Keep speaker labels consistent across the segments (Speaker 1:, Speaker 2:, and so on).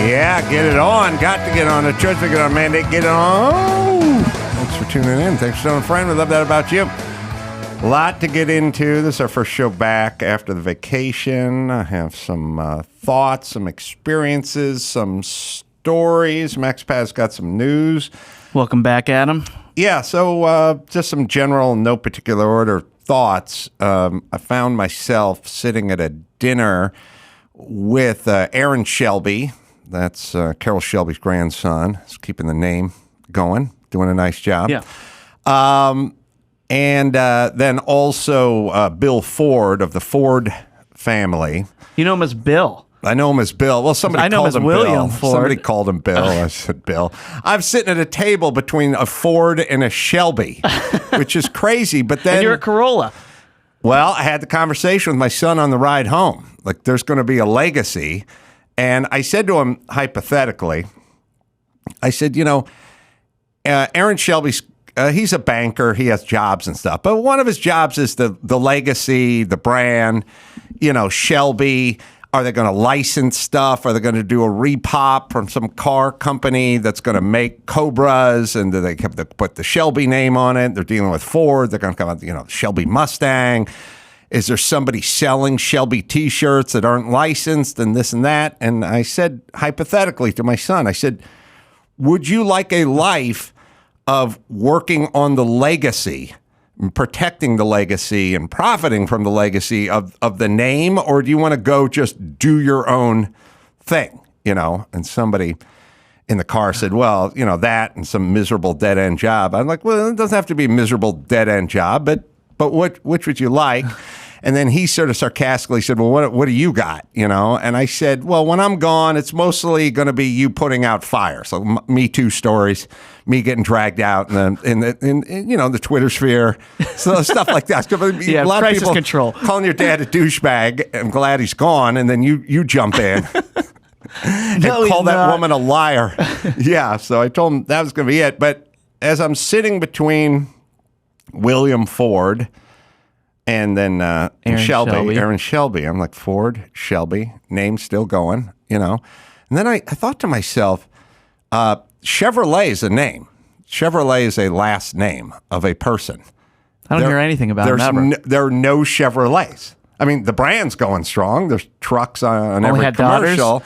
Speaker 1: Yeah, get it on. Got to get on. The church to get on. Mandate, get it on. Thanks for tuning in. Thanks for telling a friend. We love that about you. A lot to get into. This is our first show back after the vacation. I have some thoughts, some experiences, some stories. MaxPad's got some news.
Speaker 2: Welcome back, Adam.
Speaker 1: Yeah, so just some general, no particular order thoughts. I found myself sitting at a dinner with Aaron Shelby. That's Carol Shelby's grandson. He's keeping the name going, doing a nice job.
Speaker 2: Yeah.
Speaker 1: And then also Bill Ford of the Ford family.
Speaker 2: You know him as Bill.
Speaker 1: I know him as Bill. Well, somebody called him
Speaker 2: William
Speaker 1: Bill.
Speaker 2: Ford.
Speaker 1: Somebody called him Bill. I said Bill. I'm sitting at a table between a Ford and a Shelby, which is crazy. But then
Speaker 2: And you're a Carolla.
Speaker 1: Well, I had the conversation with my son on the ride home. Like, there's going to be a legacy. And I said to him, hypothetically, I said, you know, Aaron Shelby's, he's a banker. He has jobs and stuff. But one of his jobs is the legacy, the brand, you know, Shelby. Are they going to license stuff? Are they going to do a repop from some car company that's going to make Cobras? And do they put the Shelby name on it? They're dealing with Ford. They're going to come out, you know, Shelby Mustang. Is there somebody selling Shelby T-shirts that aren't licensed and this and that? And I said, hypothetically to my son, I said, would you like a life of working on the legacy, protecting the legacy and profiting from the legacy of the name, or do you want to go just do your own thing, you know? And somebody in the car said, well, you know, that and some miserable dead-end job. I'm like, well, it doesn't have to be a miserable dead-end job, but which would you like? And then he sort of sarcastically said, well, what do you got, you know? And I said, well, when I'm gone, it's mostly going to be you putting out fire. So Me Too stories, me getting dragged out in you know, the Twitter sphere, so stuff like that.
Speaker 2: Yeah,
Speaker 1: a lot
Speaker 2: crisis
Speaker 1: of people
Speaker 2: control.
Speaker 1: Calling your dad a douchebag. I'm glad he's gone, and then you jump in and call that woman a liar. Yeah, so I told him that was going to be it. But as I'm sitting between William Ford and then Aaron Shelby. I'm like, Ford, Shelby, name still going, you know. And then I thought to myself, Chevrolet is a name. Chevrolet is a last name of a person.
Speaker 2: I don't hear anything about it ever.
Speaker 1: There are no Chevrolets. I mean, the brand's going strong. There's trucks on every
Speaker 2: had
Speaker 1: commercial.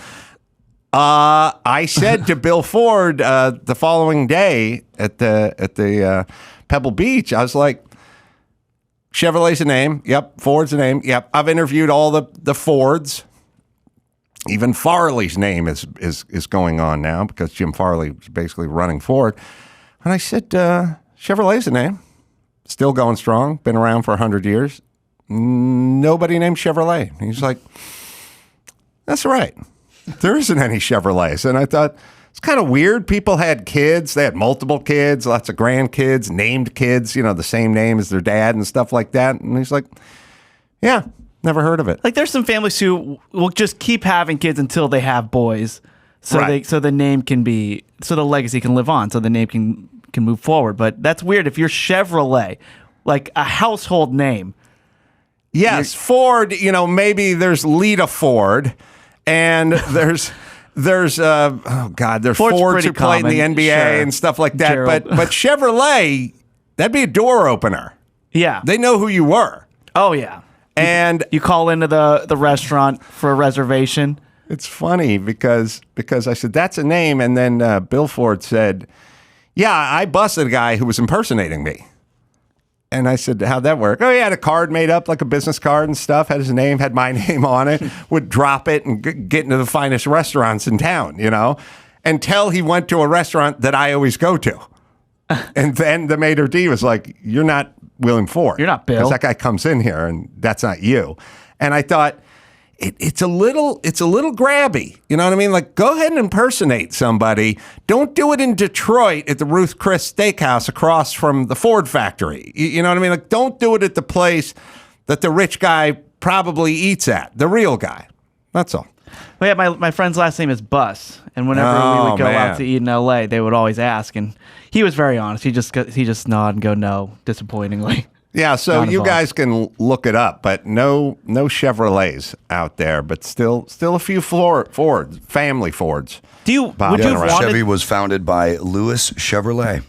Speaker 1: I said to Bill Ford the following day at the Pebble Beach, I was like, Chevrolet's a name. Yep. Ford's a name. Yep. I've interviewed all the Fords. Even Farley's name is going on now because Jim Farley is basically running Ford. And I said, Chevrolet's a name. Still going strong. Been around for 100 years. Nobody named Chevrolet. He's like, that's right. There isn't any Chevrolets. And I thought, it's kind of weird. People had kids. They had multiple kids, lots of grandkids, named kids, you know, the same name as their dad and stuff like that. And he's like, yeah, never heard of it.
Speaker 2: Like, there's some families who will just keep having kids until they have boys. So
Speaker 1: Right.
Speaker 2: so the name can be, so the legacy can live on, so the name can move forward. But that's weird if you're Chevrolet, like a household name.
Speaker 1: Yes, Ford, you know, maybe there's Lita Ford and there's there's Fords who play in the NBA and stuff like that.
Speaker 2: Gerald.
Speaker 1: But Chevrolet, that'd be a door opener.
Speaker 2: Yeah.
Speaker 1: They know who you were.
Speaker 2: Oh, yeah.
Speaker 1: And
Speaker 2: you call into the restaurant for a reservation.
Speaker 1: it's funny because I said, that's a name. And then Bill Ford said, yeah, I busted a guy who was impersonating me. And I said, how'd that work? Oh, he had a card made up, like a business card and stuff, had his name, had my name on it, would drop it and get into the finest restaurants in town, you know, until he went to a restaurant that I always go to. And then the maitre d' was like, you're not William Ford.
Speaker 2: You're not Bill.
Speaker 1: Because that guy comes in here and that's not you. And I thought, it's a little grabby. You know what I mean? Like, go ahead and impersonate somebody. Don't do it in Detroit at the Ruth Chris Steakhouse across from the Ford factory. You know what I mean? Like, don't do it at the place that the rich guy probably eats at, the real guy. That's all.
Speaker 2: Well, yeah, my friend's last name is Bus, and whenever we would go out to eat in L.A., they would always ask, and he was very honest. He just nod and go, no, disappointingly.
Speaker 1: Yeah, so
Speaker 2: Not
Speaker 1: you
Speaker 2: involved.
Speaker 1: guys can look it up, but no Chevrolets out there, but still a few Fords, family Fords.
Speaker 2: Would you
Speaker 1: Yeah,
Speaker 2: have
Speaker 1: right.
Speaker 2: wanted?
Speaker 3: Chevy was founded by Louis Chevrolet.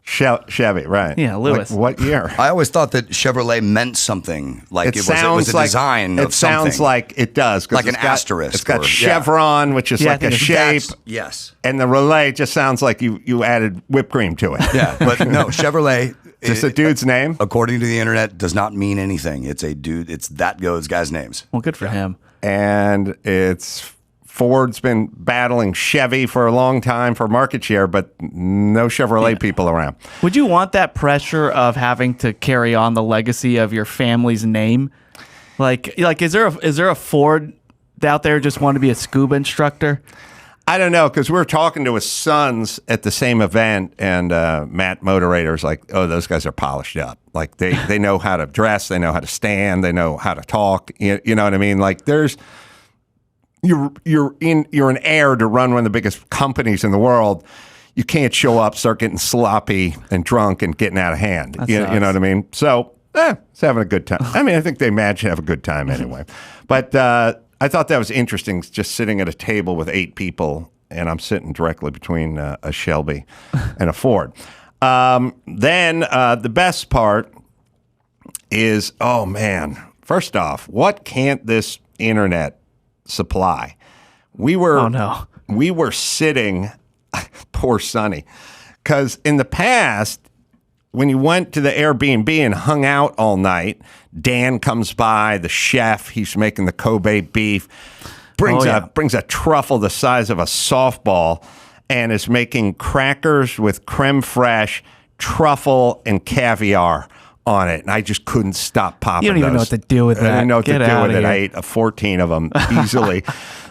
Speaker 1: Chevy, right?
Speaker 2: Yeah, Lewis.
Speaker 1: What year?
Speaker 3: I always thought that Chevrolet meant something. Like it was a design
Speaker 1: it
Speaker 3: of something.
Speaker 1: sounds like it does. 'Cause
Speaker 3: Like an asterisk
Speaker 1: It's got
Speaker 3: or-
Speaker 1: chevron, which is
Speaker 2: Yeah, I
Speaker 1: like a
Speaker 2: think
Speaker 1: shape.
Speaker 3: Yes.
Speaker 1: And the relay just sounds like you added whipped cream to it.
Speaker 3: Yeah, but no, Chevrolet.
Speaker 1: Just a dude's name?
Speaker 3: According to the internet, does not mean anything. It's a dude. It's those guys' names.
Speaker 2: Well, good for him.
Speaker 1: And it's Ford's been battling Chevy for a long time for market share, but no Chevrolet people around.
Speaker 2: Would you want that pressure of having to carry on the legacy of your family's name? Like is there a Ford out there just want to be a scuba instructor?
Speaker 1: I don't know, because we were talking to his sons at the same event, and Matt Moderator's like, oh, those guys are polished up. Like, they know how to dress, they know how to stand, they know how to talk. You know what I mean? Like, you're an heir to run one of the biggest companies in the world. You can't show up, start getting sloppy and drunk and getting out of hand. You know what I mean? So, it's having a good time. I mean, I think they imagine have a good time anyway. But I thought that was interesting, just sitting at a table with 8 people, and I'm sitting directly between a Shelby and a Ford. Then the best part is, oh man, first off, what can't this internet supply? We were sitting, poor Sonny, because in the past, when you went to the Airbnb and hung out all night, Dan comes by, the chef, he's making the Kobe beef, brings a truffle the size of a softball, and is making crackers with creme fraiche, truffle, and caviar on it. And I just couldn't stop popping
Speaker 2: You don't even know what to do with that.
Speaker 1: I didn't know what
Speaker 2: Get
Speaker 1: to do
Speaker 2: outta
Speaker 1: with it.
Speaker 2: here.
Speaker 1: I ate 14 of them easily.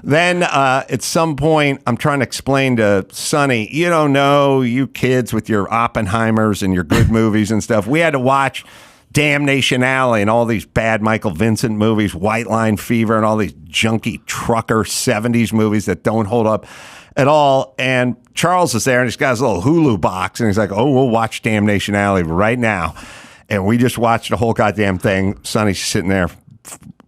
Speaker 1: Then at some point, I'm trying to explain to Sonny, you don't know, you kids with your Oppenheimers and your good movies and stuff. We had to watch Damnation Alley and all these bad Michael Vincent movies, White Line Fever, and all these junky trucker 70s movies that don't hold up at all. And Charles is there, and he's got his little Hulu box, and he's like, oh, we'll watch Damnation Alley right now. And we just watched the whole goddamn thing. Sonny's sitting there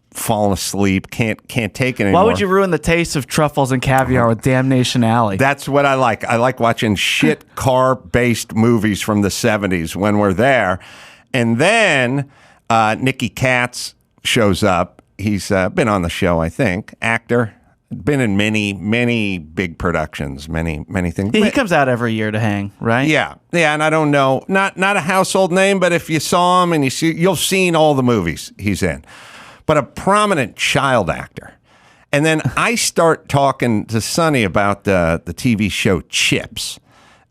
Speaker 1: falling asleep, can't take it anymore.
Speaker 2: Why would you ruin the taste of truffles and caviar with Damnation Alley?
Speaker 1: That's what I like. I like watching shit car-based movies from the 70s when we're there. And then Nicky Katz shows up. He's been on the show, I think. Actor. Been in many big productions, many things.
Speaker 2: He comes out every year to hang, right?
Speaker 1: Yeah, and I don't know, not a household name, but if you saw him and you'll seen all the movies he's in. But a prominent child actor. And then I start talking to Sonny about the TV show Chips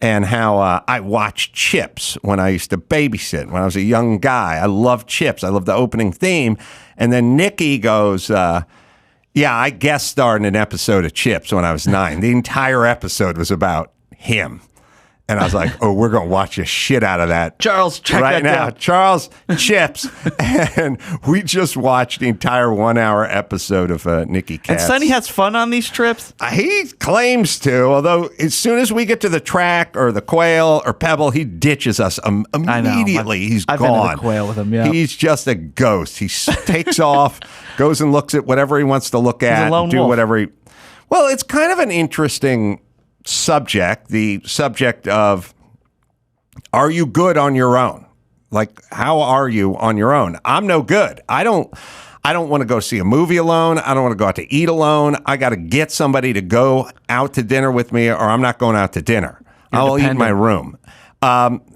Speaker 1: and how I watched Chips when I used to babysit when I was a young guy. I love Chips. I love the opening theme. And then Nicky goes, yeah, I guest starred in an episode of Chips when I was 9. The entire episode was about him. And I was like, oh, we're going to watch the shit out of that.
Speaker 2: Charles, check
Speaker 1: right
Speaker 2: that
Speaker 1: now.
Speaker 2: down.
Speaker 1: Charles, Chips. And we just watched the entire 1-hour episode of Nicky
Speaker 2: And
Speaker 1: Katz.
Speaker 2: Sonny has fun on these trips?
Speaker 1: He claims to, although as soon as we get to the track or the Quail or Pebble, he ditches us immediately. He's
Speaker 2: I've
Speaker 1: gone.
Speaker 2: been to the Quail with him, yeah.
Speaker 1: He's just a ghost. He takes off, goes and looks at whatever he wants to look at,
Speaker 2: a lone
Speaker 1: and do
Speaker 2: wolf.
Speaker 1: whatever he... Well, it's kind of an interesting subject, the subject of, are you good on your own? Like, how are you on your own? I'm no good. I don't want to go see a movie alone. I don't want to go out to eat alone. I got to get somebody to go out to dinner with me, or I'm not going out to dinner. I'll eat in my room.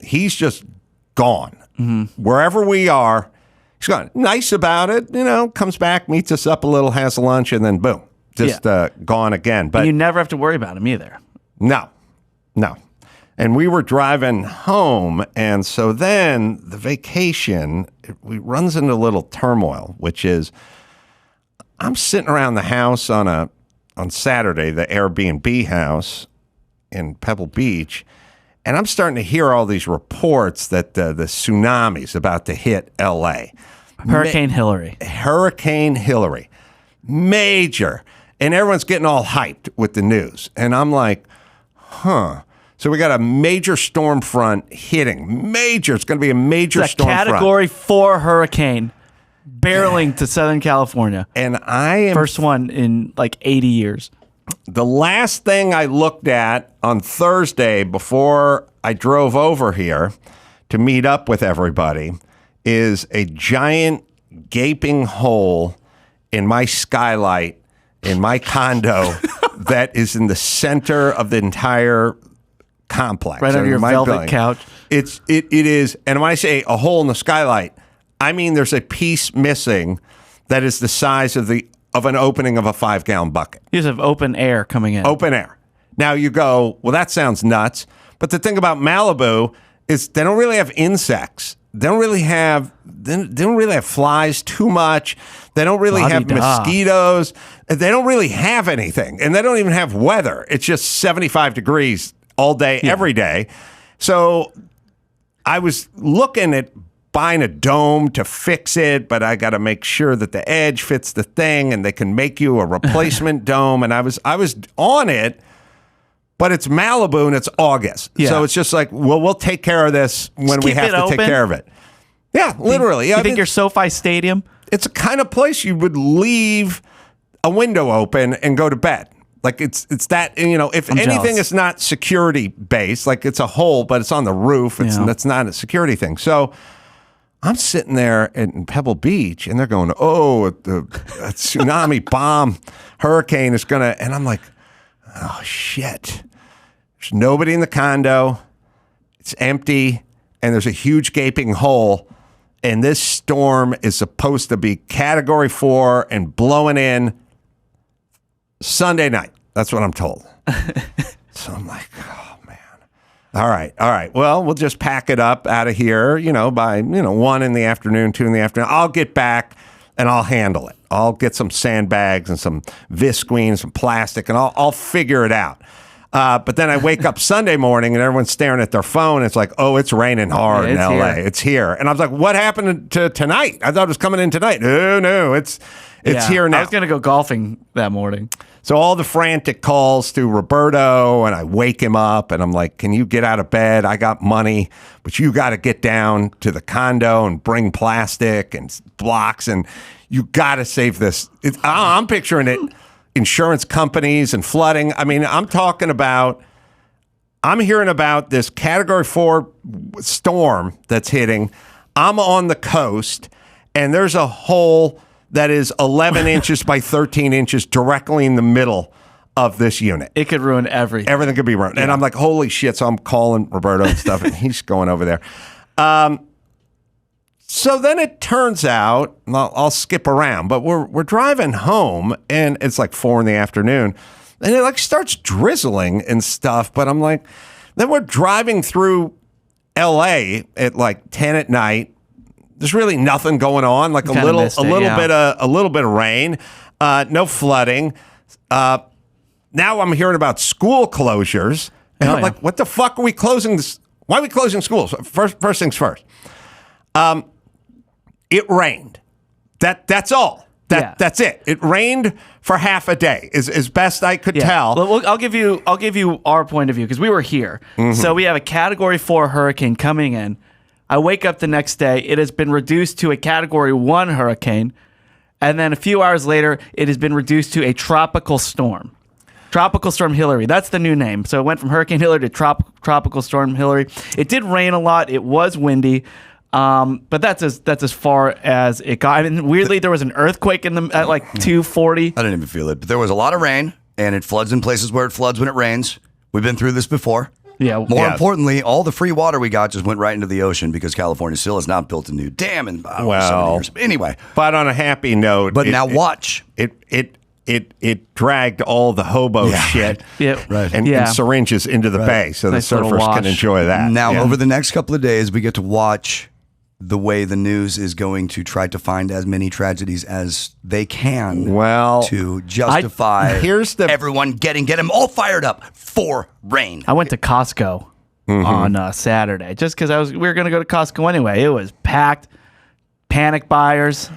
Speaker 1: He's just gone. Mm-hmm. Wherever we are, he's gone. Nice about it, comes back, meets us up a little, has lunch, and then boom, just gone again. But
Speaker 2: And you never have to worry about him either.
Speaker 1: No. And we were driving home, and so then the vacation, we runs into a little turmoil, which is I'm sitting around the house on Saturday, the Airbnb house in Pebble Beach, and I'm starting to hear all these reports that the tsunami's about to hit L.A.
Speaker 2: Hurricane Hillary.
Speaker 1: Hurricane Hillary. Major. And everyone's getting all hyped with the news. And I'm like, huh. So we got a major storm front hitting. Major. It's going to be a major
Speaker 2: It's a
Speaker 1: storm front.
Speaker 2: Category 4 hurricane barreling to Southern California.
Speaker 1: And I am
Speaker 2: First one in like 80 years.
Speaker 1: the last thing I looked at on Thursday before I drove over here to meet up with everybody is a giant gaping hole in my skylight in my condo that is in the center of the entire complex.
Speaker 2: Right under your
Speaker 1: my
Speaker 2: velvet
Speaker 1: building.
Speaker 2: couch.
Speaker 1: It is, and when I say a hole in the skylight, I mean there's a piece missing that is the size of an opening of a 5-gallon bucket.
Speaker 2: You just have open air coming in.
Speaker 1: Open air. Now you go, well, that sounds nuts. But the thing about Malibu is they don't really have insects. They don't really have flies too much. They don't really have
Speaker 2: La-di-da.
Speaker 1: mosquitoes. They don't really have anything. And they don't even have weather. It's just 75 degrees all day, every day. So I was looking at buying a dome to fix it, but I got to make sure that the edge fits the thing and they can make you a replacement dome. And I was on it. But it's Malibu and it's August.
Speaker 2: Yeah.
Speaker 1: So it's just like, well, we'll take care of this when we
Speaker 2: keep
Speaker 1: have
Speaker 2: it
Speaker 1: to take
Speaker 2: open.
Speaker 1: care of it. Yeah, literally.
Speaker 2: You think your SoFi Stadium?
Speaker 1: It's a kind of place you would leave a window open and go to bed. Like it's that, you know, if anything
Speaker 2: jealous.
Speaker 1: is not security based, like it's a hole, but it's on the roof. That's not a security thing. So I'm sitting there in Pebble Beach and they're going, oh, the tsunami bomb hurricane is going to, and I'm like, oh, shit. There's nobody in the condo. It's empty. And there's a huge gaping hole. And this storm is supposed to be Category 4 and blowing in Sunday night. That's what I'm told. So I'm like, oh, man. All right. Well, we'll just pack it up out of here, by, 1 in the afternoon, 2 in the afternoon. I'll get back and I'll handle it. I'll get some sandbags and some visqueen, some plastic, and I'll figure it out. But then I wake up Sunday morning and everyone's staring at their phone. It's like, oh, it's raining hard in LA. It's here. And I was like, what happened to tonight? I thought it was coming in tonight. No, it's here now.
Speaker 2: I was going to go golfing that morning.
Speaker 1: So all the frantic calls to Roberto, and I wake him up, and I'm like, can you get out of bed? I got money, but you got to get down to the condo and bring plastic and blocks, and you got to save this. I'm picturing it, insurance companies and flooding. I mean, I'm hearing about this Category 4 storm that's hitting. I'm on the coast, and there's a hole that is 11 inches by 13 inches directly in the middle of this unit.
Speaker 2: It could ruin everything.
Speaker 1: Everything could be ruined. Yeah. And I'm like, holy shit. So I'm calling Roberto and stuff, and he's going over there. So then it turns out, I'll skip around, but we're driving home, and it's like 4 in the afternoon, and it like starts drizzling and stuff. But I'm like, then we're driving through LA at like 10 at night. There's really nothing going on, like a little bit of rain, no flooding. Now I'm hearing about school closures, and I'm like, what the fuck are we closing this? Why are we closing schools? First things first. It rained. That's all. That's it. It rained for half a day, is best I could tell.
Speaker 2: Well, I'll give you our point of view because we were here. Mm-hmm. So we have a Category 4 hurricane coming in. I wake up the next day. It has been reduced to a Category 1 hurricane. And then a few hours later, it has been reduced to a tropical storm. Tropical Storm Hillary. That's the new name. So it went from Hurricane Hillary to Tropical Storm Hillary. It did rain a lot. It was windy. But that's as far as it got. I mean, weirdly, there was an earthquake at like 2:40.
Speaker 3: I didn't even feel it. But there was a lot of rain, and it floods in places where it floods when it rains. We've been through this before.
Speaker 2: Yeah.
Speaker 3: More importantly, all the free water we got just went right into the ocean because California still has not built a new dam in 70 years. Anyway.
Speaker 1: But on a happy note.
Speaker 3: But now watch.
Speaker 1: It dragged all the hobo shit and syringes into the bay so the surfers can enjoy that.
Speaker 3: Now, over the next couple of days, we get to watch the way the news is going to try to find as many tragedies as they can to justify everyone get them all fired up for rain.
Speaker 2: I went to Costco on Saturday just because we were going to go to Costco anyway. It was packed, panic buyers,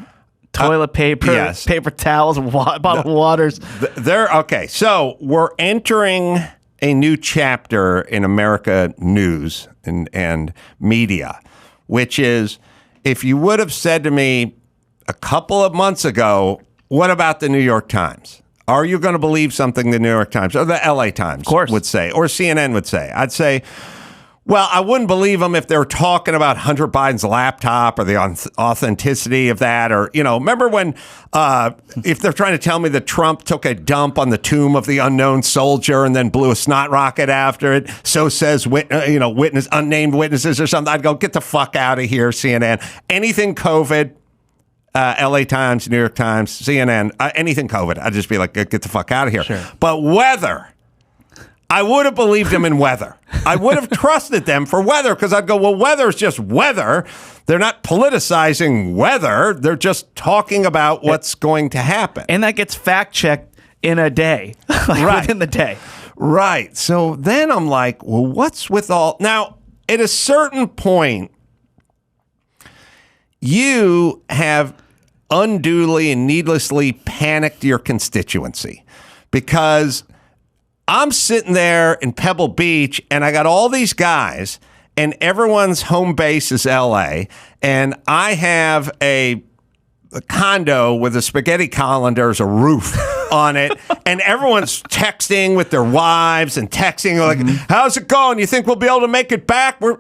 Speaker 2: toilet paper, paper towels, bottled waters.
Speaker 1: Okay, so we're entering a new chapter in America news and media, which is, if you would have said to me a couple of months ago, what about the New York Times? Are you going to believe something the New York Times or the LA Times would say, or CNN would say? I'd say, well, I wouldn't believe them if they were talking about Hunter Biden's laptop or the authenticity of that. Or, remember when, if they're trying to tell me that Trump took a dump on the tomb of the unknown soldier and then blew a snot rocket after it, so says, unnamed witnesses or something, I'd go, get the fuck out of here, CNN. Anything COVID, LA Times, New York Times, CNN, anything COVID, I'd just be like, get the fuck out of here.
Speaker 2: Sure.
Speaker 1: But weather, I would have believed them in weather. I would have trusted them for weather because I'd go, well, weather is just weather. They're not politicizing weather. They're just talking about what's going to happen.
Speaker 2: And that gets fact-checked in a day, within the day.
Speaker 1: Right. So then I'm like, well, what's with all... Now, at a certain point, you have unduly and needlessly panicked your constituency because... I'm sitting there in Pebble Beach, and I got all these guys, and everyone's home base is L.A., and I have a condo with a spaghetti colander as a roof on it, and everyone's texting with their wives and texting like, how's it going? You think we'll be able to make it back? We're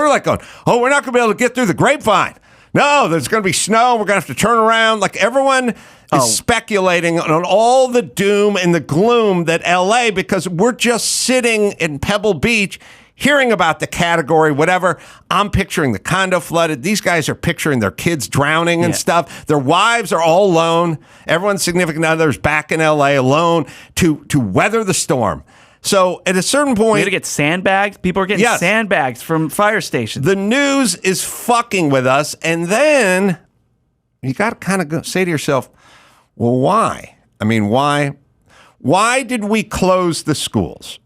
Speaker 1: like going, oh, we're not going to be able to get through the grapevine. No, there's going to be snow. We're going to have to turn around. Like everyone is speculating on all the doom and the gloom that LA, because we're just sitting in Pebble Beach hearing about the category, whatever. I'm picturing the condo flooded. These guys are picturing their kids drowning and stuff. Their wives are all alone. Everyone's significant others back in LA alone to weather the storm. So at a certain point...
Speaker 2: You got to get sandbags. People are getting sandbags from fire stations.
Speaker 1: The news is fucking with us. And then you got to kind of say to yourself, well, why? I mean, why did we close the schools?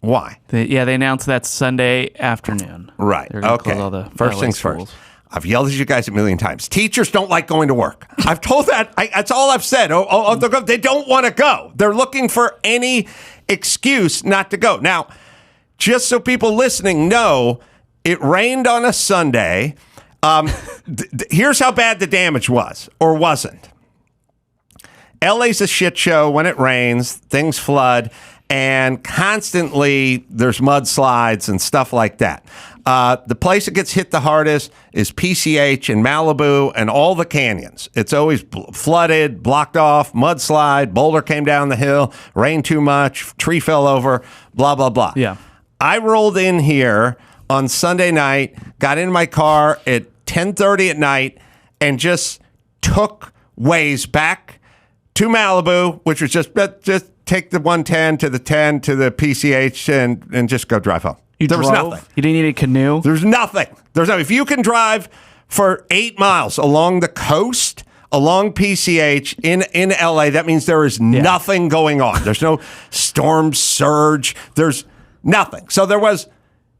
Speaker 1: Why?
Speaker 2: They announced that Sunday afternoon.
Speaker 1: Right. Okay.
Speaker 2: Close all the
Speaker 1: first things schools. First. I've yelled at you guys a million times. Teachers don't like going to work. I've told that. That's all I've said. They don't want to go. They're looking for any excuse not to go. Now, just so people listening know, it rained on a Sunday. Here's how bad the damage was or wasn't. LA's a shit show when it rains. Things flood. And constantly there's mudslides and stuff like that. The place that gets hit the hardest is PCH and Malibu and all the canyons. It's always flooded, blocked off, mudslide, boulder came down the hill, rained too much, tree fell over, blah, blah, blah.
Speaker 2: Yeah.
Speaker 1: I rolled in here on Sunday night, got in my car at 10:30 at night, and just took Waze back to Malibu, which was just take the 110 to the 10 to the PCH and just go drive home.
Speaker 2: There was nothing. You didn't need a canoe?
Speaker 1: There's nothing. If you can drive for 8 miles along the coast, along PCH in LA, that means there is nothing going on. There's no storm surge. There's nothing. So there was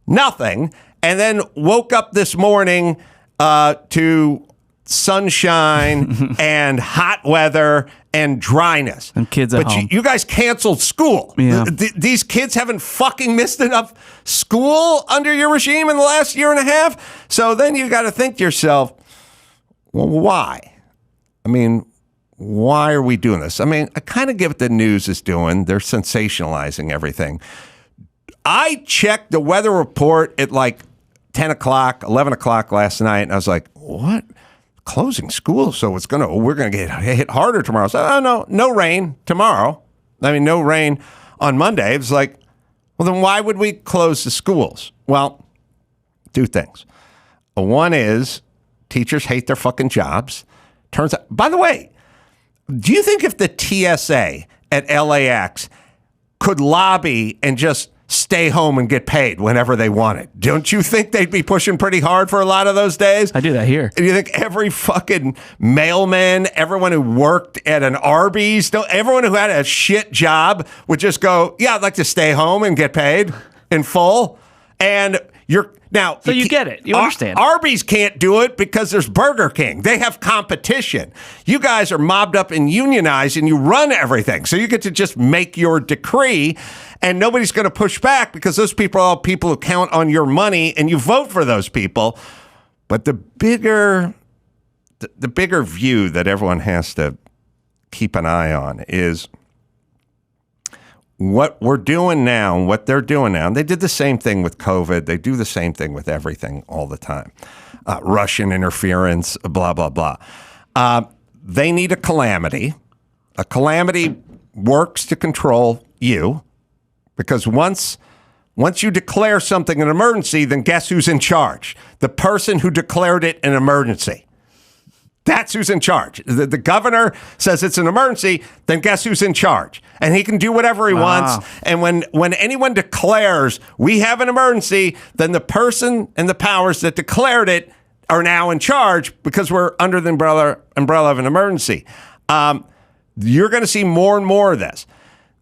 Speaker 1: nothing. And then woke up this morning to sunshine and hot weather and dryness.
Speaker 2: And kids at home.
Speaker 1: But you guys canceled school.
Speaker 2: Yeah.
Speaker 1: These kids haven't fucking missed enough school under your regime in the last year and a half. So then you got to think to yourself, well, why? I mean, why are we doing this? I mean, I kind of get what the news is doing. They're sensationalizing everything. I checked the weather report at like 10 o'clock, 11 o'clock last night, and I was like, what? Closing school, so we're gonna get hit harder tomorrow. So, no rain tomorrow. I mean, no rain on Monday. It's like, well, then why would we close the schools? Well, two things. One is teachers hate their fucking jobs. Turns out, by the way, do you think if the TSA at LAX could lobby and just stay home and get paid whenever they wanted, don't you think they'd be pushing pretty hard for a lot of those days?
Speaker 2: I do that here.
Speaker 1: Do you think every fucking mailman, everyone who worked at an Arby's, everyone who had a shit job would just go, yeah, I'd like to stay home and get paid in full? And
Speaker 2: So you get it. You understand.
Speaker 1: Arby's can't do it because there's Burger King. They have competition. You guys are mobbed up and unionized and you run everything. So you get to just make your decree and nobody's going to push back because those people are all people who count on your money and you vote for those people. But the bigger view that everyone has to keep an eye on is what we're doing now and what they're doing now. And they did the same thing with COVID. They do the same thing with everything all the time. Russian interference, blah, blah, blah. They need a calamity. A calamity works to control you because once you declare something an emergency, then guess who's in charge? The person who declared it an emergency. That's who's in charge. The governor says it's an emergency, then guess who's in charge? And he can do whatever he wants. And when anyone declares we have an emergency, then the person and the powers that declared it are now in charge because we're under the umbrella of an emergency. You're going to see more and more of this.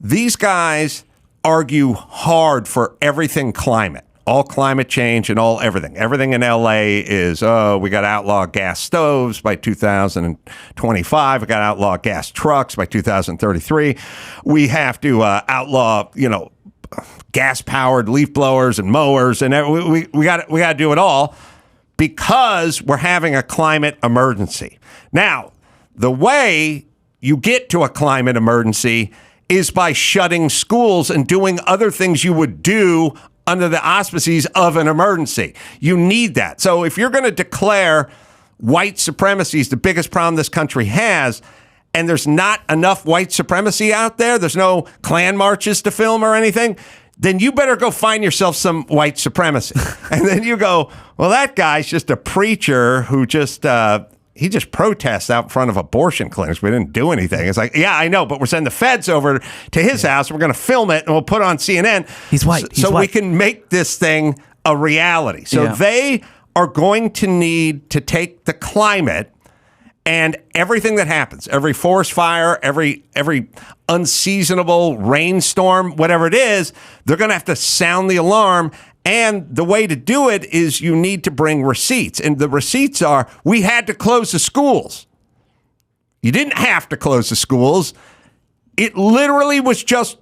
Speaker 1: These guys argue hard for everything climate. All climate change and all everything. Everything in LA is, we got to outlaw gas stoves by 2025. We got to outlaw gas trucks by 2033. We have to outlaw, gas-powered leaf blowers and mowers, and we got to do it all because we're having a climate emergency. Now, the way you get to a climate emergency is by shutting schools and doing other things you would do under the auspices of an emergency. You need that. So if you're going to declare white supremacy is the biggest problem this country has, and there's not enough white supremacy out there, there's no Klan marches to film or anything, then you better go find yourself some white supremacy. And then you go, well, that guy's just a preacher who just... he just protests out in front of abortion clinics. We didn't do anything. It's like, yeah, I know, but we're sending the feds over to his house. We're going to film it and we'll put it on CNN.
Speaker 2: He's white.
Speaker 1: So we can make this thing a reality. So they are going to need to take the climate and everything that happens, every forest fire, every unseasonable rainstorm, whatever it is, they're going to have to sound the alarm. And the way to do it is you need to bring receipts. And the receipts are, we had to close the schools. You didn't have to close the schools. It literally was just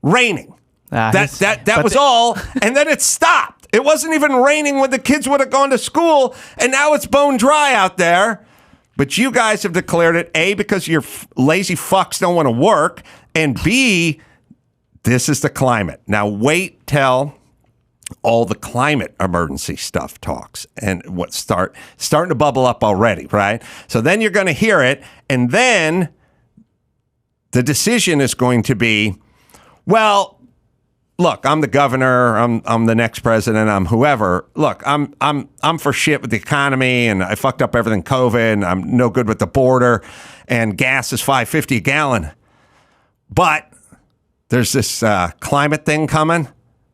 Speaker 1: raining. That was all. And then it stopped. It wasn't even raining when the kids would have gone to school. And now it's bone dry out there. But you guys have declared it, A, because your lazy fucks don't want to work. And B, this is the climate. Now wait till all the climate emergency stuff talks and what starting to bubble up already, right? So then you're going to hear it, and then the decision is going to be, well, look, I'm the governor, I'm the next president, I'm whoever. Look, I'm for shit with the economy, and I fucked up everything COVID, and I'm no good with the border, and gas is $5.50 a gallon. But there's this climate thing coming.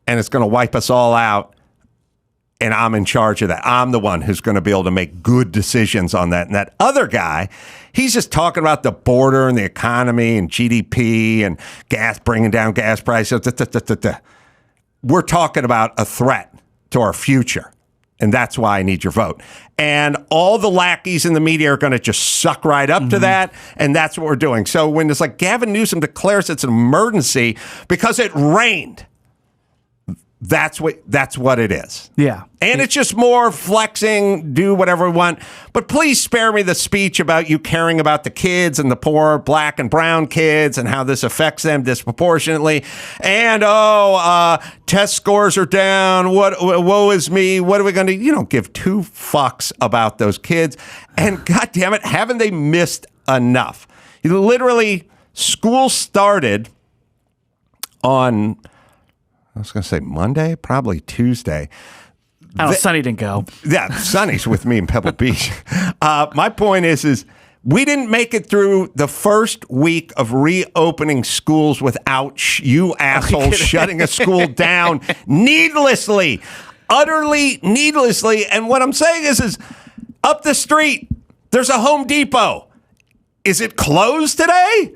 Speaker 1: And it's going to wipe us all out, and I'm in charge of that. I'm the one who's going to be able to make good decisions on that. And that other guy, he's just talking about the border and the economy and GDP and gas, bringing down gas prices. We're talking about a threat to our future, and that's why I need your vote. And all the lackeys in the media are going to just suck right up to that, and that's what we're doing. So when it's like Gavin Newsom declares it's an emergency because it rained, that's what it is.
Speaker 2: Yeah.
Speaker 1: And it's just more flexing, do whatever we want. But please spare me the speech about you caring about the kids and the poor black and brown kids and how this affects them disproportionately. And, test scores are down. Woe is me. What are we going to do? You don't give two fucks about those kids. And God damn it, haven't they missed enough? Literally, school started on... I was going to say Monday, probably Tuesday.
Speaker 2: Sonny didn't go.
Speaker 1: Yeah, Sonny's with me in Pebble Beach. My point is we didn't make it through the first week of reopening schools without you assholes shutting a school down needlessly, utterly needlessly. And what I'm saying is up the street, there's a Home Depot. Is it closed today?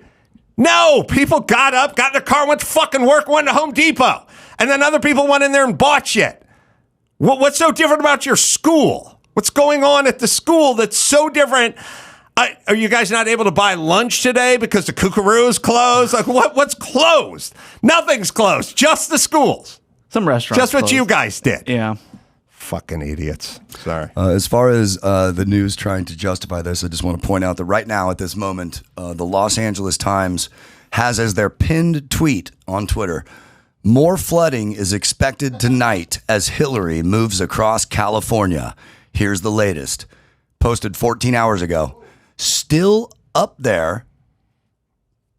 Speaker 1: No, people got up, got in their car, went to fucking work, went to Home Depot. And then other people went in there and bought shit. What's so different about your school? What's going on at the school that's so different? Are you guys not able to buy lunch today because the Kookaroo is closed? Like, what's closed? Nothing's closed. Just the schools.
Speaker 2: Some restaurants.
Speaker 1: Just what
Speaker 2: closed.
Speaker 1: you guys did.
Speaker 2: Yeah.
Speaker 1: Fucking idiots. Sorry.
Speaker 3: As far as the news trying to justify this, I just want to point out that right now at this moment, the Los Angeles Times has as their pinned tweet on Twitter, more flooding is expected tonight as Hillary moves across California. Here's the latest. Posted 14 hours ago. Still up there.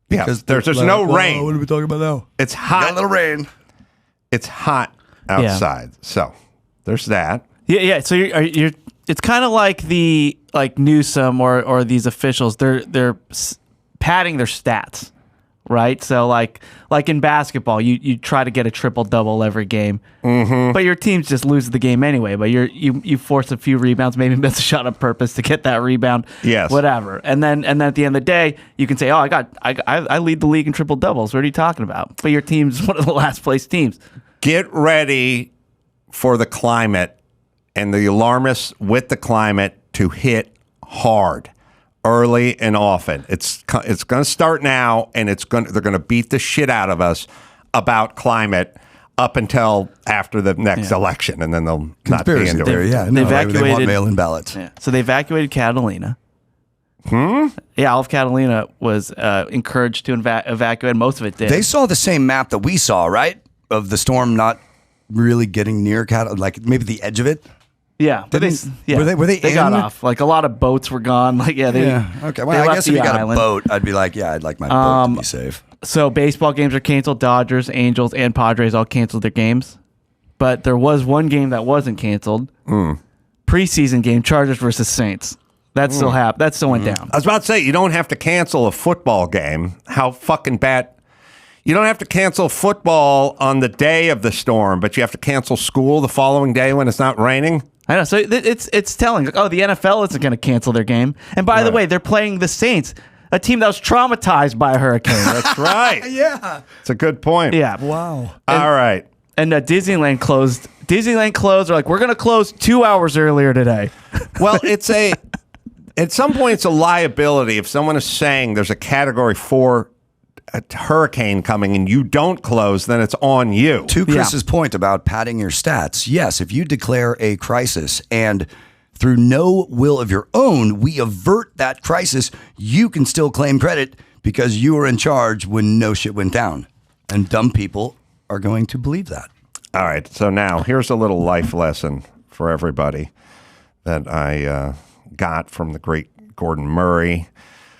Speaker 1: Because there's no rain.
Speaker 3: What are we talking about now?
Speaker 1: It's hot.
Speaker 3: Got a little rain.
Speaker 1: It's hot outside. Yeah. So there's that.
Speaker 2: Yeah. So you're it's kind of like Newsom or these officials. They're padding their stats, right? So like in basketball, you try to get a triple double every game, but your team just loses the game anyway. But you force a few rebounds, maybe miss a shot on purpose to get that rebound.
Speaker 1: Yes,
Speaker 2: whatever. And then at the end of the day, you can say, "Oh, I lead the league in triple doubles." What are you talking about? But your team's one of the last place teams. Get
Speaker 1: ready for the climate and the alarmists with the climate to hit hard. Early and often. It's going to start now, and they're going to beat the shit out of us about climate up until after the next election, and then they'll not be into it.
Speaker 3: They want mail-in ballots.
Speaker 2: Yeah. So they evacuated Catalina. Yeah, all of Catalina was encouraged to evacuate. Most of it did.
Speaker 3: They saw the same map that we saw, right? Of the storm not really getting near like maybe the edge of it.
Speaker 2: Yeah, but
Speaker 3: were they
Speaker 2: got off. Like a lot of boats were gone. Like
Speaker 3: okay. Well, I guess if you got a boat, I'd be like, I'd like my boat to be safe.
Speaker 2: So baseball games are canceled. Dodgers, Angels, and Padres all canceled their games, but there was one game that wasn't canceled. Preseason game, Chargers versus Saints. That still happened. That still went down.
Speaker 1: I was about to say you don't have to cancel a football game. How fucking bad. You don't have to cancel football on the day of the storm, but you have to cancel school the following day when it's not raining.
Speaker 2: I know. So it's telling. Like, the NFL isn't going to cancel their game. And by the way, they're playing the Saints, a team that was traumatized by a hurricane.
Speaker 1: That's right.
Speaker 3: Yeah.
Speaker 1: It's a good point.
Speaker 2: Yeah.
Speaker 3: Wow.
Speaker 1: All right.
Speaker 2: And Disneyland closed. They're like, we're going to close 2 hours earlier today.
Speaker 1: Well, at some point, it's a liability if someone is saying there's a Category 4 a hurricane coming and you don't close, then it's on you.
Speaker 3: To Chris's point about padding your stats, yes, if you declare a crisis and through no will of your own, we avert that crisis, you can still claim credit because you were in charge when no shit went down. And dumb people are going to believe that.
Speaker 1: All right. So now here's a little life lesson for everybody that I got from the great Gordon Murray.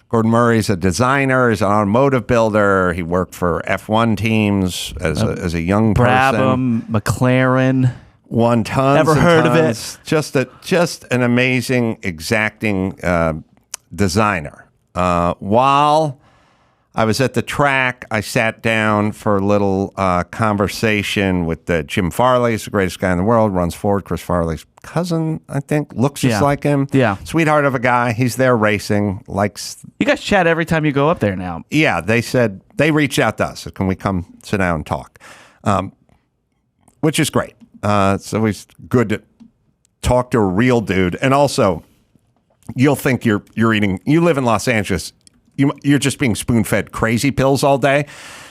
Speaker 1: Gordon Murray's a designer. He's an automotive builder. He worked for F1 teams as a young person.
Speaker 2: Brabham, McLaren.
Speaker 1: Won tons.
Speaker 2: Never heard
Speaker 1: tons.
Speaker 2: of it.
Speaker 1: Just an amazing, exacting designer. While I was at the track, I sat down for a little conversation with Jim Farley. He's the greatest guy in the world. Runs Ford. Chris Farley's cousin, I think, looks just like him.
Speaker 2: Yeah,
Speaker 1: sweetheart of a guy. He's there racing. Likes.
Speaker 2: You guys chat every time you go up there now.
Speaker 1: Yeah, they said they reached out to us. Can we come sit down and talk? Which is great. It's always good to talk to a real dude, and also you'll think you're eating. You live in Los Angeles. You're just being spoon-fed crazy pills all day.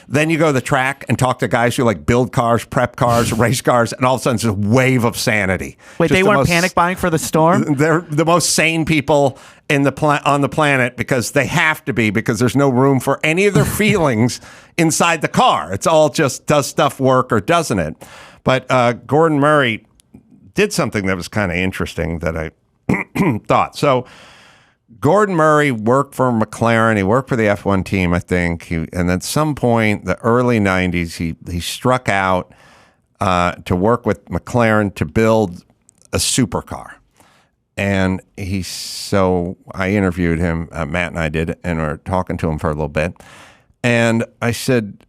Speaker 1: Then you go to the track and talk to guys who like build cars, prep cars, race cars, and all of a sudden it's a wave of sanity.
Speaker 2: Wait, they weren't panic buying for the storm?
Speaker 1: They're the most sane people on the planet because they have to be, because there's no room for any of their feelings inside the car. It's all just, does stuff work or doesn't it? But Gordon Murray did something that was kind of interesting that I thought. So Gordon Murray worked for McLaren. He worked for the F1 team, I think. And at some point, the early 90s, he struck out to work with McLaren to build a supercar. And so I interviewed him, Matt and I did, and we were talking to him for a little bit. And I said,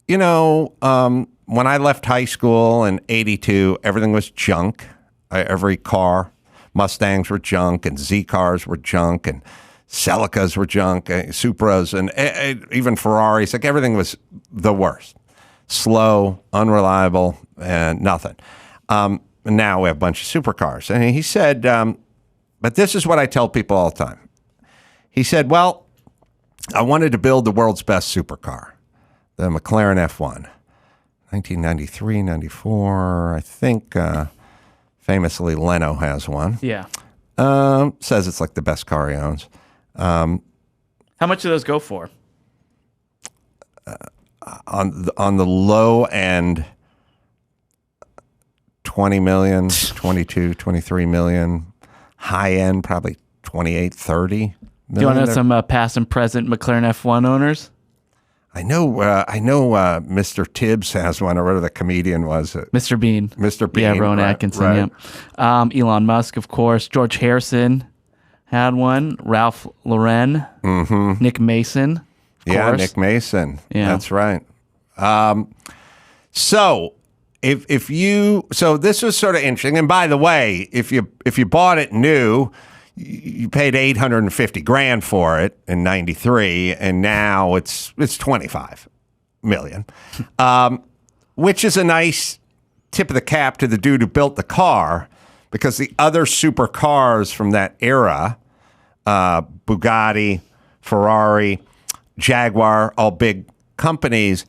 Speaker 1: when I left high school in 82, everything was junk. Every car. Mustangs were junk, and Z cars were junk, and Celicas were junk, Supras, and even Ferraris. Like everything was the worst. Slow, unreliable, and nothing. And now we have a bunch of supercars. And he said, but this is what I tell people all the time. He said, well, I wanted to build the world's best supercar, the McLaren F1. 1993, 94, I think famously Leno has one.
Speaker 2: Yeah.
Speaker 1: Says it's like the best car he owns.
Speaker 2: How much do those go for?
Speaker 1: On the low end, 20 million, 22, 23 million. High end, probably 28, 30 million.
Speaker 2: Do you want to know some past and present McLaren F1 owners?
Speaker 1: I know Mr. Tibbs has one, or whatever the comedian was.
Speaker 2: Mr. Bean.
Speaker 1: Mr. Bean.
Speaker 2: Yeah, Rowan Atkinson,
Speaker 1: right.
Speaker 2: Yeah. Elon Musk, of course. George Harrison had one. Ralph Lauren.
Speaker 1: Mm-hmm.
Speaker 2: Nick Mason, of course.
Speaker 1: Nick Mason.
Speaker 2: Yeah.
Speaker 1: That's right. So this was sort of interesting. And by the way, if you bought it new, you paid $850,000 for it in '93, and now it's 25 million, which is a nice tip of the cap to the dude who built the car, because the other supercars from that era, Bugatti, Ferrari, Jaguar, all big companies.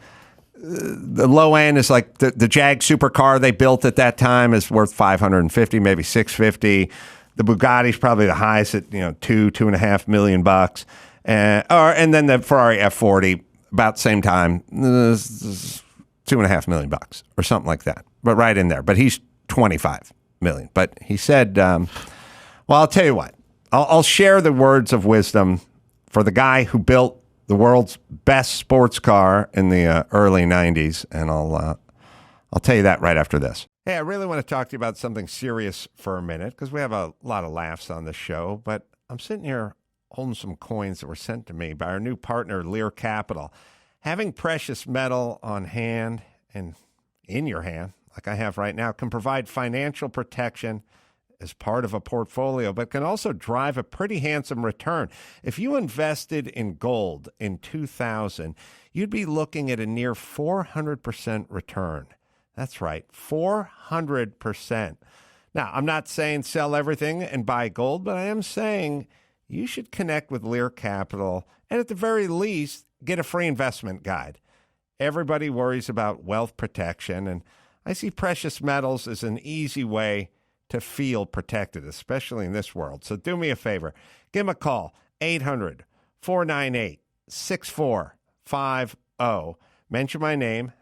Speaker 1: The low end is like the Jag supercar they built at that time is worth 550, maybe 650. The Bugatti's probably the highest at $2.5 million bucks, and then the Ferrari F40 about the same time, $2.5 million bucks or something like that. But right in there. But he's 25 million. But he said, well, I'll tell you what. I'll share the words of wisdom for the guy who built the world's best sports car in the early '90s, and I'll tell you that right after this. Hey, I really want to talk to you about something serious for a minute, because we have a lot of laughs on the show, but I'm sitting here holding some coins that were sent to me by our new partner, Lear Capital. Having precious metal on hand and in your hand, like I have right now, can provide financial protection as part of a portfolio, but can also drive a pretty handsome return. If you invested in gold in 2000, you'd be looking at a near 400% return. That's right, 400%. Now, I'm not saying sell everything and buy gold, but I am saying you should connect with Lear Capital and at the very least, get a free investment guide. Everybody worries about wealth protection, and I see precious metals as an easy way to feel protected, especially in this world. So do me a favor. Give them a call, 800-498-6450. Mention my name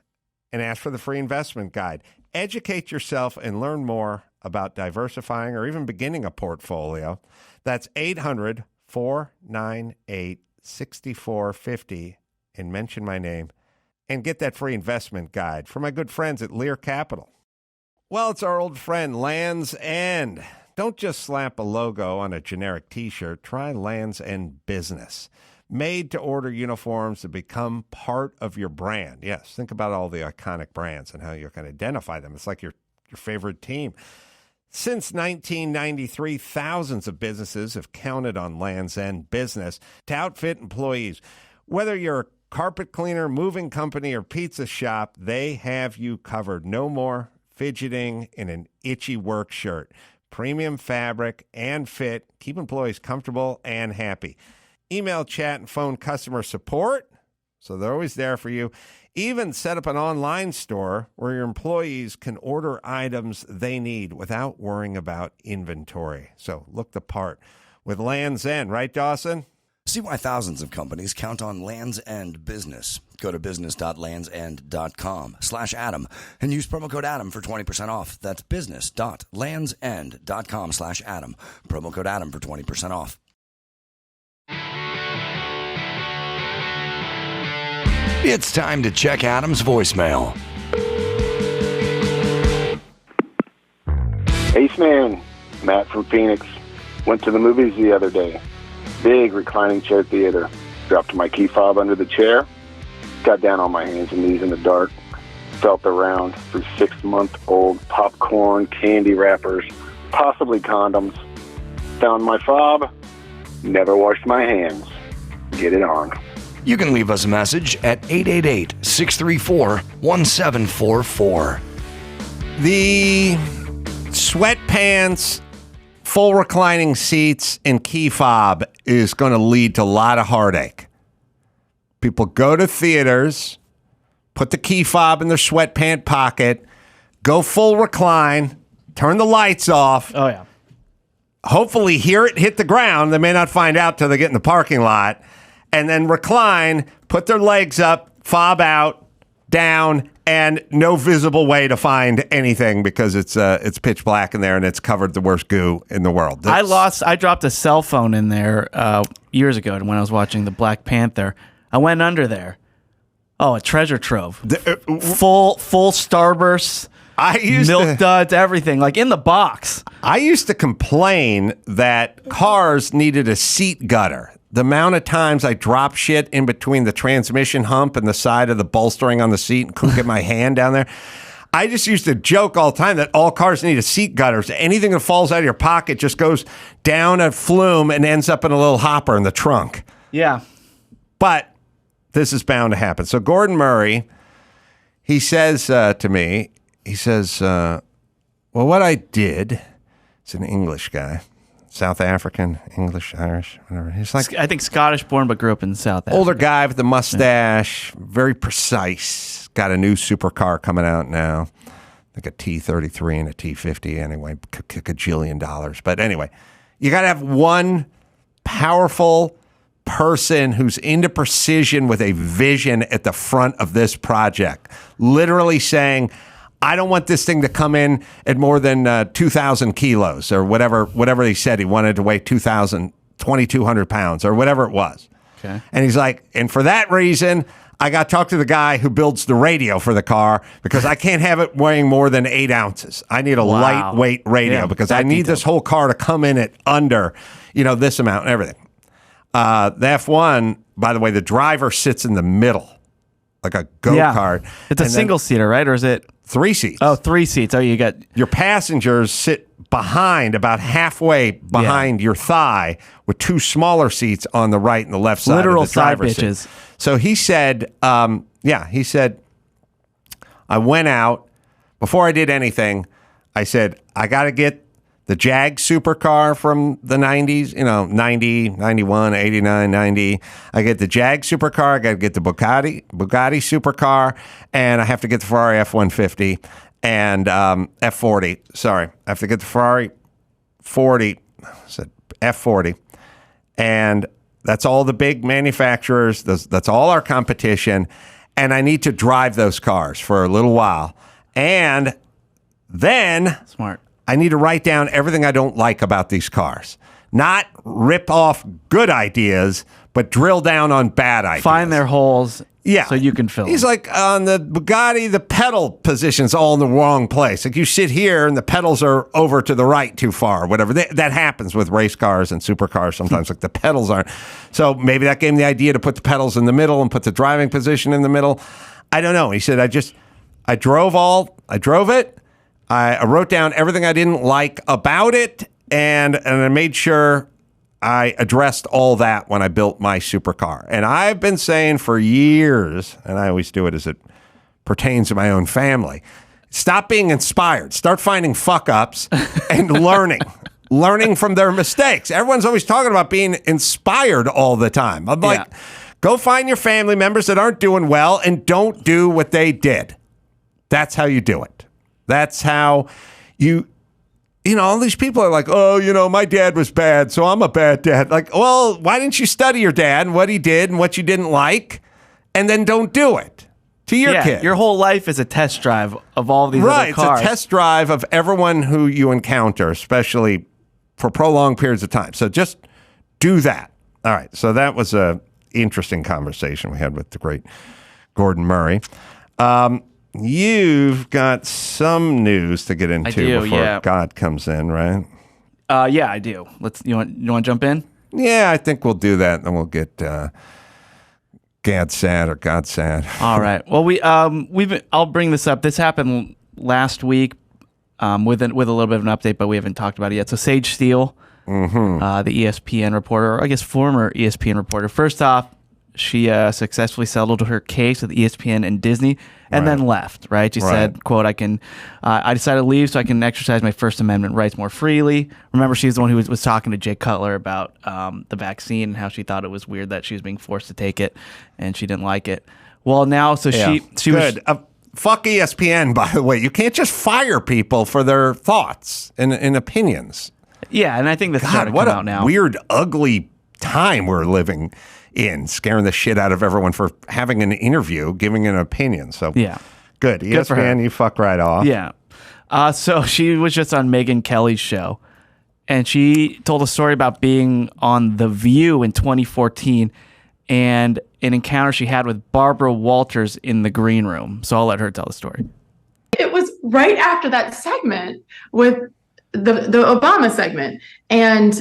Speaker 1: and ask for the free investment guide. Educate yourself and learn more about diversifying or even beginning a portfolio. That's 800-498-6450 and mention my name and get that free investment guide from my good friends at Lear Capital. Well, it's our old friend Land's End. Don't just slap a logo on a generic T-shirt. Try Land's End Business. Made-to-order uniforms that become part of your brand. Yes, think about all the iconic brands and how you can identify them. It's like your favorite team. Since 1993, thousands of businesses have counted on Land's End Business to outfit employees. Whether you're a carpet cleaner, moving company, or pizza shop, they have you covered. No more fidgeting in an itchy work shirt. Premium fabric and fit. Keep employees comfortable and happy. Email, chat, and phone customer support, so they're always there for you. Even set up an online store where your employees can order items they need without worrying about inventory. So look the part with Land's End, right, Dawson?
Speaker 3: See why thousands of companies count on Land's End Business. Go to business.landsend.com/Adam and use promo code Adam for 20% off. That's business.landsend.com/Adam. Promo code Adam for 20% off. It's time to check Adam's voicemail.
Speaker 4: Ace Man, Matt from Phoenix. Went to the movies the other day. Big reclining chair theater. Dropped my key fob under the chair. Got down on my hands and knees in the dark. Felt around for 6-month-old popcorn, candy wrappers, possibly condoms. Found my fob. Never washed my hands. Get it on.
Speaker 3: You can leave us a message at 888-634-1744.
Speaker 1: The sweatpants, full reclining seats, and key fob is going to lead to a lot of heartache. People go to theaters, put the key fob in their sweatpant pocket, go full recline, turn the lights off.
Speaker 2: Oh, yeah.
Speaker 1: Hopefully hear it hit the ground. They may not find out till they get in the parking lot. And then recline, put their legs up, fob out, down, and no visible way to find anything because it's pitch black in there and it's covered the worst goo in the world.
Speaker 2: I dropped a cell phone in there years ago when I was watching the Black Panther. I went under there. Oh, a treasure trove. Full Starburst. Milk duds, everything, like in the box.
Speaker 1: I used to complain that cars needed a seat gutter. The amount of times I drop shit in between the transmission hump and the side of the bolstering on the seat and couldn't get my hand down there. I just used to joke all the time that all cars need a seat gutter. So anything that falls out of your pocket just goes down a flume and ends up in a little hopper in the trunk.
Speaker 2: Yeah.
Speaker 1: But this is bound to happen. So Gordon Murray, he says to me, he says, well, what I did, it's an English guy, South African, English, Irish, whatever. He's like,
Speaker 2: I think Scottish born, but grew up in South Africa.
Speaker 1: Older guy with the mustache, very precise. Got a new supercar coming out now. Like a T33 and a T50 anyway, $1 gajillion. But anyway, you got to have one powerful person who's into precision with a vision at the front of this project. Literally saying, I don't want this thing to come in at more than 2,000 kilos or whatever he said. He wanted to weigh 2,200 pounds or whatever it was.
Speaker 2: Okay.
Speaker 1: And he's like, and for that reason, I got to talk to the guy who builds the radio for the car because I can't have it weighing more than 8 ounces. I need a lightweight radio because I need this whole car to come in at under, this amount and everything. The F1, by the way, the driver sits in the middle like a go-kart.
Speaker 2: Yeah. It's a single-seater, right? Or is it?
Speaker 1: 3 seats.
Speaker 2: Oh, 3 seats. Oh, you got...
Speaker 1: Your passengers sit behind, about halfway behind your thigh with 2 smaller seats on the right and the left side
Speaker 2: Literal
Speaker 1: of the driver's
Speaker 2: side bitches.
Speaker 1: seat. So he said, he said, I went out, before I did anything, I said, I got to get the Jag supercar from the 90s, 90, 91, 89, 90. I get the Jag supercar, I got to get the Bugatti supercar, and I have to get the Ferrari F-150 and F40. Sorry, I have to get the Ferrari 40, I said F40. And that's all the big manufacturers. That's all our competition. And I need to drive those cars for a little while. And then...
Speaker 2: Smart.
Speaker 1: I need to write down everything I don't like about these cars. Not rip off good ideas, but drill down on bad ideas.
Speaker 2: Find their holes so you can fill them.
Speaker 1: He's like, on the Bugatti, the pedal position's all in the wrong place. Like you sit here and the pedals are over to the right too far, whatever. That happens with race cars and supercars sometimes. Like the pedals aren't. So maybe that gave him the idea to put the pedals in the middle and put the driving position in the middle. I don't know. He said, I drove it. I wrote down everything I didn't like about it, and I made sure I addressed all that when I built my supercar. And I've been saying for years, and I always do it as it pertains to my own family, stop being inspired. Start finding fuck-ups and learning from their mistakes. Everyone's always talking about being inspired all the time. I'm like, go find your family members that aren't doing well and don't do what they did. That's how you do it. That's how all these people are like, oh, my dad was bad, so I'm a bad dad. Like, well, why didn't you study your dad and what he did and what you didn't like, and then don't do it to your kid?
Speaker 2: Your whole life is a test drive of all these other cars.
Speaker 1: Right, it's a test drive of everyone who you encounter, especially for prolonged periods of time. So just do that. All right, so that was a interesting conversation we had with the great Gordon Murray. You've got some news to get into before God comes in, right?
Speaker 2: Yeah, I do. You want to jump in?
Speaker 1: Yeah, I think we'll do that, and then we'll get Gad Saad or God Saad.
Speaker 2: All right. Well, I'll bring this up. This happened last week with a little bit of an update, but we haven't talked about it yet. So Sage Steele, the ESPN reporter, or I guess former ESPN reporter. First off, she successfully settled her case with ESPN and Disney and then left, right? She said, quote, I decided to leave so I can exercise my First Amendment rights more freely. Remember, she's the one who was talking to Jay Cutler about the vaccine and how she thought it was weird that she was being forced to take it and she didn't like it. Well, now, so she
Speaker 1: was... fuck ESPN, by the way. You can't just fire people for their thoughts and opinions.
Speaker 2: Yeah, and I think that's starting to come out now.
Speaker 1: What a weird, ugly time we're living in, scaring the shit out of everyone for having an interview, giving an opinion. So
Speaker 2: yeah,
Speaker 1: good. ESPN, you fuck right off.
Speaker 2: Yeah. So she was just on Megyn Kelly's show, and she told a story about being on The View in 2014 and an encounter she had with Barbar Walters in the green room. So I'll let her tell the story.
Speaker 5: It was right after that segment with the Obama segment, and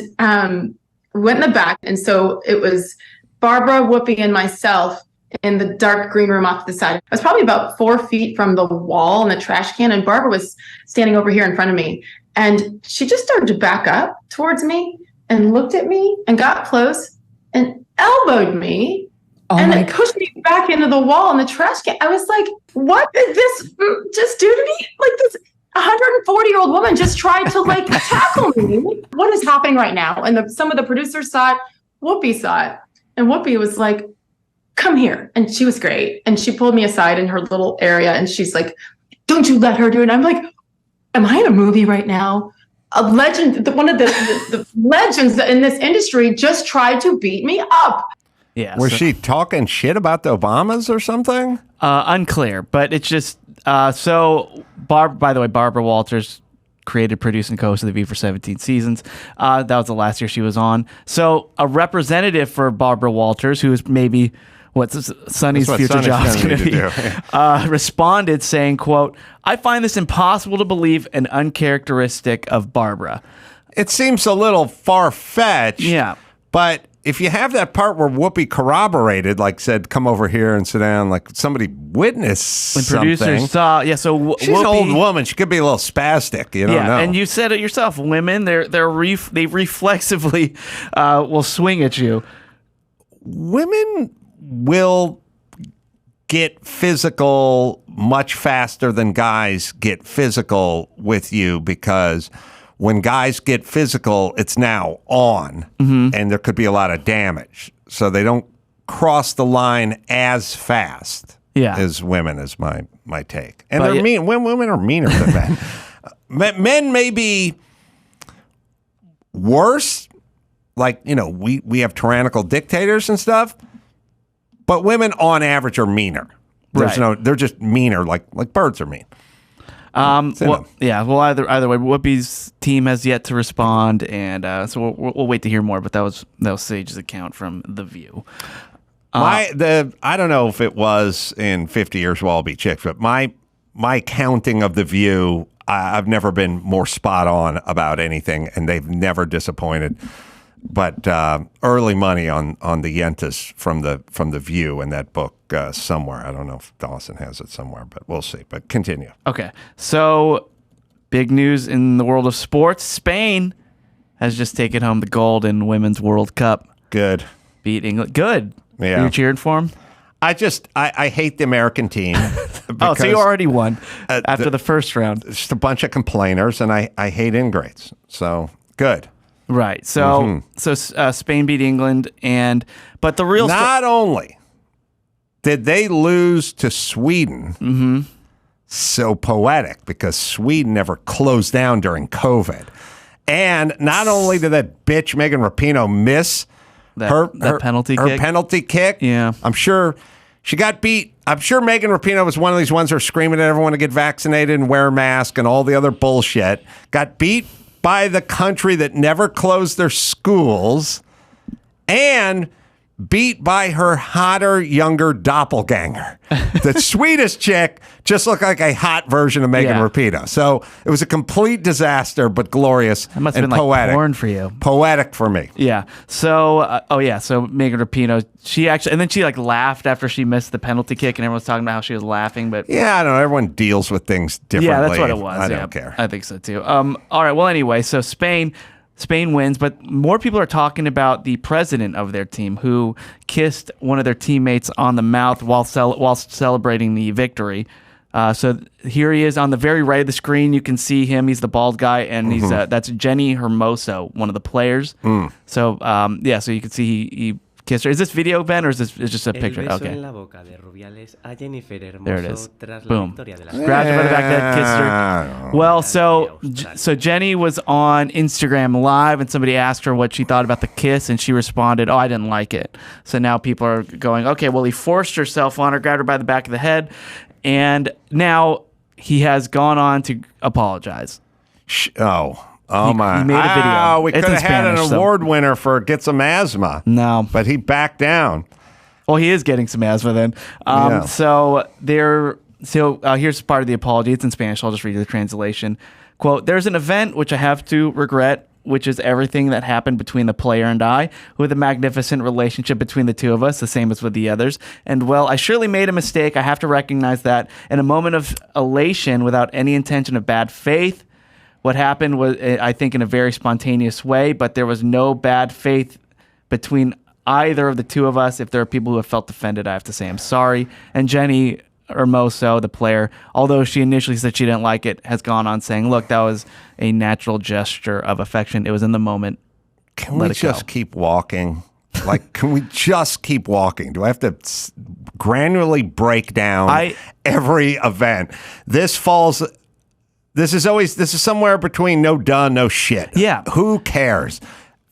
Speaker 5: went in the back. And so it was Barbara, Whoopi, and myself in the dark green room off to the side. I was probably about 4 feet from the wall and the trash can, and Barbara was standing over here in front of me. And she just started to back up towards me and looked at me and got close and elbowed me and then pushed me back into the wall in the trash can. I was like, what did this just do to me? Like, this 140-year-old woman just tried to like tackle me. What is happening right now? And some of the producers saw it. Whoopi saw it. And Whoopi was like, come here. And she was great. And she pulled me aside in her little area. And she's like, don't you let her do it. And I'm like, am I in a movie right now? A legend, one of the legends in this industry just tried to beat me up.
Speaker 2: Yeah.
Speaker 1: Was she talking shit about the Obamas or something?
Speaker 2: Unclear, but it's just, by the way, Barbar Walters created, produced, and co-hosted The View for 17 seasons. That was the last year she was on. So a representative for Barbar Walters, who is maybe what Sonny's future job is going to be, responded saying, quote, I find this impossible to believe and uncharacteristic of Barbara.
Speaker 1: It seems a little far-fetched.
Speaker 2: Yeah.
Speaker 1: But if you have that part where Whoopi corroborated, like said, come over here and sit down, like somebody witnessed
Speaker 2: when
Speaker 1: something.
Speaker 2: Producers saw, so
Speaker 1: she's an old woman. She could be a little spastic. You don't know.
Speaker 2: And you said it yourself. Women, they reflexively will swing at you.
Speaker 1: Women will get physical much faster than guys get physical with you, because when guys get physical, it's now on, and there could be a lot of damage. So they don't cross the line as fast as women, is my take. And they're mean. Women are meaner than men. Men may be worse. Like, we have tyrannical dictators and stuff, but women on average are meaner. They're just meaner, like birds are mean.
Speaker 2: Either way, Whoopi's team has yet to respond, and so we'll wait to hear more. But that was Sage's account from The View.
Speaker 1: I don't know if it was in 50 Years We'll All Be Chicks, but my counting of The View, I've never been more spot on about anything, and they've never disappointed. But early money on the Yentas from the View in that book somewhere. I don't know if Dawson has it somewhere, but we'll see. But continue.
Speaker 2: Okay, so big news in the world of sports: Spain has just taken home the gold in Women's World Cup.
Speaker 1: Good.
Speaker 2: Beat England. Good.
Speaker 1: Yeah.
Speaker 2: Are you cheering for them?
Speaker 1: I hate the American team.
Speaker 2: So you already won after the first round.
Speaker 1: Just a bunch of complainers, and I hate ingrates. So good.
Speaker 2: Right. So Spain beat England, but the real
Speaker 1: not only did they lose to Sweden, so poetic, because Sweden never closed down during COVID, and not only did that bitch Megan Rapinoe miss her penalty kick.
Speaker 2: Yeah,
Speaker 1: I'm sure she got beat. I'm sure Megan Rapinoe was one of these ones who are screaming at everyone to get vaccinated and wear a mask and all the other bullshit. Got beat by the country that never closed their schools, and beat by her hotter, younger doppelganger. The Swedish chick just looked like a hot version of Megan Rapinoe. So it was a complete disaster, but glorious and
Speaker 2: must have been
Speaker 1: poetic.
Speaker 2: Like porn for you.
Speaker 1: Poetic for me.
Speaker 2: Yeah. So, so Megan Rapinoe, she like laughed after she missed the penalty kick, and everyone's talking about how she was laughing. But
Speaker 1: yeah, I don't know. Everyone deals with things differently.
Speaker 2: Yeah, that's what it was.
Speaker 1: I don't care.
Speaker 2: I think so too. All right. Well, anyway, so Spain Spain wins, but more people are talking about the president of their team who kissed one of their teammates on the mouth while celebrating the victory. So here he is on the very right of the screen. You can see him. He's the bald guy, and he's that's Jenni Hermoso, one of the players. So so you can see he kissed her. Is this video, Ben, or is this just a picture? Okay. There it is. Boom. Grabbed her by the back of the head, kissed her. Well, so Jenni was on Instagram Live, and somebody asked her what she thought about the kiss, and she responded, "Oh, I didn't like it." So now people are going, "Okay, well, he forced herself on her, grabbed her by the back of the head." And now he has gone on to apologize.
Speaker 1: My!
Speaker 2: He made a video.
Speaker 1: We could have had an award winner for Get Some Asthma.
Speaker 2: No,
Speaker 1: but he backed down.
Speaker 2: Well, he is getting some asthma then. So here's part of the apology. It's in Spanish. I'll just read you the translation. Quote: "There's an event which I have to regret, which is everything that happened between the player and I, with a magnificent relationship between the two of us, the same as with the others. And well, I surely made a mistake. I have to recognize that. In a moment of elation, without any intention of bad faith, what happened was, I think, in a very spontaneous way, but there was no bad faith between either of the two of us. If there are people who have felt offended, I have to say I'm sorry." And Jenni Hermoso, the player, although she initially said she didn't like it, has gone on saying, "Look, that was a natural gesture of affection. It was in the moment.
Speaker 1: Can we just keep walking? Like, can we just keep walking? Do I have to granularly break down every event? This is somewhere between no duh, no shit.
Speaker 2: Yeah.
Speaker 1: Who cares?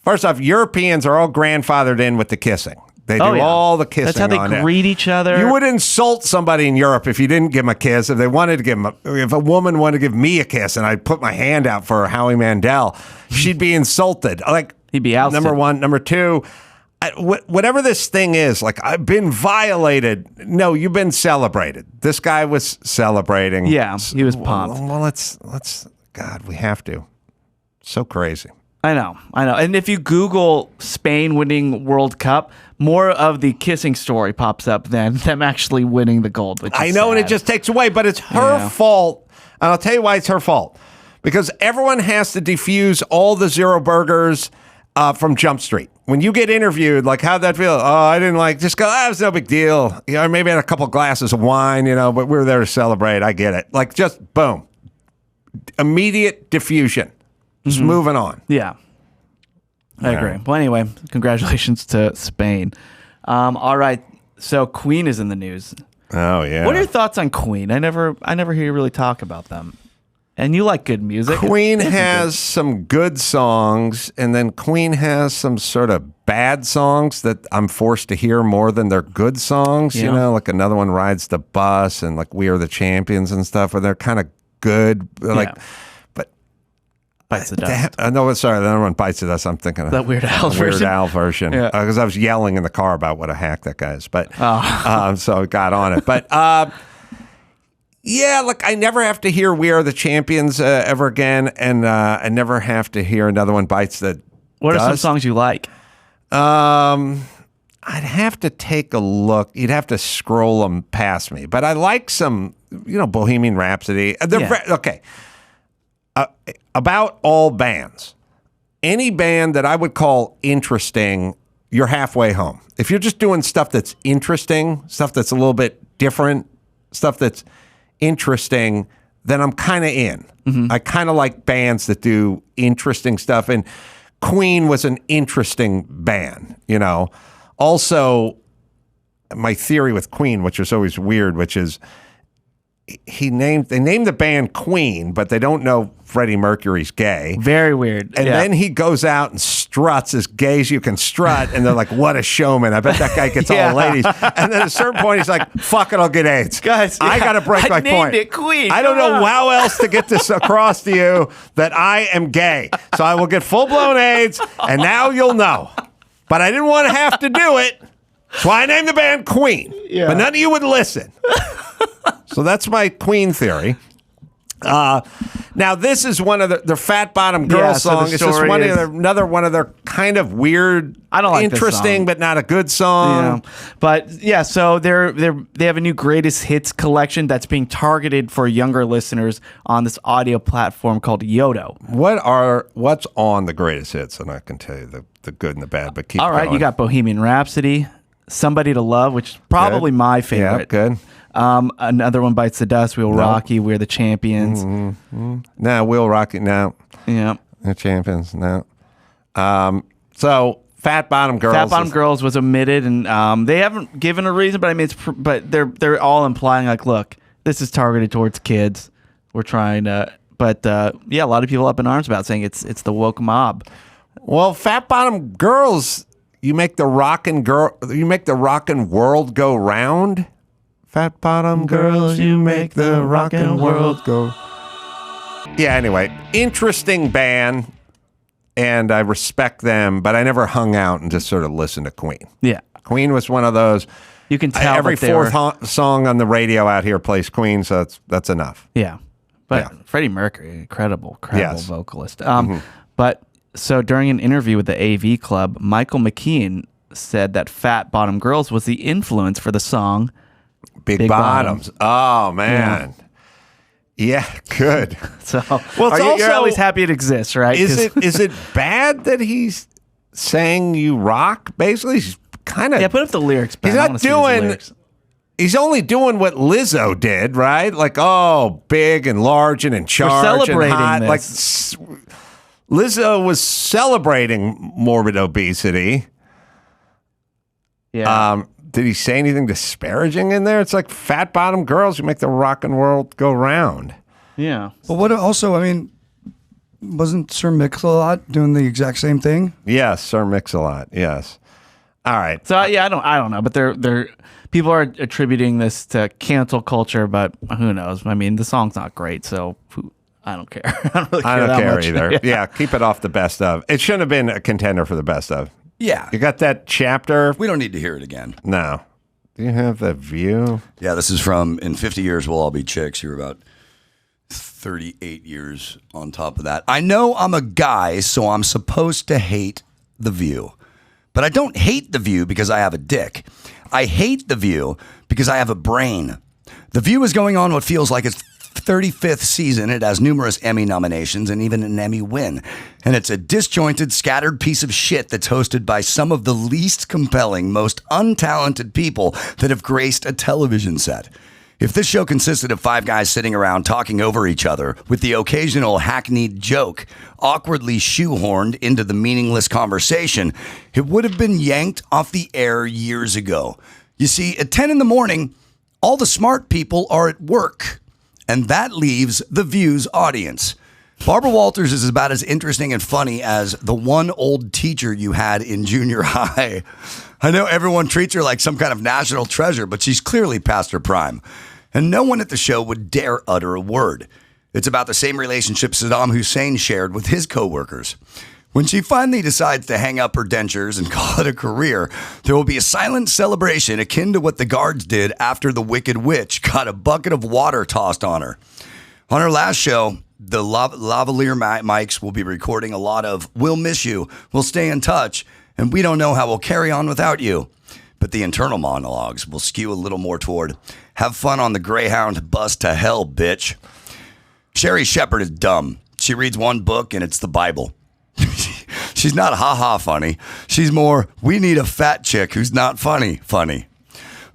Speaker 1: First off, Europeans are all grandfathered in with the kissing. They do all the kissing.
Speaker 2: That's how they greet each other.
Speaker 1: You would insult somebody in Europe if you didn't give them a kiss. If they wanted to give them, if a woman wanted to give me a kiss and I'd put my hand out for Howie Mandel, she'd be insulted. Like,
Speaker 2: he'd be ousted.
Speaker 1: Number one. Number two, whatever this thing is, like, I've been violated. No, you've been celebrated. This guy was celebrating.
Speaker 2: Yeah, he was pumped.
Speaker 1: Well, let's. God, we have to. So crazy.
Speaker 2: I know. And if you Google Spain winning World Cup, more of the kissing story pops up than them actually winning the gold. Which is sad.
Speaker 1: And it just takes away, but it's her fault. And I'll tell you why it's her fault. Because everyone has to defuse all the zero burgers from Jump Street. When you get interviewed, like, how'd that feel? Oh, I didn't like, just go, it was no big deal. Maybe I had a couple glasses of wine, but we were there to celebrate. I get it. Like, just boom. Immediate diffusion. Just moving on.
Speaker 2: Yeah. I agree. Well, anyway, congratulations to Spain. All right. So Queen is in the news.
Speaker 1: Oh, yeah.
Speaker 2: What are your thoughts on Queen? I never hear you really talk about them. And you like good music.
Speaker 1: Queen has some good songs, and then Queen has some sort of bad songs that I'm forced to hear more than their good songs.
Speaker 2: Yeah.
Speaker 1: Like another one, Rides the Bus, and like We Are the Champions and stuff, where they're kind of good. Like,
Speaker 2: Bites the Dust.
Speaker 1: No, sorry, the other one, Bites the Dust. I'm thinking of
Speaker 2: that Weird Al version.
Speaker 1: Weird Al version. Because I was yelling in the car about what a hack that guy is. But so I got on it. But look, I never have to hear We Are the Champions ever again, and I never have to hear another one, Bites the Dust.
Speaker 2: What are some songs you like?
Speaker 1: I'd have to take a look. You'd have to scroll them past me. But I like some, Bohemian Rhapsody. Okay. About all bands, any band that I would call interesting, you're halfway home. If you're just doing stuff that's interesting, stuff that's a little bit different, stuff that's interesting, then I'm kind of in. I kind of like bands that do interesting stuff. And Queen was an interesting band, Also, my theory with Queen, which is always weird, which is they named the band Queen, but they don't know Freddie Mercury's gay.
Speaker 2: Very weird.
Speaker 1: And then he goes out and struts as gay as you can strut, and they're like, what a showman. I bet that guy gets all the ladies. And then at a certain point, he's like, fuck it, I'll get AIDS.
Speaker 2: Guys,
Speaker 1: I got to break my point.
Speaker 2: I named it Queen.
Speaker 1: I don't know how else to get this across to you that I am gay. So I will get full-blown AIDS, and now you'll know. But I didn't want to have to do it, so I named the band Queen. Yeah. But none of you would listen. So that's my Queen theory. Now, this is one of the Fat Bottom Girls song. It's just another one of their kind of weird,
Speaker 2: I don't like
Speaker 1: interesting, but not a good song.
Speaker 2: Yeah. But yeah, so they have a new greatest hits collection that's being targeted for younger listeners on this audio platform called Yodo.
Speaker 1: What's on the greatest hits? And I can tell you the good and the bad, but keep
Speaker 2: All right,
Speaker 1: going.
Speaker 2: you got Bohemian Rhapsody, Somebody to Love, which is probably my favorite.
Speaker 1: Yeah, good.
Speaker 2: Another one, Bites the Dust, We'll Rock You, We're the Champions.
Speaker 1: No, We'll Rock You, no.
Speaker 2: Yeah.
Speaker 1: The Champions, no. So Fat Bottom Girls.
Speaker 2: Fat Bottom Girls was omitted, and they haven't given a reason, but I mean, but they're all implying like, look, this is targeted towards kids. We're trying to, but yeah, a lot of people up in arms about saying it's the woke mob.
Speaker 1: Well, Fat Bottom Girls, you make the rockin' world go round. Fat Bottom Girls, you make the rockin' world go. Yeah. Anyway, interesting band. And I respect them, but I never hung out and just sort of listened to Queen.
Speaker 2: Yeah.
Speaker 1: Queen was one of those.
Speaker 2: You can tell
Speaker 1: every fourth song on the radio out here plays Queen, so that's enough.
Speaker 2: Yeah. But Freddie Mercury, incredible
Speaker 1: yes.
Speaker 2: vocalist. But so during an interview with the AV Club, Michael McKean said that Fat Bottom Girls was the influence for the song
Speaker 1: Big Bottoms. Oh, man. Yeah, good.
Speaker 2: So, well, you're always happy it exists, right?
Speaker 1: Is it bad that he's saying you rock? Basically, he's kind of
Speaker 2: put up the lyrics. Ben.
Speaker 1: He's not doing. He's only doing what Lizzo did, right? Like, oh, big and large and in charge.
Speaker 2: We're celebrating
Speaker 1: and hot.
Speaker 2: this.
Speaker 1: Like Lizzo was celebrating morbid obesity.
Speaker 2: Yeah.
Speaker 1: Did he say anything disparaging in there? It's like Fat Bottom Girls who make the rockin' world go round.
Speaker 2: Yeah.
Speaker 3: But what also, I mean, wasn't Sir Mix-a-Lot doing the exact same thing?
Speaker 1: Yes, Sir Mix-a-Lot. Yes. All right.
Speaker 2: So yeah, I don't know, but they're people are attributing this to cancel culture, but who knows? I mean, the song's not great, so I don't care. I don't care
Speaker 1: either. Yeah, keep it off the best of. It shouldn't have been a contender for the best of.
Speaker 3: Yeah.
Speaker 1: You got that chapter?
Speaker 3: We don't need to hear it again.
Speaker 1: No. Do you have the View?
Speaker 3: Yeah, this is from In 50 Years We'll All Be Chicks. You're about 38 years on top of that. I know I'm a guy, so I'm supposed to hate The View. But I don't hate The View because I have a dick. I hate The View because I have a brain. The View is going on what feels like its 35th season. It has numerous Emmy nominations and even an Emmy win. And it's a disjointed, scattered piece of shit that's hosted by some of the least compelling, most untalented people that have graced a television set. If this show consisted of five guys sitting around talking over each other with the occasional hackneyed joke awkwardly shoehorned into the meaningless conversation, it would have been yanked off the air years ago. You see, at 10 in the morning, all the smart people are at work. And that leaves The View's audience. Barbar Walters is about as interesting and funny as the one old teacher you had in junior high. I know everyone treats her like some kind of national treasure, but she's clearly past her prime. And no one at the show would dare utter a word. It's about the same relationship Saddam Hussein shared with his coworkers. When she finally decides to hang up her dentures and call it a career, there will be a silent celebration akin to what the guards did after the Wicked Witch got a bucket of water tossed on her. On her last show, the lavalier mics will be recording a lot of "We'll miss you, we'll stay in touch, and we don't know how we'll carry on without you." But the internal monologues will skew a little more toward "Have fun on the Greyhound bus to hell, bitch." Sherry Shepherd is dumb. She reads one book and it's the Bible. She's not ha-ha funny. She's more, we need a fat chick who's not funny.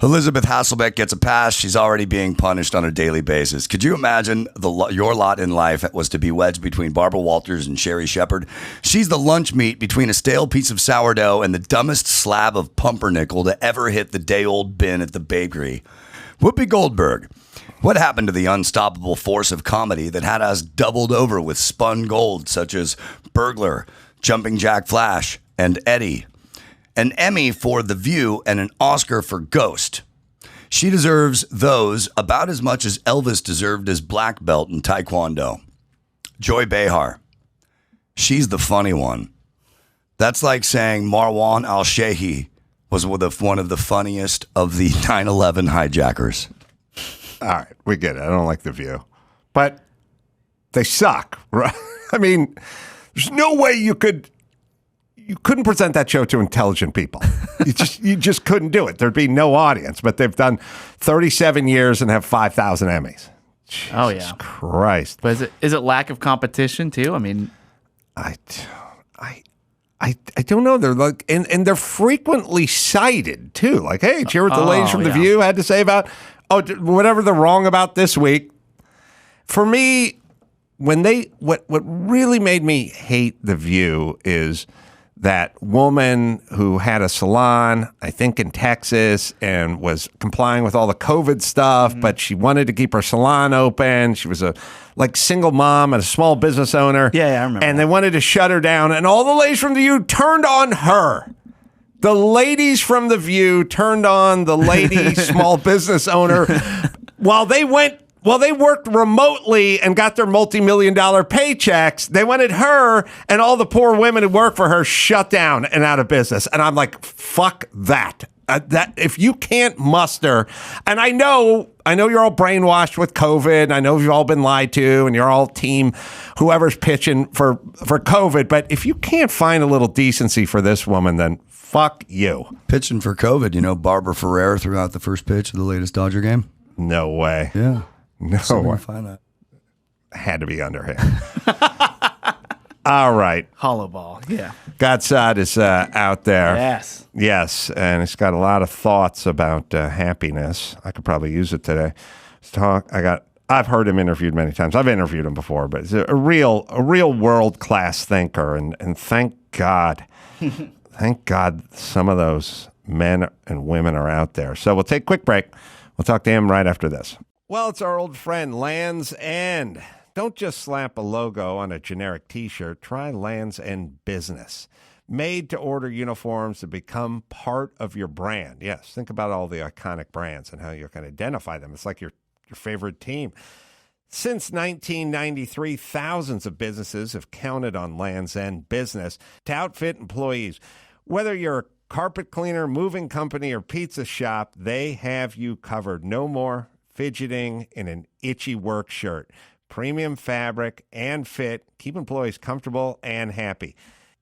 Speaker 3: Elizabeth Hasselbeck gets a pass. She's already being punished on a daily basis. Could you imagine your lot in life was to be wedged between Barbar Walters and Sherry Shepherd? She's the lunch meat between a stale piece of sourdough and the dumbest slab of pumpernickel to ever hit the day-old bin at the bakery. Whoopi Goldberg. What happened to the unstoppable force of comedy that had us doubled over with spun gold such as Burglar, Jumping Jack Flash, and Eddie? An Emmy for The View and an Oscar for Ghost. She deserves those about as much as Elvis deserved his black belt in Taekwondo. Joy Behar. She's the funny one. That's like saying Marwan al-Shehi was one of the funniest of the 9/11 hijackers.
Speaker 1: All right, we get it. I don't like The View. But They suck, right? I mean, there's no way you couldn't present that show to intelligent people. You just couldn't do it. There'd be no audience. But they've done 37 years and have 5,000 Emmys. Jesus Christ!
Speaker 2: But is it lack of competition too? I mean,
Speaker 1: I don't know. They're like, and they're frequently cited too. Like, hey, did you hear what the ladies from The View had to say about whatever they're wrong about this week? For me, what really made me hate The View is that woman who had a salon, I think in Texas, and was complying with all the COVID stuff, but she wanted to keep her salon open. She was a single mom and a small business owner.
Speaker 2: Yeah, I remember.
Speaker 1: And they wanted to shut her down, and all the ladies from The View turned on her. The ladies from The View turned on the lady small business owner while they worked remotely and got their multi-million-dollar paychecks. They wanted her and all the poor women who work for her shut down and out of business. And I'm like, fuck that. That if you can't muster, and I know you're all brainwashed with COVID. I know you've all been lied to, and you're all team whoever's pitching for COVID. But if you can't find a little decency for this woman, then fuck you.
Speaker 3: Pitching for COVID, Barbara Ferrer threw out the first pitch of the latest Dodger game.
Speaker 1: No way.
Speaker 3: Yeah.
Speaker 1: No,
Speaker 3: find that.
Speaker 1: Had to be underhand. All right.
Speaker 2: Hollow ball. Yeah.
Speaker 1: Gad Saad is out there.
Speaker 2: Yes.
Speaker 1: And he's got a lot of thoughts about happiness. I could probably use it today. I've heard him interviewed many times. I've interviewed him before, but he's a real world-class thinker. And thank God, some of those men and women are out there. So we'll take a quick break. We'll talk to him right after this. Well, it's our old friend, Land's End. Don't just slap a logo on a generic T-shirt. Try Land's End Business. Made-to-order uniforms to become part of your brand. Yes, think about all the iconic brands and how you can identify them. It's like your favorite team. Since 1993, thousands of businesses have counted on Land's End Business to outfit employees. Whether you're a carpet cleaner, moving company, or pizza shop, they have you covered. No more fidgeting in an itchy work shirt. Premium fabric and fit. Keep employees comfortable and happy.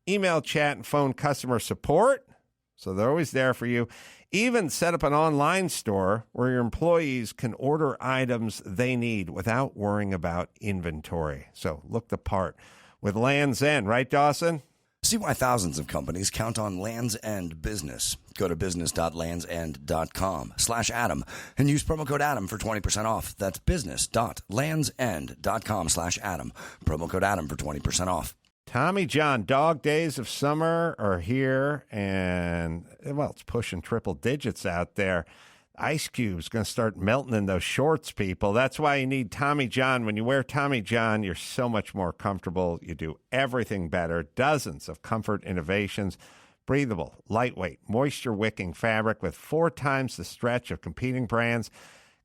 Speaker 1: Email, chat, and phone customer support, so they're always there for you. Even set up an online store where your employees can order items they need without worrying about inventory. So look the part with Land's End, right, Dawson?
Speaker 3: See why thousands of companies count on Land's End Business. Go to business.landsend.com/Adam and use promo code Adam for 20% off. That's business.landsend.com/Adam. Promo code Adam for 20% off.
Speaker 1: Tommy John, dog days of summer are here, and, well, it's pushing triple digits out there. Ice Cube's going to start melting in those shorts, people. That's why you need Tommy John. When you wear Tommy John, you're so much more comfortable. You do everything better. Dozens of comfort innovations. Breathable, lightweight, moisture-wicking fabric with 4 times the stretch of competing brands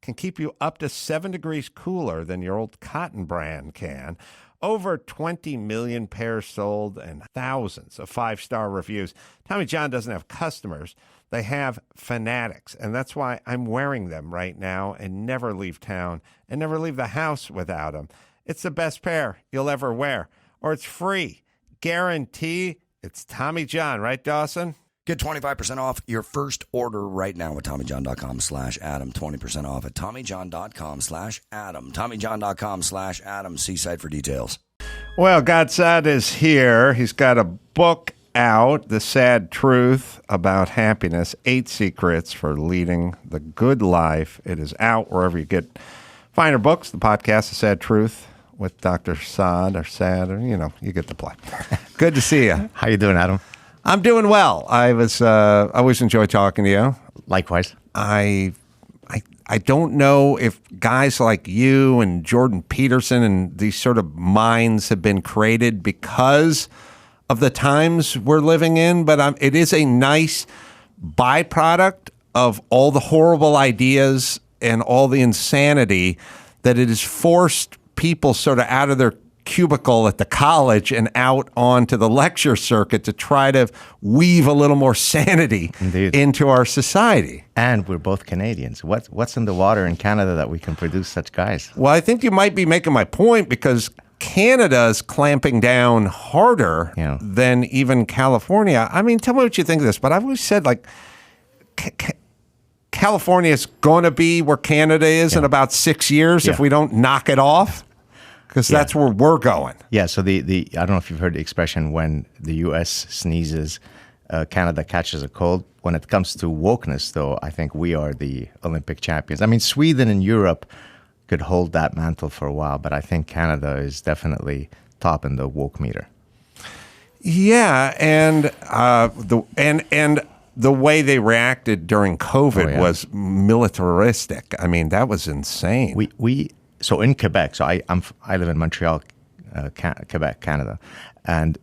Speaker 1: can keep you up to 7 degrees cooler than your old cotton brand can. Over 20 million pairs sold and thousands of 5-star reviews. Tommy John doesn't have customers. They have fanatics, and that's why I'm wearing them right now and never leave town and never leave the house without them. It's the best pair you'll ever wear, or it's free. Guarantee it's Tommy John, right, Dawson?
Speaker 3: Get 25% off your first order right now at TommyJohn.com/Adam. 20% off at TommyJohn.com/Adam. TommyJohn.com/Adam. See site for details.
Speaker 1: Well, Gad Saad is here. He's got a book out, The Sad Truth About Happiness, 8 Secrets for Leading the Good Life. It is out wherever you get finer books. The podcast, The Sad Truth, with Dr. Saad or Sad, or, you get the play. Good to see you.
Speaker 6: How you doing, Adam?
Speaker 1: I'm doing well. I always enjoy talking to you.
Speaker 6: Likewise.
Speaker 1: I don't know if guys like you and Jordan Peterson and these sort of minds have been created because of the times we're living in, but it is a nice byproduct of all the horrible ideas and all the insanity that it has forced people sort of out of their cubicle at the college and out onto the lecture circuit to try to weave a little more sanity into our society.
Speaker 6: And we're both Canadians. What's in the water in Canada that we can produce such guys?
Speaker 1: Well, I think you might be making my point because Canada's clamping down harder than even California. I mean, tell me what you think of this, but I've always said, like, California is going to be where Canada is in about 6 years if we don't knock it off, because that's where we're going.
Speaker 6: Yeah, so the I don't know if you've heard the expression, when the U.S. sneezes, Canada catches a cold. When it comes to wokeness, though, I think we are the Olympic champions. I mean, Sweden and Europe could hold that mantle for a while, but I think Canada is definitely top in the woke meter.
Speaker 1: Yeah, and the way they reacted during COVID was militaristic. I mean, that was insane.
Speaker 6: So in Quebec, so I live in Montreal, Quebec, Canada, and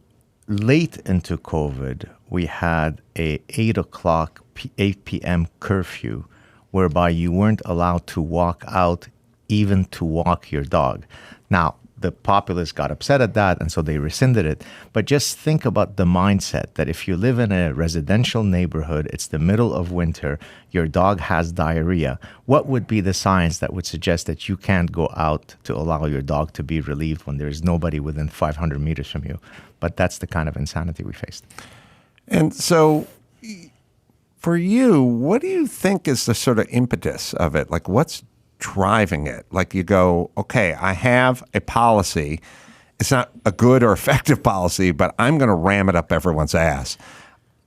Speaker 6: late into COVID, we had a 8 p.m. curfew, whereby you weren't allowed to walk out, even to walk your dog. Now, the populace got upset at that, and so they rescinded it. But just think about the mindset that if you live in a residential neighborhood, it's the middle of winter, your dog has diarrhea, what would be the science that would suggest that you can't go out to allow your dog to be relieved when there's nobody within 500 meters from you? But that's the kind of insanity we faced.
Speaker 1: And so for you, what do you think is the sort of impetus of it? Like, what's driving it? Like, you go, okay, I have a policy. It's not a good or effective policy, but I'm going to ram it up everyone's ass.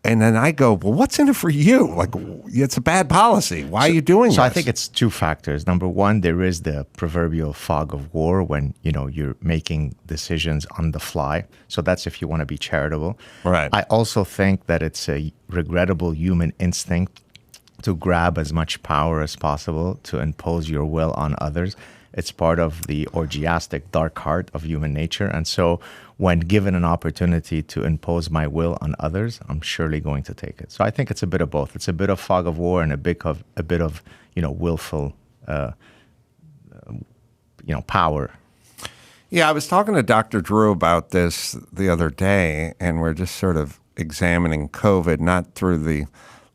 Speaker 1: And then I go, well, what's in it for you? Like, it's a bad policy. Why are you doing this?
Speaker 6: So I think it's two factors. Number one, there is the proverbial fog of war when, you're making decisions on the fly. So that's if you want to be charitable.
Speaker 1: Right.
Speaker 6: I also think that it's a regrettable human instinct to grab as much power as possible, to impose your will on others. It's part of the orgiastic dark heart of human nature. And so when given an opportunity to impose my will on others, I'm surely going to take it. So I think it's a bit of both. It's a bit of fog of war and a bit of willful, power.
Speaker 1: Yeah, I was talking to Dr. Drew about this the other day, and we're just sort of examining COVID, not through the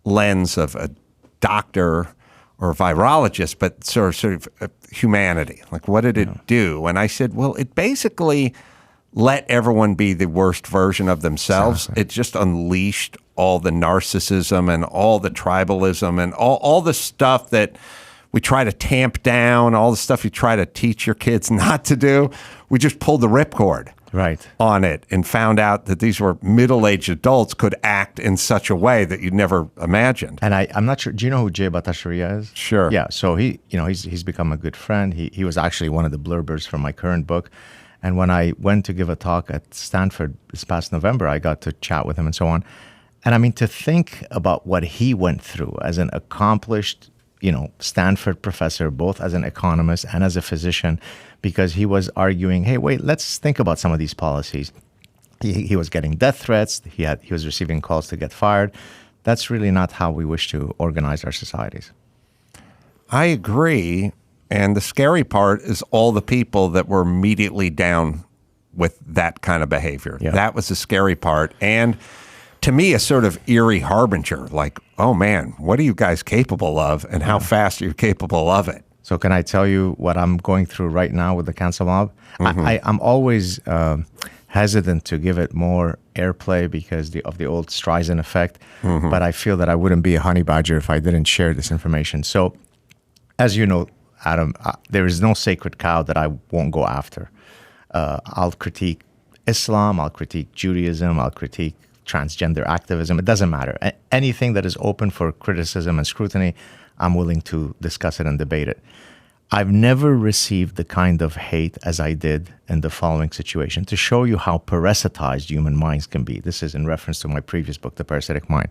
Speaker 1: lens of a doctor or a virologist, but sort of humanity. Like, what did it do? And I said, well, it basically let everyone be the worst version of themselves. Exactly. It just unleashed all the narcissism and all the tribalism and all the stuff that we try to tamp down, all the stuff you try to teach your kids not to do. We just pulled the ripcord on it and found out that these were middle-aged adults could act in such a way that you'd never imagined.
Speaker 6: And I'm not sure. Do you know who Jay Bhattacharya is?
Speaker 1: Sure.
Speaker 6: Yeah. So he's become a good friend. He was actually one of the blurbers for my current book. And when I went to give a talk at Stanford this past November, I got to chat with him and so on. And I mean, to think about what he went through as an accomplished, Stanford professor, both as an economist and as a physician, because he was arguing, hey, wait, let's think about some of these policies. He was getting death threats. He was receiving calls to get fired. That's really not how we wish to organize our societies.
Speaker 1: I agree. And the scary part is all the people that were immediately down with that kind of behavior. Yeah. That was the scary part. And to me, a sort of eerie harbinger, like, oh man, what are you guys capable of, and how fast are you capable of it?
Speaker 6: So can I tell you what I'm going through right now with the cancel mob? Mm-hmm. I'm always hesitant to give it more airplay because of the old Streisand effect, but I feel that I wouldn't be a honey badger if I didn't share this information. So as you know, Adam, there is no sacred cow that I won't go after. I'll critique Islam, I'll critique Judaism, I'll critique transgender activism. It doesn't matter. Anything that is open for criticism and scrutiny, I'm willing to discuss it and debate it. I've never received the kind of hate as I did in the following situation, to show you how parasitized human minds can be. This is in reference to my previous book, The Parasitic Mind.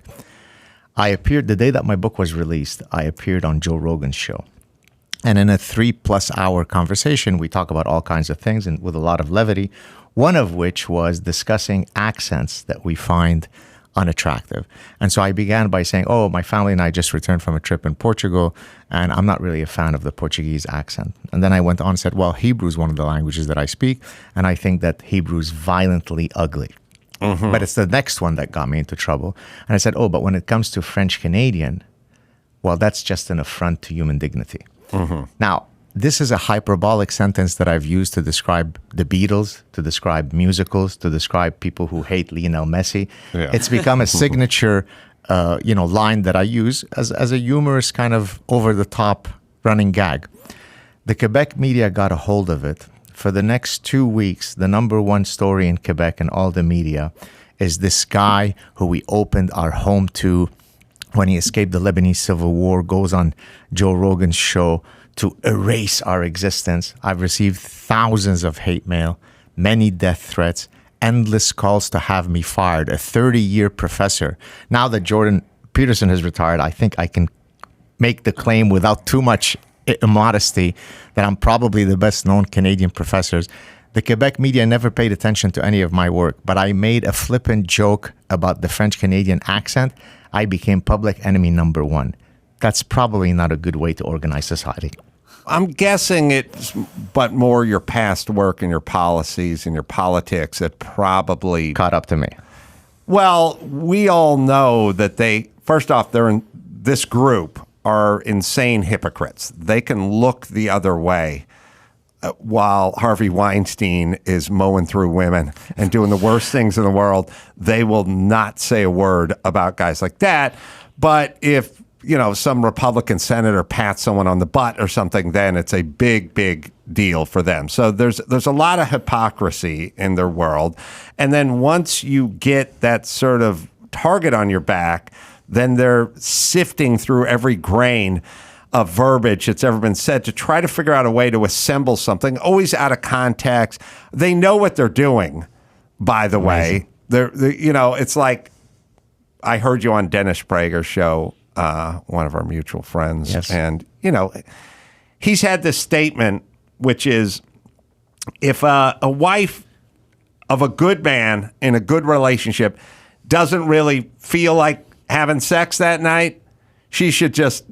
Speaker 6: The day that my book was released, I appeared on Joe Rogan's show. And in a 3+ hour conversation, we talk about all kinds of things, and with a lot of levity, one of which was discussing accents that we find unattractive. And so I began by saying, oh, my family and I just returned from a trip in Portugal, and I'm not really a fan of the Portuguese accent. And then I went on and said, well, Hebrew is one of the languages that I speak, and I think that Hebrew is violently ugly. Mm-hmm. But it's the next one that got me into trouble. And I said, oh, but when it comes to French Canadian, well, that's just an affront to human dignity. Mm-hmm. Now, this is a hyperbolic sentence that I've used to describe the Beatles, to describe musicals, to describe people who hate Lionel Messi. Yeah. It's become a signature, line that I use as a humorous kind of over-the-top running gag. The Quebec media got a hold of it. For the next 2 weeks, the number one story in Quebec and all the media is this guy who we opened our home to when he escaped the Lebanese civil war, goes on Joe Rogan's show to erase our existence. I've received thousands of hate mail, many death threats, endless calls to have me fired, a 30-year professor. Now that Jordan Peterson has retired, I think I can make the claim without too much immodesty that I'm probably the best known Canadian professors. The Quebec media never paid attention to any of my work, but I made a flippant joke about the French-Canadian accent. I became public enemy number one. That's probably not a good way to organize society.
Speaker 1: I'm guessing it's but more your past work and your policies and your politics that probably
Speaker 6: caught up to me.
Speaker 1: Well, we all know that first off, they're in this group are insane hypocrites. They can look the other way while Harvey Weinstein is mowing through women and doing the worst things in the world. They will not say a word about guys like that. But if, some Republican senator pats someone on the butt or something, then it's a big, big deal for them. So there's a lot of hypocrisy in their world. And then once you get that sort of target on your back, then they're sifting through every grain of verbiage that's ever been said to try to figure out a way to assemble something, always out of context. They know what they're doing, by the way. They're it's like, I heard you on Dennis Prager's show, one of our mutual friends.
Speaker 6: Yes.
Speaker 1: And, he's had this statement, which is, if a wife of a good man in a good relationship doesn't really feel like having sex that night, she should just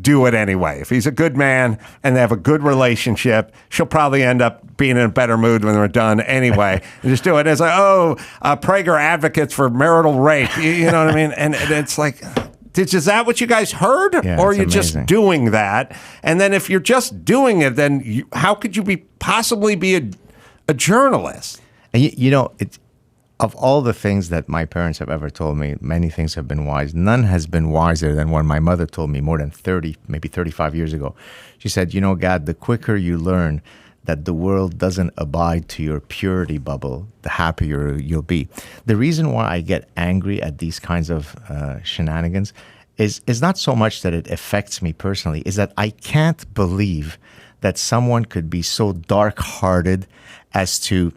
Speaker 1: do it anyway. If he's a good man and they have a good relationship, she'll probably end up being in a better mood when they're done anyway. And just do it. It's like, Prager advocates for marital rape. You know what I mean? And it's like, is that what you guys heard?
Speaker 6: Yeah,
Speaker 1: or are you just doing that? And then if you're just doing it, then how could you possibly be a journalist?
Speaker 6: And of all the things that my parents have ever told me, many things have been wise. None has been wiser than what my mother told me more than 30, maybe 35 years ago. She said, Gad, the quicker you learn that the world doesn't abide to your purity bubble, the happier you'll be. The reason why I get angry at these kinds of shenanigans is not so much that it affects me personally, is that I can't believe that someone could be so dark-hearted as to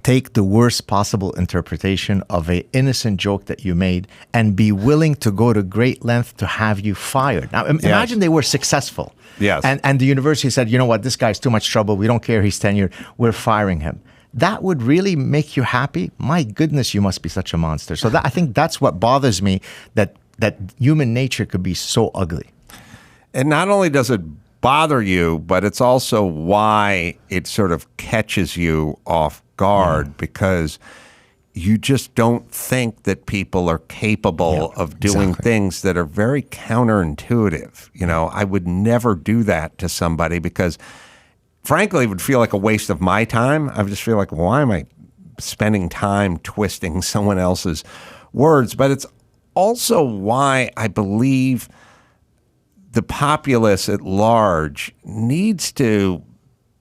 Speaker 6: take the worst possible interpretation of an innocent joke that you made and be willing to go to great length to have you fired. Now, imagine they were successful.
Speaker 1: Yes.
Speaker 6: And the university said, you know what, this guy's too much trouble. We don't care he's tenured. We're firing him. That would really make you happy? My goodness, you must be such a monster. So I think that's what bothers me, that human nature could be so ugly.
Speaker 1: And not only does it bother you, but it's also why it sort of catches you off guard, because you just don't think that people are capable of doing things that are very counterintuitive. I would never do that to somebody because, frankly, it would feel like a waste of my time. I would just feel like, why am I spending time twisting someone else's words? But it's also why I believe the populace at large needs to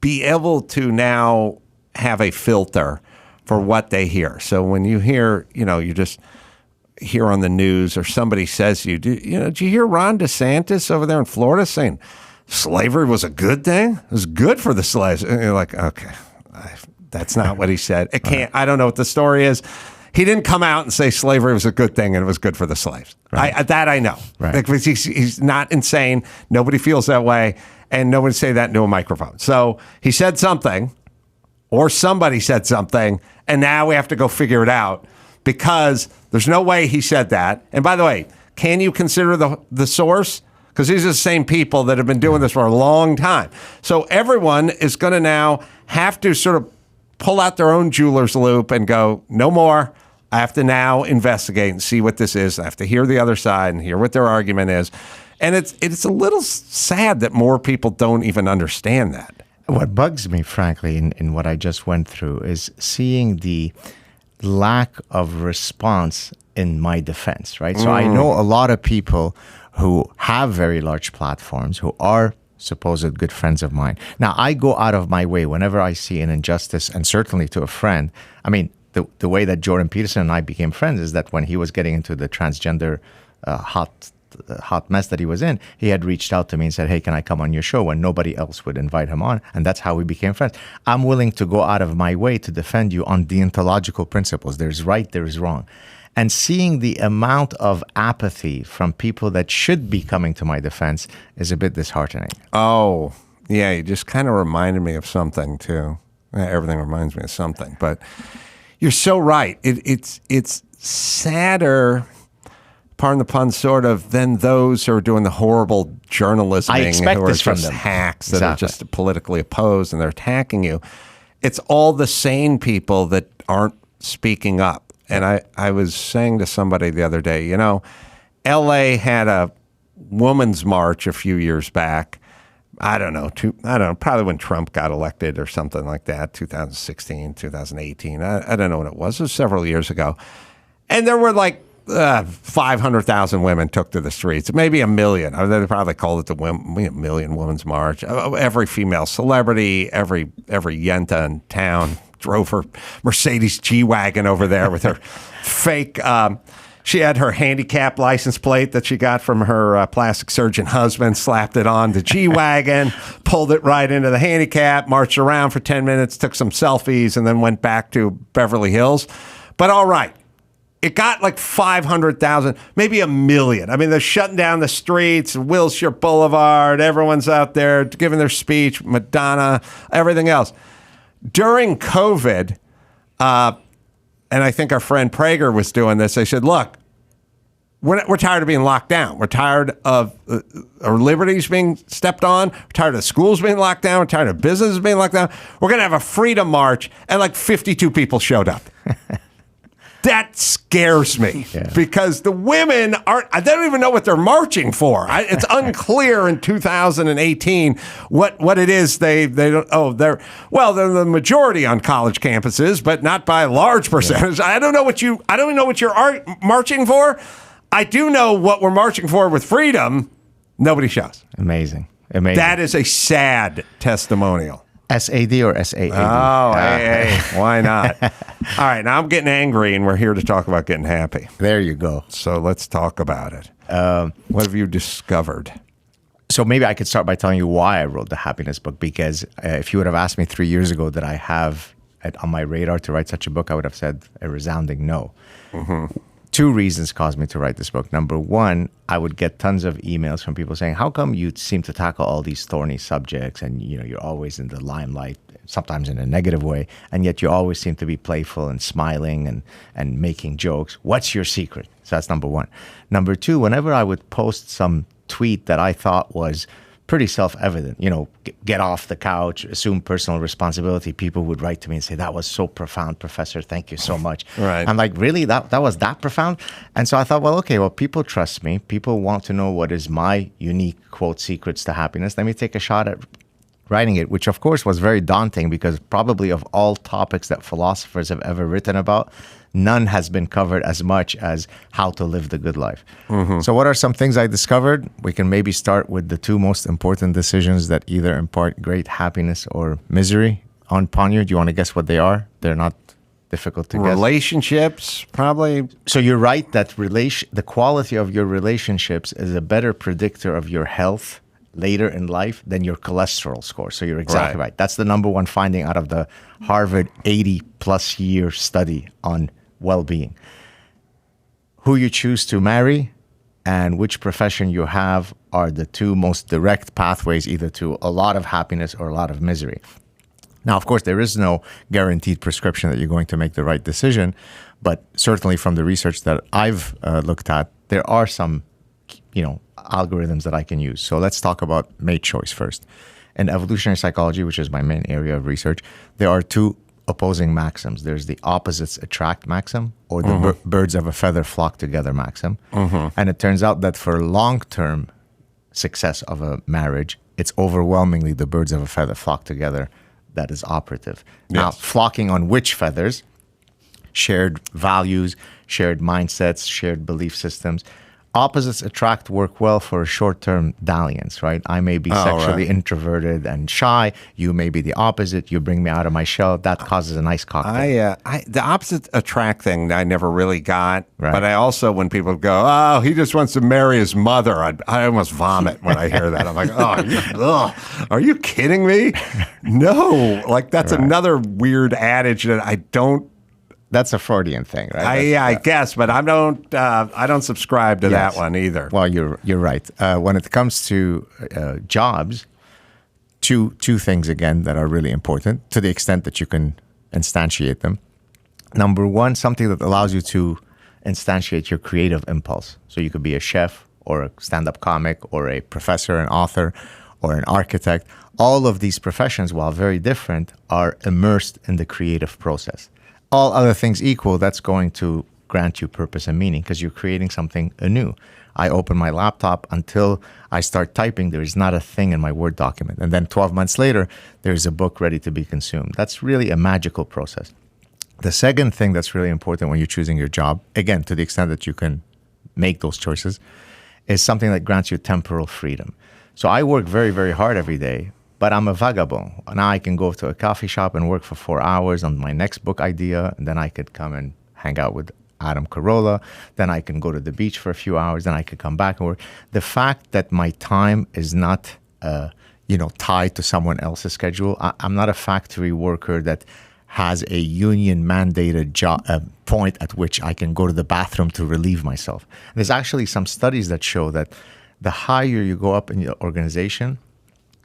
Speaker 1: be able to now have a filter for what they hear. So when you hear, you just hear on the news or somebody says to you, did you hear Ron DeSantis over there in Florida saying slavery was a good thing? It was good for the slaves. And you're like, okay, that's not what he said. It can't. I don't know what the story is. He didn't come out and say slavery was a good thing and it was good for the slaves. Right. That I know.
Speaker 6: Right.
Speaker 1: Because he's not insane. Nobody feels that way. And nobody say that into a microphone. So he said something, or somebody said something, and now we have to go figure it out because there's no way he said that. And by the way, can you consider the source? Because these are the same people that have been doing this for a long time. So everyone is going to now have to sort of pull out their own jeweler's loop and go, no more. I have to now investigate and see what this is. I have to hear the other side and hear what their argument is. And it's a little sad that more people don't even understand that.
Speaker 6: What bugs me, frankly, in what I just went through is seeing the lack of response in my defense, right? So I know a lot of people who have very large platforms, who are supposed good friends of mine. Now, I go out of my way whenever I see an injustice, and certainly to a friend. I mean, the way that Jordan Peterson and I became friends is that when he was getting into the transgender hot mess that he was in, he had reached out to me and said, hey, can I come on your show? When nobody else would invite him on. And that's how we became friends. I'm willing to go out of my way to defend you on deontological principles. There's right, there's wrong. And seeing the amount of apathy from people that should be coming to my defense is a bit disheartening.
Speaker 1: Oh, yeah, you just kind of reminded me of something, too. Everything reminds me of something. But you're so right. It's sadder, pardon the pun, sort of, than those who are doing the horrible journalism.
Speaker 6: I expect
Speaker 1: who are
Speaker 6: this from
Speaker 1: just
Speaker 6: them.
Speaker 1: hacks that are just politically opposed and they're attacking you. It's all the sane people that aren't speaking up. And I was saying to somebody the other day, you know, L.A. had a women's march a few years back. I don't know, probably when Trump got elected or something like that, 2016, 2018. I don't know what it was. It was several years ago. And there were like 500,000 women took to the streets, maybe 1 million. They probably called it the Million Women's March. Every female celebrity, every yenta in town drove her Mercedes G-Wagon over there with her fake. She had her handicap license plate that she got from her plastic surgeon husband, slapped it on the G-Wagon, pulled it right into the handicap, marched around for 10 minutes, took some selfies, and then went back to Beverly Hills. But all right. It got like 500,000, maybe 1 million. I mean, they're shutting down the streets, Wilshire Boulevard. Everyone's out there giving their speech, Madonna, everything else. During COVID, and I think our friend Prager was doing this, they said, look, we're tired of being locked down. We're tired of our liberties being stepped on. We're tired of schools being locked down. We're tired of businesses being locked down. We're going to have a freedom march, and like 52 people showed up. That scares me because the women they don't even know what they're marching for. It's unclear in 2018 what it is they don't. They're the majority on college campuses, but not by a large percentage. Yeah. I don't know what you're marching for. I do know what we're marching for with freedom. Nobody shows.
Speaker 6: Amazing.
Speaker 1: That is a sad testimonial.
Speaker 6: SAD or SAAD?
Speaker 1: Oh, AA. Why not? All right, now I'm getting angry, and we're here to talk about getting happy.
Speaker 6: There you go.
Speaker 1: So let's talk about it. What have you discovered?
Speaker 6: So maybe I could start by telling you why I wrote the happiness book, because if you would have asked me 3 years ago that I have it on my radar to write such a book, I would have said a resounding no. Mm-hmm. 2 reasons caused me to write this book. Number one, I would get tons of emails from people saying, how come you seem to tackle all these thorny subjects and you're always in the limelight, sometimes in a negative way, and yet you always seem to be playful and smiling and making jokes. What's your secret? So that's number one. Number two, whenever I would post some tweet that I thought was pretty self-evident, get off the couch, assume personal responsibility, people would write to me and say, that was so profound, Professor, thank you so much.
Speaker 1: Right.
Speaker 6: I'm like, really? That was that profound? And so I thought, well, people trust me. People want to know what is my unique, quote, secrets to happiness. Let me take a shot at writing it, which of course was very daunting because probably of all topics that philosophers have ever written about, none has been covered as much as how to live the good life. Mm-hmm. So what are some things I discovered? We can maybe start with the 2 most important decisions that either impart great happiness or misery upon you. Do you want to guess what they are? They're not difficult to guess.
Speaker 1: Relationships, probably.
Speaker 6: So you're right that the quality of your relationships is a better predictor of your health later in life than your cholesterol score. So you're exactly right. That's the number one finding out of the Harvard 80-plus year study on well-being. Who you choose to marry and which profession you have are the 2 most direct pathways either to a lot of happiness or a lot of misery. Now, of course, there is no guaranteed prescription that you're going to make the right decision, but certainly from the research that I've looked at, there are some algorithms that I can use. So let's talk about mate choice first. In evolutionary psychology, which is my main area of research, there are 2 opposing maxims. There's the opposites attract maxim or the birds of a feather flock together maxim. Mm-hmm. And it turns out that for long-term success of a marriage, it's overwhelmingly the birds of a feather flock together that is operative. Yes. Now, flocking on which feathers? Shared values, shared mindsets, shared belief systems. Opposites attract work well for a short-term dalliance, right? I may be sexually introverted and shy. You may be the opposite. You bring me out of my shell. That causes a nice cocktail.
Speaker 1: The opposite attract thing I never really got. Right. But I also, when people go, oh, he just wants to marry his mother, I almost vomit when I hear that. I'm like, are you kidding me? No. Like, that's another weird adage that I don't.
Speaker 6: That's a Freudian thing, right?
Speaker 1: I guess, but I don't subscribe to that one either.
Speaker 6: Well, you're right. When it comes to jobs, two things again that are really important to the extent that you can instantiate them. Number one, something that allows you to instantiate your creative impulse. So you could be a chef or a stand-up comic or a professor, an author, or an architect. All of these professions, while very different, are immersed in the creative process. All other things equal, that's going to grant you purpose and meaning because you're creating something anew. I open my laptop until I start typing, there is not a thing in my Word document. And then 12 months later, there's a book ready to be consumed. That's really a magical process. The second thing that's really important when you're choosing your job, again, to the extent that you can make those choices, is something that grants you temporal freedom. So I work very, very hard every day, but I'm a vagabond. Now I can go to a coffee shop and work for 4 hours on my next book idea, and then I could come and hang out with Adam Carolla. Then I can go to the beach for a few hours. Then I could come back and work. The fact that my time is not, tied to someone else's schedule. I'm not a factory worker that has a union-mandated point at which I can go to the bathroom to relieve myself. There's actually some studies that show that the higher you go up in your organization,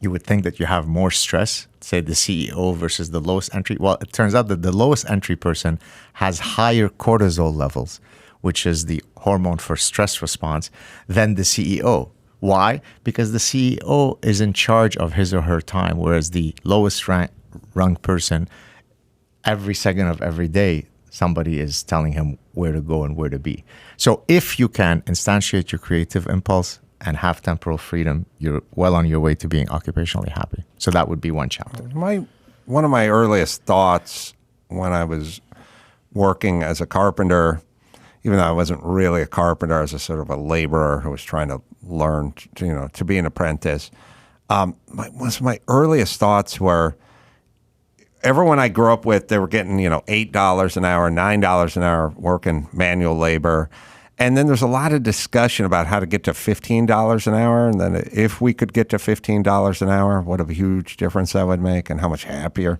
Speaker 6: you would think that you have more stress, say the CEO versus the lowest entry. Well, it turns out that the lowest entry person has higher cortisol levels, which is the hormone for stress response, than the CEO. Why? Because the CEO is in charge of his or her time, whereas the lowest rung person, every second of every day, somebody is telling him where to go and where to be. So if you can instantiate your creative impulse and have temporal freedom, you're well on your way to being occupationally happy. So that would be one chapter.
Speaker 1: One of my earliest thoughts when I was working as a carpenter, even though I wasn't really a carpenter, I was a sort of a laborer who was trying to learn, to be an apprentice. My earliest thoughts were, everyone I grew up with, they were getting, $8 an hour, $9 an hour working manual labor. And then there's a lot of discussion about how to get to $15 an hour. And then if we could get to $15 an hour, what a huge difference that would make and how much happier,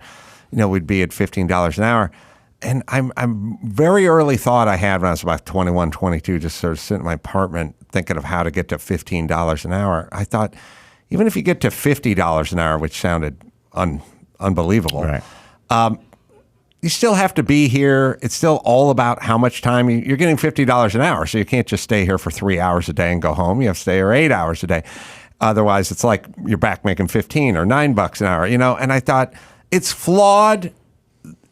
Speaker 1: we'd be at $15 an hour. And I'm very early thought I had when I was about 21, 22, just sort of sitting in my apartment thinking of how to get to $15 an hour. I thought, even if you get to $50 an hour, which sounded unbelievable,
Speaker 6: right.
Speaker 1: You still have to be here. It's still all about how much time you're getting $50 an hour. So you can't just stay here for 3 hours a day and go home. You have to stay here 8 hours a day. Otherwise, it's like you're back making $15 or $9 an hour, And I thought it's flawed,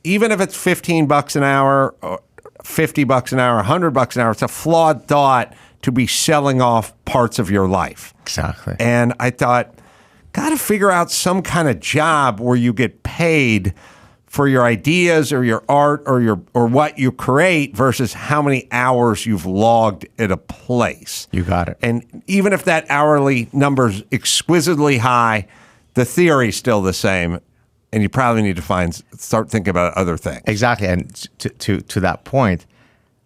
Speaker 1: even if it's $15 an hour or $50 an hour, $100 an hour. It's a flawed thought to be selling off parts of your life.
Speaker 6: Exactly.
Speaker 1: And I thought, got to figure out some kind of job where you get paid for your ideas or your art or what you create versus how many hours you've logged at a place.
Speaker 6: You got it.
Speaker 1: And even if that hourly number's exquisitely high, the theory's still the same. And you probably need to start thinking about other things.
Speaker 6: Exactly. And to that point,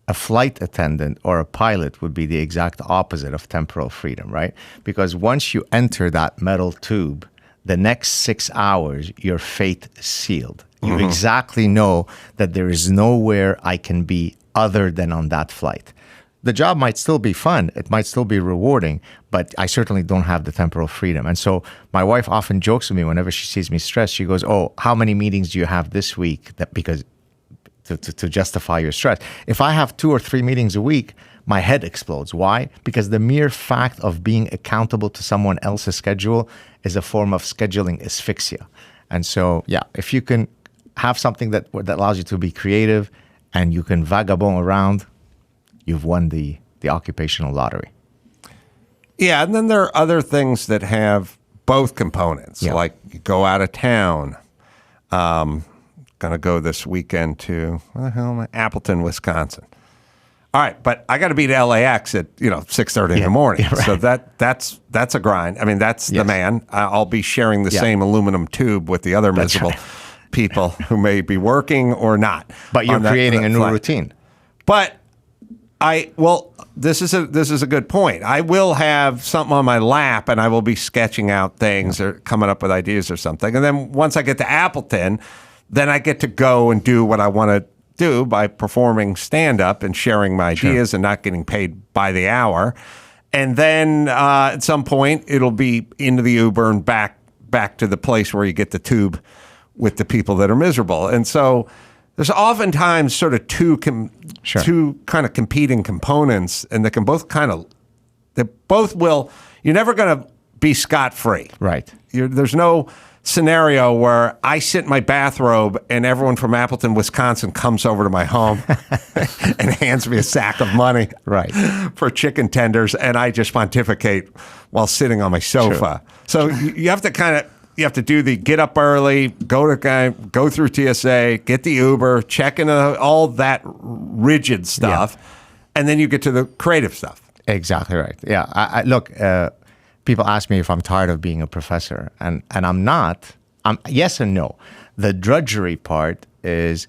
Speaker 6: a flight attendant or a pilot would be the exact opposite of temporal freedom, right? Because once you enter that metal tube, the next 6 hours, your fate is sealed. You exactly know that there is nowhere I can be other than on that flight. The job might still be fun. It might still be rewarding, but I certainly don't have the temporal freedom. And so my wife often jokes with me whenever she sees me stressed. She goes, "Oh, how many meetings do you have this week?" Because to justify your stress. If I have 2 or 3 meetings a week, my head explodes. Why? Because the mere fact of being accountable to someone else's schedule is a form of scheduling asphyxia. And so, if you can have something that allows you to be creative and you can vagabond around, you've won the occupational lottery.
Speaker 1: Yeah, and then there are other things that have both components, like you go out of town. Going to go this weekend to, where the hell am I? Appleton, Wisconsin. All right, but I got to be to LAX at 6:30 in the morning. Right. So that's a grind. I mean, that's the man. I'll be sharing the same aluminum tube with the other miserable people who may be working or not.
Speaker 6: But you're creating a new routine.
Speaker 1: But this is a good point. I will have something on my lap, and I will be sketching out things or coming up with ideas or something. And then once I get to Appleton, then I get to go and do what I want to do by performing stand-up and sharing my ideas and not getting paid by the hour. And then at some point, it'll be into the Uber and back to the place where you get the tube with the people that are miserable. And so there's oftentimes sort of two kind of competing components, and they both will. You're never going to be scot-free.
Speaker 6: Right.
Speaker 1: There's no scenario where I sit in my bathrobe and everyone from Appleton, Wisconsin comes over to my home and hands me a sack of money for chicken tenders, and I just pontificate while sitting on my sofa. So you have to do the get up early, go through TSA, get the Uber, check into all that rigid stuff, and then you get to the creative stuff.
Speaker 6: Exactly right. Yeah. I look, people ask me if I'm tired of being a professor, and I'm not. Yes and no. The drudgery part is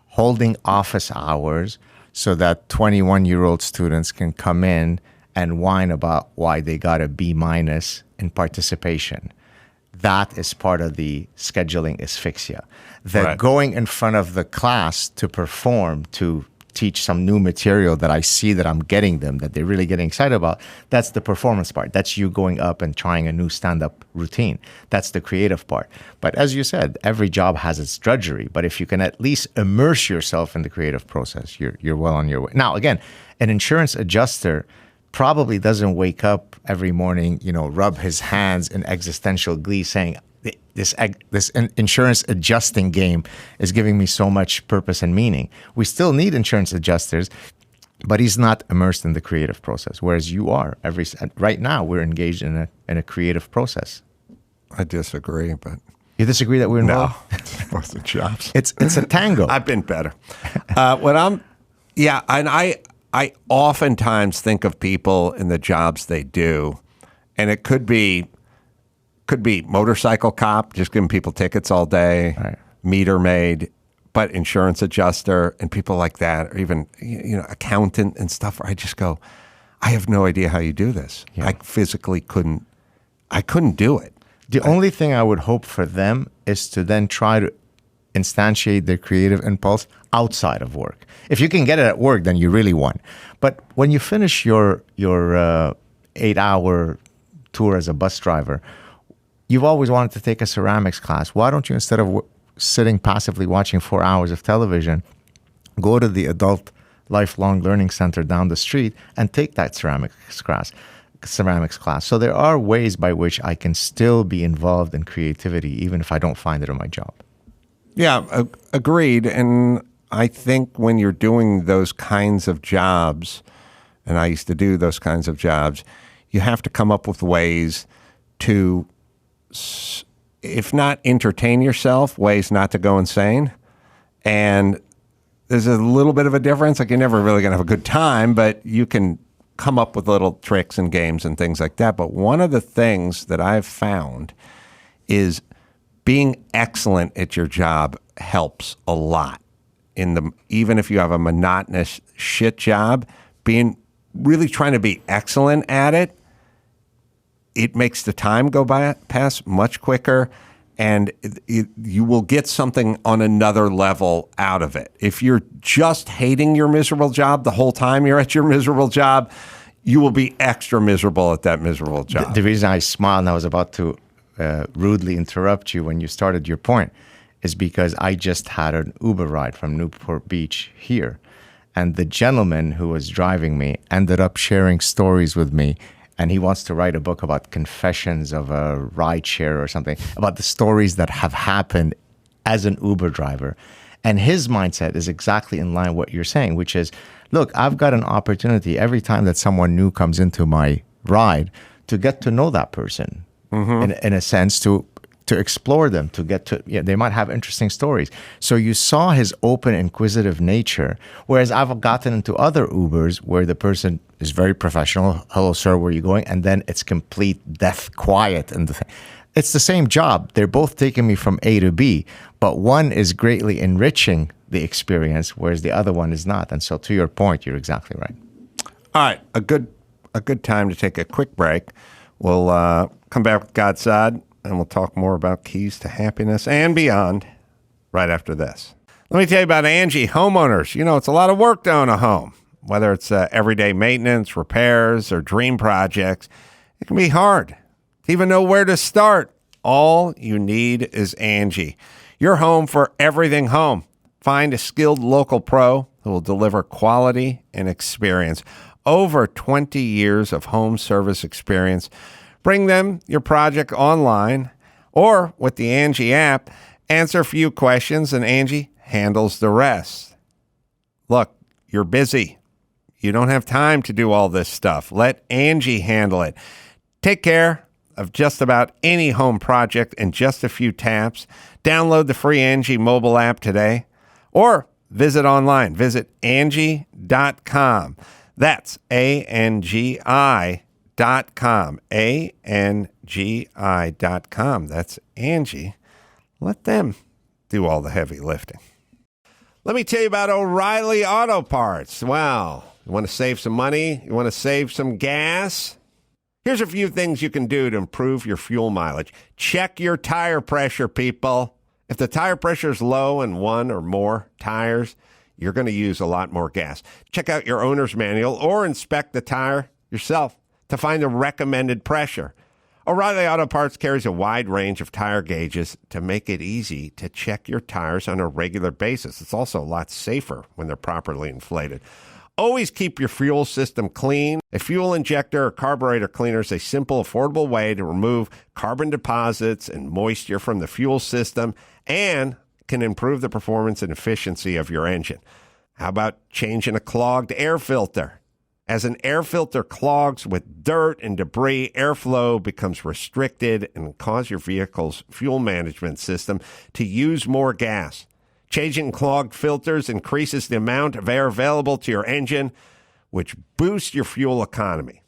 Speaker 6: holding office hours so that 21-year-old students can come in and whine about why they got a B- in participation. That is part of the scheduling asphyxia. Going in front of the class to perform, to teach some new material that I see that I'm getting them, that they're really getting excited about, that's the performance part. That's you going up and trying a new stand-up routine. That's the creative part. But as you said, every job has its drudgery. But if you can at least immerse yourself in the creative process, you're well on your way. Now, again, an insurance adjuster probably doesn't wake up every morning, rub his hands in existential glee saying, this insurance adjusting game is giving me so much purpose and meaning. We still need insurance adjusters, but he's not immersed in the creative process, whereas you are. Right now, we're engaged in a creative process.
Speaker 1: I disagree, but...
Speaker 6: You disagree that we're involved?
Speaker 1: No, it's both the jobs.
Speaker 6: It's a tango.
Speaker 1: I've been better. And I oftentimes think of people in the jobs they do, and it could be motorcycle cop, just giving people tickets all day, meter maid, but insurance adjuster and people like that, or even accountant and stuff. Where I just go, I have no idea how you do this. Yeah. I physically couldn't do it.
Speaker 6: The only thing I would hope for them is to then try to instantiate their creative impulse outside of work. If you can get it at work, then you really won. But when you finish your 8-hour tour as a bus driver, you've always wanted to take a ceramics class. Why don't you, instead of sitting passively watching 4 hours of television, go to the adult lifelong learning center down the street and take that ceramics class? So there are ways by which I can still be involved in creativity, even if I don't find it in my job.
Speaker 1: Yeah, agreed. And I think when you're doing those kinds of jobs, and I used to do those kinds of jobs, you have to come up with ways to, if not entertain yourself, ways not to go insane. And there's a little bit of a difference. Like, you're never really going to have a good time, but you can come up with little tricks and games and things like that. But one of the things that I've found is being excellent at your job helps a lot. Even if you have a monotonous shit job, really trying to be excellent at it, it makes the time go past much quicker, and you will get something on another level out of it. If you're just hating your miserable job the whole time you're at your miserable job, you will be extra miserable at that miserable job.
Speaker 6: The reason I smiled and I was about to rudely interrupt you when you started your point is because I just had an Uber ride from Newport Beach here, and the gentleman who was driving me ended up sharing stories with me. And he wants to write a book about confessions of a ride share or something, about the stories that have happened as an Uber driver. And his mindset is exactly in line with what you're saying, which is, look, I've got an opportunity every time that someone new comes into my ride to get to know that person in a sense, to explore them, to get to, they might have interesting stories. So you saw his open, inquisitive nature, whereas I've gotten into other Ubers where the person is very professional. Hello, sir, where are you going? And then it's complete death quiet. And it's the same job. They're both taking me from A to B, but one is greatly enriching the experience, whereas the other one is not. And so to your point, you're exactly right.
Speaker 1: All right, a good time to take a quick break. We'll come back with Gad Saad, and we'll talk more about keys to happiness and beyond right after this. Let me tell you about Angie Homeowners. You know, it's a lot of work to own a home, whether it's everyday maintenance, repairs, or dream projects. It can be hard to even know where to start. All you need is Angie, your home for everything home. Find a skilled local pro who will deliver quality and experience. Over 20 years of home service experience. Bring them your project online or with the Angie app. Answer a few questions and Angie handles the rest. Look, you're busy. You don't have time to do all this stuff. Let Angie handle it. Take care of just about any home project in just a few taps. Download the free Angie mobile app today or visit online. Visit Angie.com. That's ANGI.com. ANGI.com. That's Angie. Let them do all the heavy lifting. Let me tell you about O'Reilly Auto Parts. Wow. You want to save some money? You want to save some gas? Here's a few things you can do to improve your fuel mileage. Check your tire pressure, people. If the tire pressure is low in one or more tires, you're going to use a lot more gas. Check out your owner's manual or inspect the tire yourself to find the recommended pressure. O'Reilly Auto Parts carries a wide range of tire gauges to make it easy to check your tires on a regular basis. It's also a lot safer when they're properly inflated. Always keep your fuel system clean. A fuel injector or carburetor cleaner is a simple, affordable way to remove carbon deposits and moisture from the fuel system and can improve the performance and efficiency of your engine. How about changing a clogged air filter? As an air filter clogs with dirt and debris, airflow becomes restricted and cause your vehicle's fuel management system to use more gas. Changing clogged filters increases the amount of air available to your engine, which boosts your fuel economy.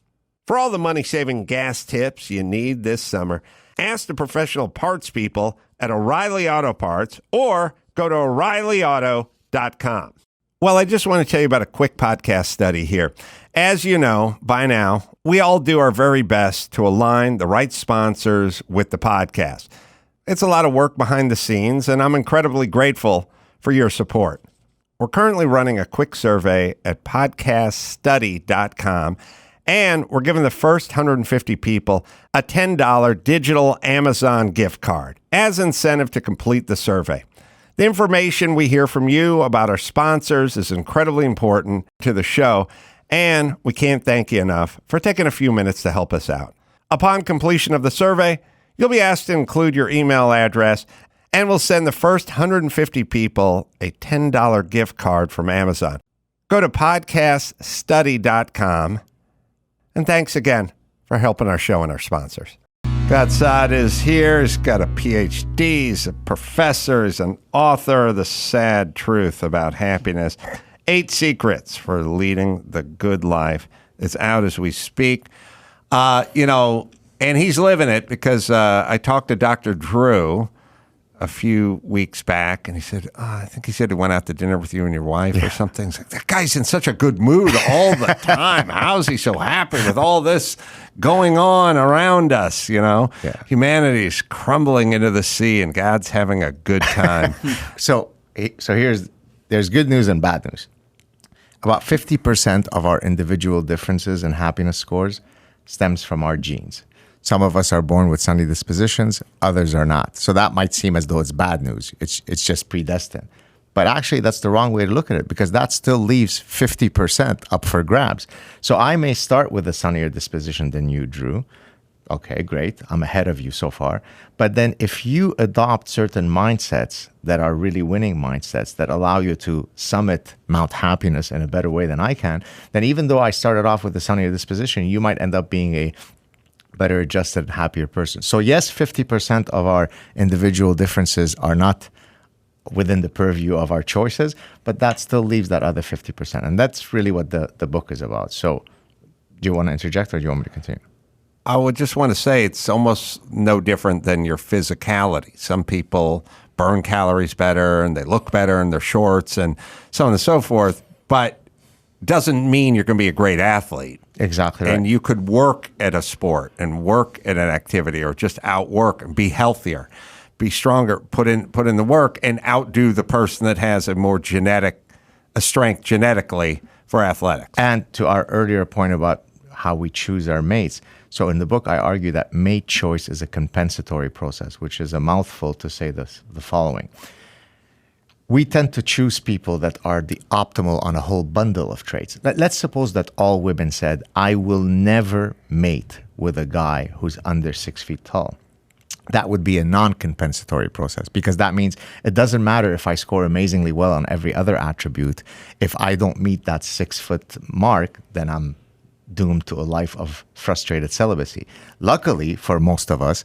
Speaker 1: For all the money-saving gas tips you need this summer, ask the professional parts people at O'Reilly Auto Parts or go to O'ReillyAuto.com. Well, I just want to tell you about a quick podcast study here. As you know by now, we all do our very best to align the right sponsors with the podcast. It's a lot of work behind the scenes, and I'm incredibly grateful for your support. We're currently running a quick survey at podcaststudy.com, and we're giving the first 150 people a $10 digital Amazon gift card as incentive to complete the survey. The information we hear from you about our sponsors is incredibly important to the show, and we can't thank you enough for taking a few minutes to help us out. Upon completion of the survey, you'll be asked to include your email address, and we'll send the first 150 people a $10 gift card from Amazon. Go to podcaststudy.com, and thanks again for helping our show and our sponsors. Gad Saad is here. He's got a PhD. He's a professor. He's an author of The Sad Truth About Happiness. 8 Secrets for Leading the Good Life. It's out as we speak. And he's living it because I talked to Dr. Drew a few weeks back, and he said, I think he said he went out to dinner with you and your wife or something. He's like, that guy's in such a good mood all the time. How is he so happy with all this going on around us, Yeah. Humanity's crumbling into the sea, and God's having a good time.
Speaker 6: So there's good news and bad news. About 50% of our individual differences in happiness scores stems from our genes. Some of us are born with sunny dispositions, others are not. So that might seem as though it's bad news. It's just predestined. But actually, that's the wrong way to look at it, because that still leaves 50% up for grabs. So I may start with a sunnier disposition than you, Drew. Okay, great. I'm ahead of you so far. But then if you adopt certain mindsets that are really winning mindsets that allow you to summit Mount Happiness in a better way than I can, then even though I started off with a sunnier disposition, you might end up being a better adjusted, happier person. So yes, 50% of our individual differences are not within the purview of our choices, but that still leaves that other 50%. And that's really what the book is about. So do you want to interject or do you want me to continue?
Speaker 1: I would just want to say it's almost no different than your physicality. Some people burn calories better and they look better in their shorts and so on and so forth, but doesn't mean you're going to be a great athlete.
Speaker 6: Exactly right.
Speaker 1: And you could work at a sport and work at an activity or just outwork and be healthier, be stronger, put in the work and outdo the person that has a strength genetically for athletics.
Speaker 6: And to our earlier point about how we choose our mates. So in the book, I argue that mate choice is a compensatory process, which is a mouthful to say the following. We tend to choose people that are the optimal on a whole bundle of traits. Let's suppose that all women said, I will never mate with a guy who's under 6 feet tall. That would be a non-compensatory process because that means it doesn't matter if I score amazingly well on every other attribute. If I don't meet that 6 foot mark, then I'm doomed to a life of frustrated celibacy. Luckily, for most of us,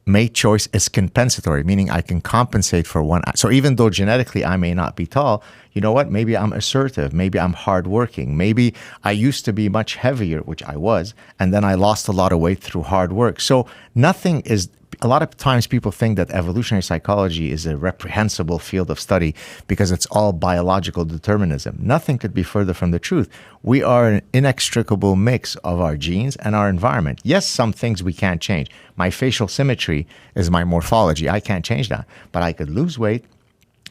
Speaker 6: mate choice is compensatory, meaning I can compensate for one. So even though genetically I may not be tall, you know what? Maybe I'm assertive. Maybe I'm hardworking. Maybe I used to be much heavier, which I was, and then I lost a lot of weight through hard work. So nothing is. A lot of times people think that evolutionary psychology is a reprehensible field of study because it's all biological determinism. Nothing could be further from the truth. We are an inextricable mix of our genes and our environment. Yes, some things we can't change. My facial symmetry is my morphology. I can't change that. But I could lose weight.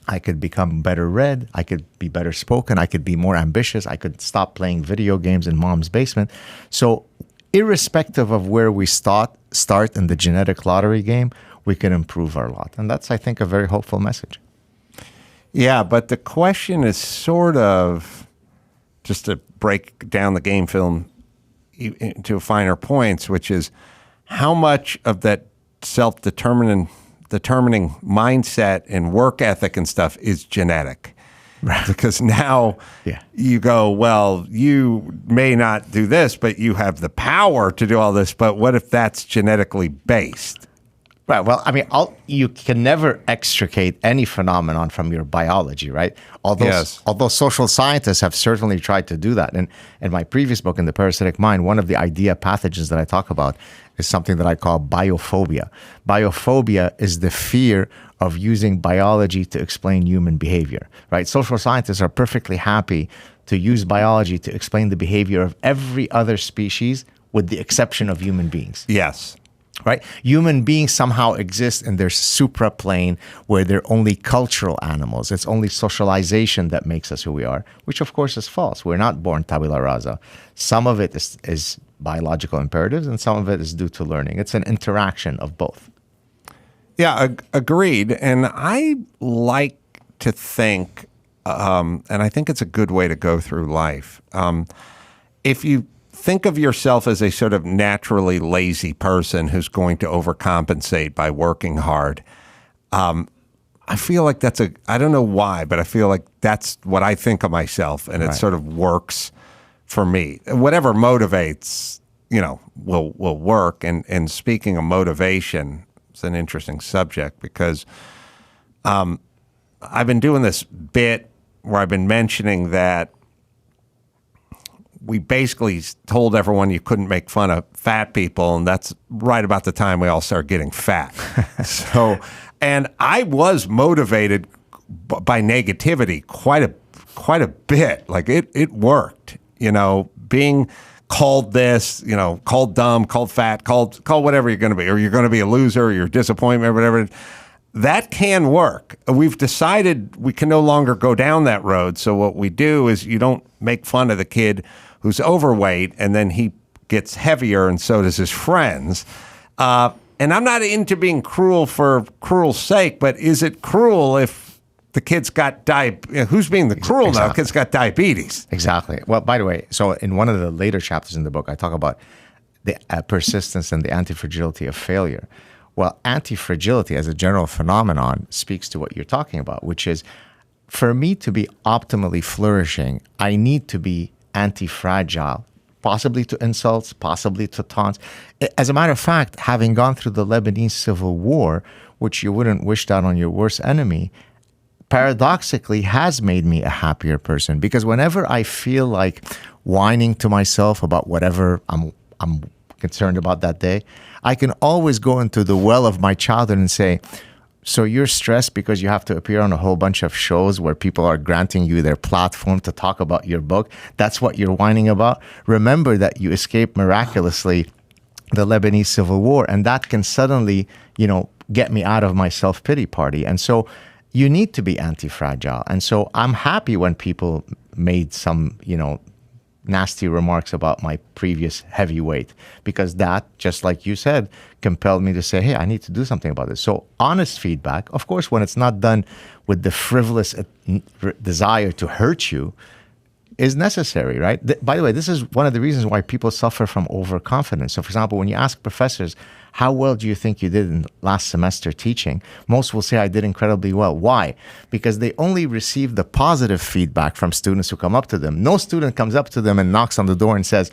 Speaker 6: I could become better read. I could be better spoken. I could be more ambitious. I could stop playing video games in mom's basement. So irrespective of where we start in the genetic lottery game, we can improve our lot. And that's, I think, a very hopeful message.
Speaker 1: Yeah, but the question is sort of, just to break down the game film into finer points, which is how much of that determining mindset and work ethic and stuff is genetic. Right. Because now you go, well, you may not do this, but you have the power to do all this. But what if that's genetically based?
Speaker 6: Right. Well, I mean, you can never extricate any phenomenon from your biology, right? Although social scientists have certainly tried to do that. And in my previous book, In the Parasitic Mind, one of the idea pathogens that I talk about is something that I call biophobia. Biophobia is the fear of using biology to explain human behavior, right? Social scientists are perfectly happy to use biology to explain the behavior of every other species with the exception of human beings.
Speaker 1: Yes.
Speaker 6: Right? Human beings somehow exist in their supraplane where they're only cultural animals. It's only socialization that makes us who we are, which of course is false. We're not born tabula rasa. Some of it is biological imperatives and some of it is due to learning. It's an interaction of both.
Speaker 1: Yeah, agreed. And I like to think, and I think it's a good way to go through life. If you think of yourself as a sort of naturally lazy person who's going to overcompensate by working hard, I feel like I don't know why, but I feel like that's what I think of myself, and it sort of works for me. Whatever motivates, will work. And speaking of motivation, it's an interesting subject because I've been doing this bit where I've been mentioning that we basically told everyone you couldn't make fun of fat people, and that's right about the time we all started getting fat. And I was motivated by negativity quite a bit. Like it worked, being called this, called dumb, called fat, called whatever you're going to be, or you're going to be a loser, or you're disappointment, or whatever. That can work. We've decided we can no longer go down that road. So what we do is you don't make fun of the kid who's overweight, and then he gets heavier, and so does his friends. And I'm not into being cruel for cruel's sake, but is it cruel if the kid's got who's being the cruel now? The kid's got diabetes.
Speaker 6: Exactly. Well, by the way, so in one of the later chapters in the book, I talk about the persistence and the anti-fragility of failure. Well, anti-fragility as a general phenomenon speaks to what you're talking about, which is for me to be optimally flourishing, I need to be anti-fragile, possibly to insults, possibly to taunts. As a matter of fact, having gone through the Lebanese civil war, which you wouldn't wish that on your worst enemy, paradoxically has made me a happier person, because whenever I feel like whining to myself about whatever I'm concerned about that day, I can always go into the well of my childhood and say, so you're stressed because you have to appear on a whole bunch of shows where people are granting you their platform to talk about your book. That's what you're whining about. Remember that you escaped miraculously the Lebanese civil war, and that can suddenly, get me out of my self-pity party. And so you need to be anti-fragile. And so I'm happy when people made some, nasty remarks about my previous heavyweight, because that, just like you said, compelled me to say, hey, I need to do something about this. So honest feedback, of course, when it's not done with the frivolous desire to hurt you, is necessary, right? By the way, this is one of the reasons why people suffer from overconfidence. So for example, when you ask professors, how well do you think you did in last semester teaching? Most will say I did incredibly well. Why? Because they only receive the positive feedback from students who come up to them. No student comes up to them and knocks on the door and says,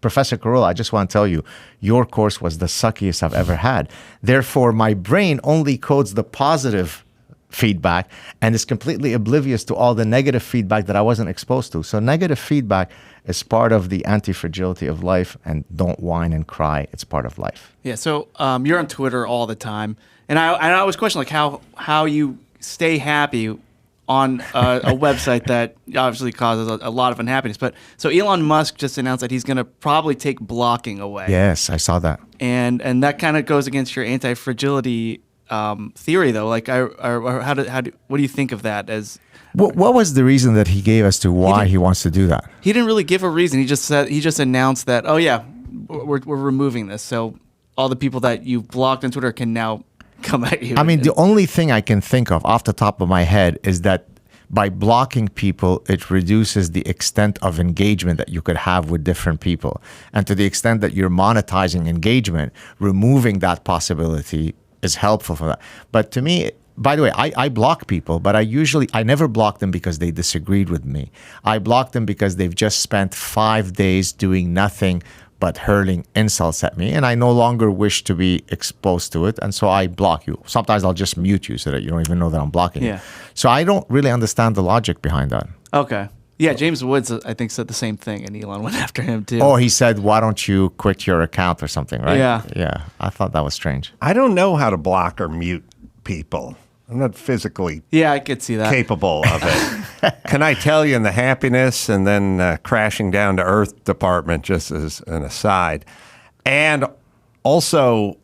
Speaker 6: Professor Carolla, I just want to tell you, your course was the suckiest I've ever had. Therefore, my brain only codes the positive feedback and is completely oblivious to all the negative feedback that I wasn't exposed to. So negative feedback is part of the anti-fragility of life, and don't whine and cry. It's part of life.
Speaker 2: Yeah. So you're on Twitter all the time, and I always question like how you stay happy on a website that obviously causes a lot of unhappiness. But so Elon Musk just announced that he's going to probably take blocking away.
Speaker 6: Yes, I saw that.
Speaker 2: And that kind of goes against your anti-fragility theory, though. Like, what do you think of that? As
Speaker 6: what was the reason that he gave as to why he wants to do that?
Speaker 2: He didn't really give a reason. He just announced that, oh yeah, we're removing this. So all the people that you've blocked on Twitter can now come at you.
Speaker 6: I mean, the only thing I can think of off the top of my head is that by blocking people, it reduces the extent of engagement that you could have with different people. And to the extent that you're monetizing engagement, removing that possibility is helpful for that. But to me, by the way, I block people, but I never block them because they disagreed with me. I block them because they've just spent 5 days doing nothing but hurling insults at me, and I no longer wish to be exposed to it, and so I block you. Sometimes I'll just mute you so that you don't even know that I'm blocking you. So I don't really understand the logic behind that.
Speaker 2: Okay. Yeah, James Woods, I think, said the same thing, and Elon went after him, too.
Speaker 6: Oh, he said, why don't you quit your account or something, right?
Speaker 2: Yeah.
Speaker 6: Yeah, I thought that was strange.
Speaker 1: I don't know how to block or mute people. I'm not physically
Speaker 2: I could see that.
Speaker 1: capable of it. Can I tell you in the happiness and then crashing down to earth department, just as an aside. And also,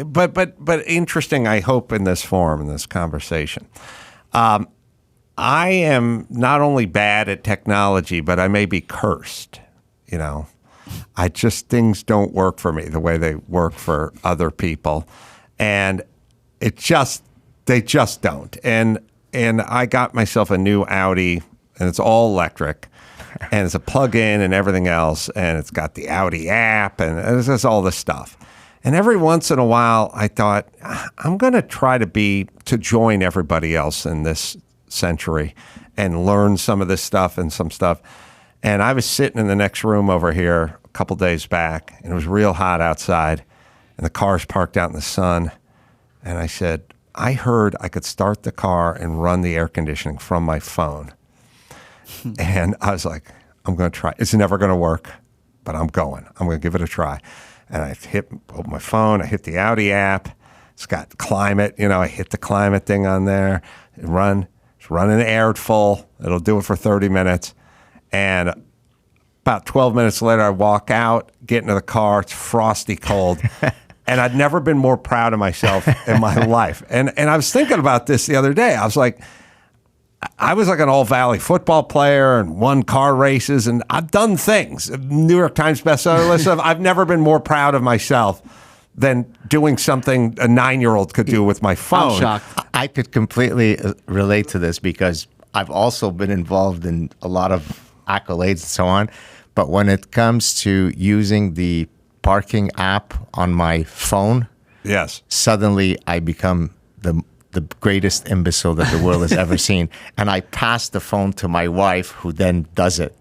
Speaker 1: but interesting, I hope, in this forum, in this conversation. I am not only bad at technology, but I may be cursed. Things don't work for me the way they work for other people. And they just don't. And I got myself a new Audi, and it's all electric, and it's a plug-in and everything else, and it's got the Audi app, and it says all this stuff. And every once in a while, I thought, I'm going to try to join everybody else in this century and learn some of this stuff and some stuff. And I was sitting in the next room over here a couple days back, and it was real hot outside, and the car's parked out in the sun. And I said, I heard I could start the car and run the air conditioning from my phone. And I was like, I'm going to try. It's never going to work, but I'm going. I'm going to give it a try. And I open my phone, I hit the Audi app. It's got climate, I hit the climate thing on there. It's running air at full. It'll do it for 30 minutes. And about 12 minutes later, I walk out, get into the car. It's frosty cold. And I'd never been more proud of myself in my life. And I was thinking about this the other day. I was like an All Valley football player and won car races, and I've done things. New York Times bestseller list. I've never been more proud of myself than doing something a 9-year-old could do with my phone.
Speaker 2: I'm shocked.
Speaker 6: I could completely relate to this because I've also been involved in a lot of accolades and so on. But when it comes to using the parking app on my phone,
Speaker 1: yes,
Speaker 6: suddenly I become the greatest imbecile that the world has ever seen. And I pass the phone to my wife, who then does it.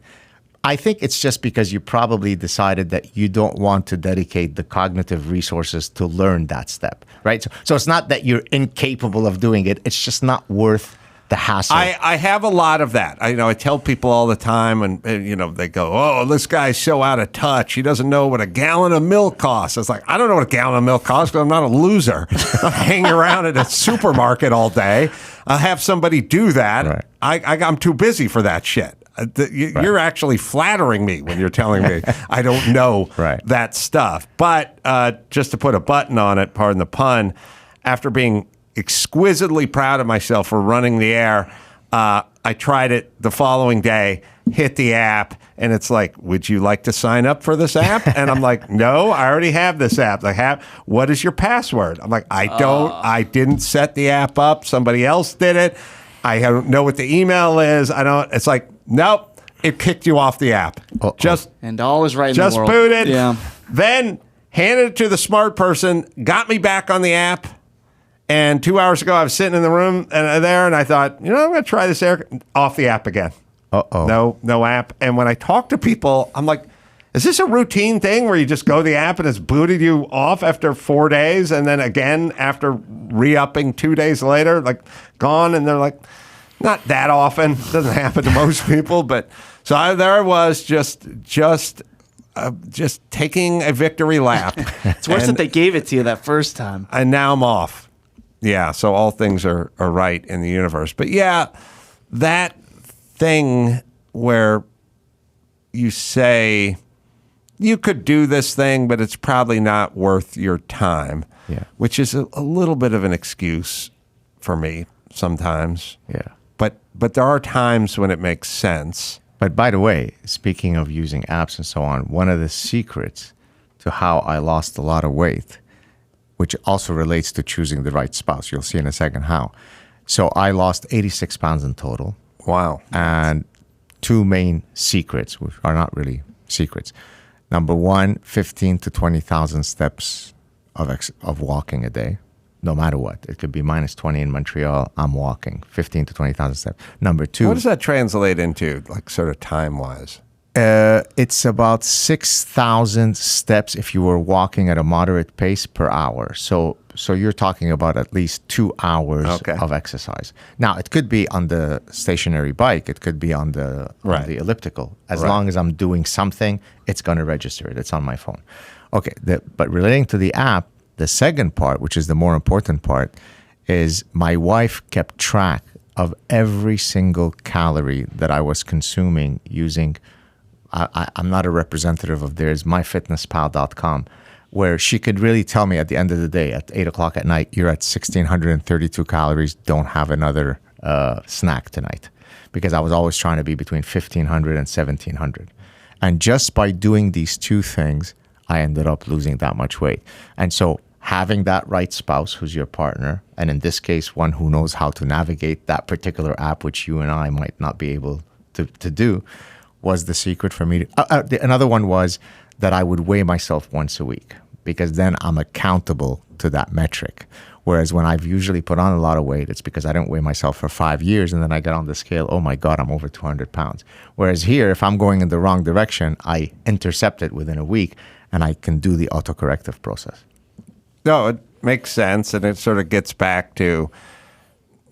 Speaker 6: I think it's just because you probably decided that you don't want to dedicate the cognitive resources to learn that step, right? So it's not that you're incapable of doing it. It's just not worth the hassle.
Speaker 1: I have a lot of that. I tell people all the time, and they go, "Oh, this guy's so out of touch. He doesn't know what a gallon of milk costs." It's like, I don't know what a gallon of milk costs because I'm not a loser. I'm hanging around at a supermarket all day. I'll have somebody do that.
Speaker 6: Right.
Speaker 1: I'm too busy for that shit. You're actually flattering me when you're telling me I don't know that stuff. But just to put a button on it, pardon the pun, after being exquisitely proud of myself for running the air, I tried it the following day, hit the app, and it's like, would you like to sign up for this app? And I'm like, no, I already have this app. What is your password? I'm like, I didn't set the app up. Somebody else did it. I don't know what the email is. It's like, nope, it kicked you off the app.
Speaker 2: And all is right in
Speaker 1: just
Speaker 2: the world.
Speaker 1: booted.
Speaker 2: Yeah.
Speaker 1: Then handed it to the smart person, got me back on the app. And 2 hours ago, I was sitting in the room and I thought, I'm going to try this off the app again. No app. And when I talk to people, I'm like, is this a routine thing where you just go to the app and it's booted you off after 4 days, and then again after re-upping 2 days later, like gone? And they're like, not that often. It doesn't happen to most people, but so there I was, just taking a victory lap.
Speaker 2: It's worse that they gave it to you that first time.
Speaker 1: And now I'm off. Yeah, so all things are right in the universe. But yeah, that thing where you say you could do this thing, but it's probably not worth your time, which is a little bit of an excuse for me sometimes.
Speaker 6: Yeah.
Speaker 1: But there are times when it makes sense.
Speaker 6: But by the way, speaking of using apps and so on, one of the secrets to how I lost a lot of weight, which also relates to choosing the right spouse. You'll see in a second how. So I lost 86 pounds in total.
Speaker 1: Wow.
Speaker 6: And two main secrets, which are not really secrets. Number one, 15 to 20,000 steps of walking a day, no matter what. It could be minus 20 in Montreal. I'm walking 15 to 20,000 steps. Number two.
Speaker 1: What does that translate into, like sort of time-wise?
Speaker 6: It's about 6,000 steps if you were walking at a moderate pace per hour. So you're talking about at least 2 hours of exercise. Now, it could be on the stationary bike. It could be on the elliptical. As long as I'm doing something, it's going to register it. It's on my phone. Okay, but relating to the app, the second part, which is the more important part, is my wife kept track of every single calorie that I was consuming using I'm not a representative of theirs, myfitnesspal.com, where she could really tell me at the end of the day, at 8 o'clock at night, you're at 1,632 calories, don't have another snack tonight. Because I was always trying to be between 1,500 and 1,700. And just by doing these two things, I ended up losing that much weight. And so having that right spouse who's your partner, and in this case, one who knows how to navigate that particular app, which you and I might not be able to do, was the secret for me. Another one was that I would weigh myself once a week, because then I'm accountable to that metric. Whereas when I've usually put on a lot of weight, it's because I didn't weigh myself for 5 years, and then I get on the scale, oh my God, I'm over 200 pounds. Whereas here, if I'm going in the wrong direction, I intercept it within a week, and I can do the autocorrective process.
Speaker 1: No, it makes sense, and it sort of gets back to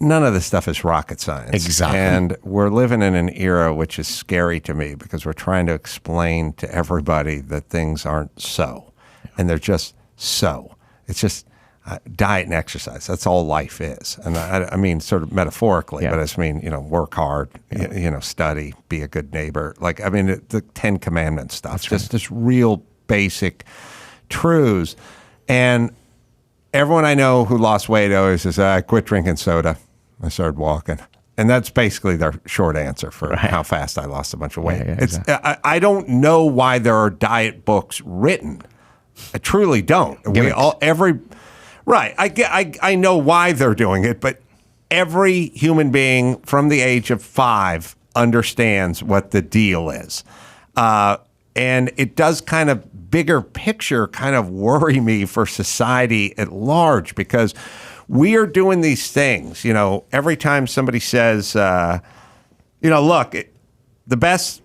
Speaker 1: none of this stuff is rocket science.
Speaker 6: Exactly.
Speaker 1: And we're living in an era which is scary to me, because we're trying to explain to everybody that things aren't so. And they're just so. It's just diet and exercise. That's all life is. And I mean, sort of metaphorically, but I just mean, work hard, study, be a good neighbor. Like, I mean, the 10 Commandments stuff. That's just this real basic truths. And everyone I know who lost weight always says, I quit drinking soda. I started walking. And that's basically their short answer for how fast I lost a bunch of weight. Exactly. I don't know why there are diet books written. I truly don't. I know why they're doing it, but every human being from the age of 5 understands what the deal is. And it does kind of bigger picture kind of worry me for society at large, because we are doing these things, every time somebody says, look, the best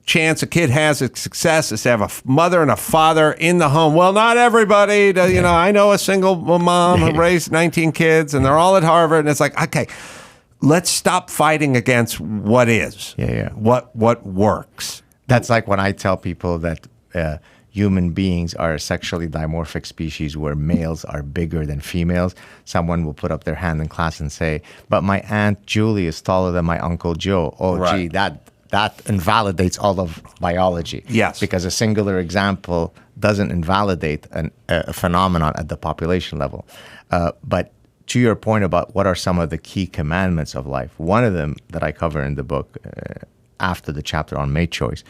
Speaker 1: chance a kid has of success is to have a mother and a father in the home. Well, not everybody. I know a single mom who raised 19 kids, and they're all at Harvard. And it's like, okay, let's stop fighting against what is. What works.
Speaker 6: That's like when I tell people that human beings are a sexually dimorphic species where males are bigger than females. Someone will put up their hand in class and say, but my Aunt Julie is taller than my Uncle Joe. Oh, right. Gee, that invalidates all of biology.
Speaker 1: Yes.
Speaker 6: Because a singular example doesn't invalidate a phenomenon at the population level. But to your point about what are some of the key commandments of life, one of them that I cover in the book after the chapter on mate choice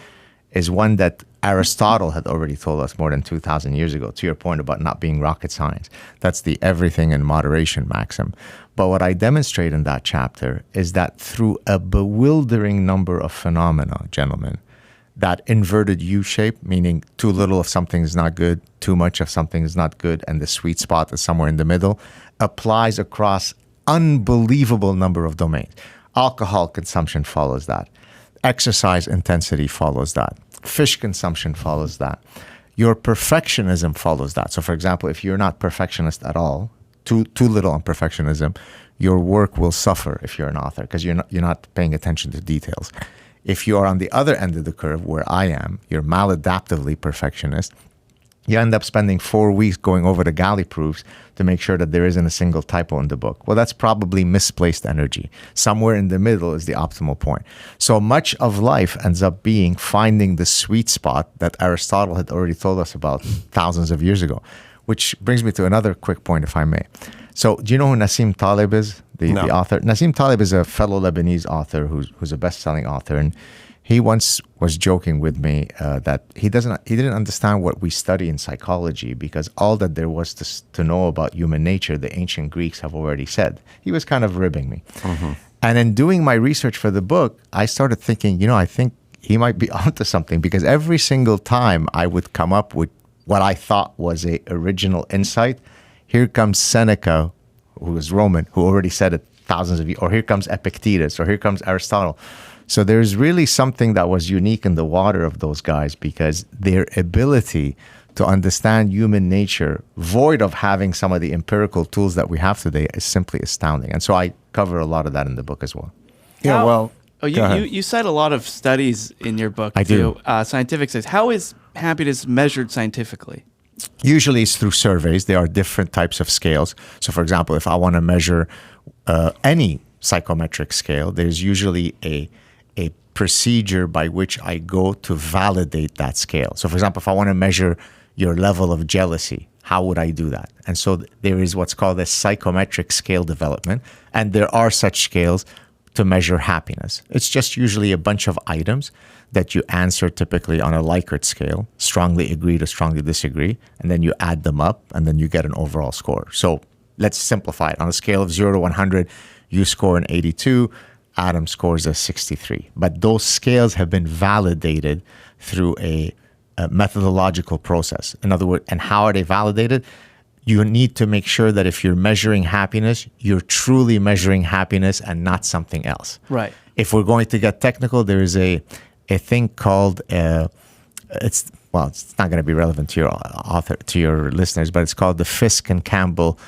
Speaker 6: is one that Aristotle had already told us more than 2,000 years ago, to your point about not being rocket science. That's the everything in moderation maxim. But what I demonstrate in that chapter is that through a bewildering number of phenomena, gentlemen, that inverted U shape, meaning too little of something is not good, too much of something is not good, and the sweet spot is somewhere in the middle, applies across unbelievable number of domains. Alcohol consumption follows that. Exercise intensity follows that. Fish consumption follows that. Your perfectionism follows that. So, for example, if you're not perfectionist at all, too little on perfectionism, your work will suffer if you're an author because you're not paying attention to details. If you are on the other end of the curve, where I am, you're maladaptively perfectionist, you end up spending 4 weeks going over the galley proofs to make sure that there isn't a single typo in the book. Well, that's probably misplaced energy. Somewhere in the middle is the optimal point. So much of life ends up being finding the sweet spot that Aristotle had already told us about thousands of years ago, which brings me to another quick point, if I may. So do you know who Nassim Taleb is, the author? Nassim Taleb is a fellow Lebanese author who's a best-selling author, and he once was joking with me that he didn't understand what we study in psychology because all that there was to know about human nature, the ancient Greeks have already said. He was kind of ribbing me. Mm-hmm. And in doing my research for the book, I started thinking, I think he might be onto something, because every single time I would come up with what I thought was a original insight, here comes Seneca, who was Roman, who already said it thousands of years, or here comes Epictetus, or here comes Aristotle. So there's really something that was unique in the water of those guys, because their ability to understand human nature, void of having some of the empirical tools that we have today, is simply astounding. And so I cover a lot of that in the book as well.
Speaker 1: Yeah, well,
Speaker 2: you cite a lot of studies in your book.
Speaker 6: I do.
Speaker 2: Scientific studies. How is happiness measured scientifically?
Speaker 6: Usually it's through surveys. There are different types of scales. So, for example, if I want to measure any psychometric scale, there's usually a procedure by which I go to validate that scale. So, for example, if I want to measure your level of jealousy, how would I do that? And so there is what's called a psychometric scale development, and there are such scales to measure happiness. It's just usually a bunch of items that you answer typically on a Likert scale, strongly agree to strongly disagree, and then you add them up, and then you get an overall score. So let's simplify it. On a scale of 0 to 100, you score an 82, Adam scores a 63. But those scales have been validated through a methodological process. In other words, and how are they validated? You need to make sure that if you're measuring happiness, you're truly measuring happiness and not something else.
Speaker 2: Right.
Speaker 6: If we're going to get technical, there is a thing called it's not going to be relevant to your listeners, but it's called the Fisk and Campbell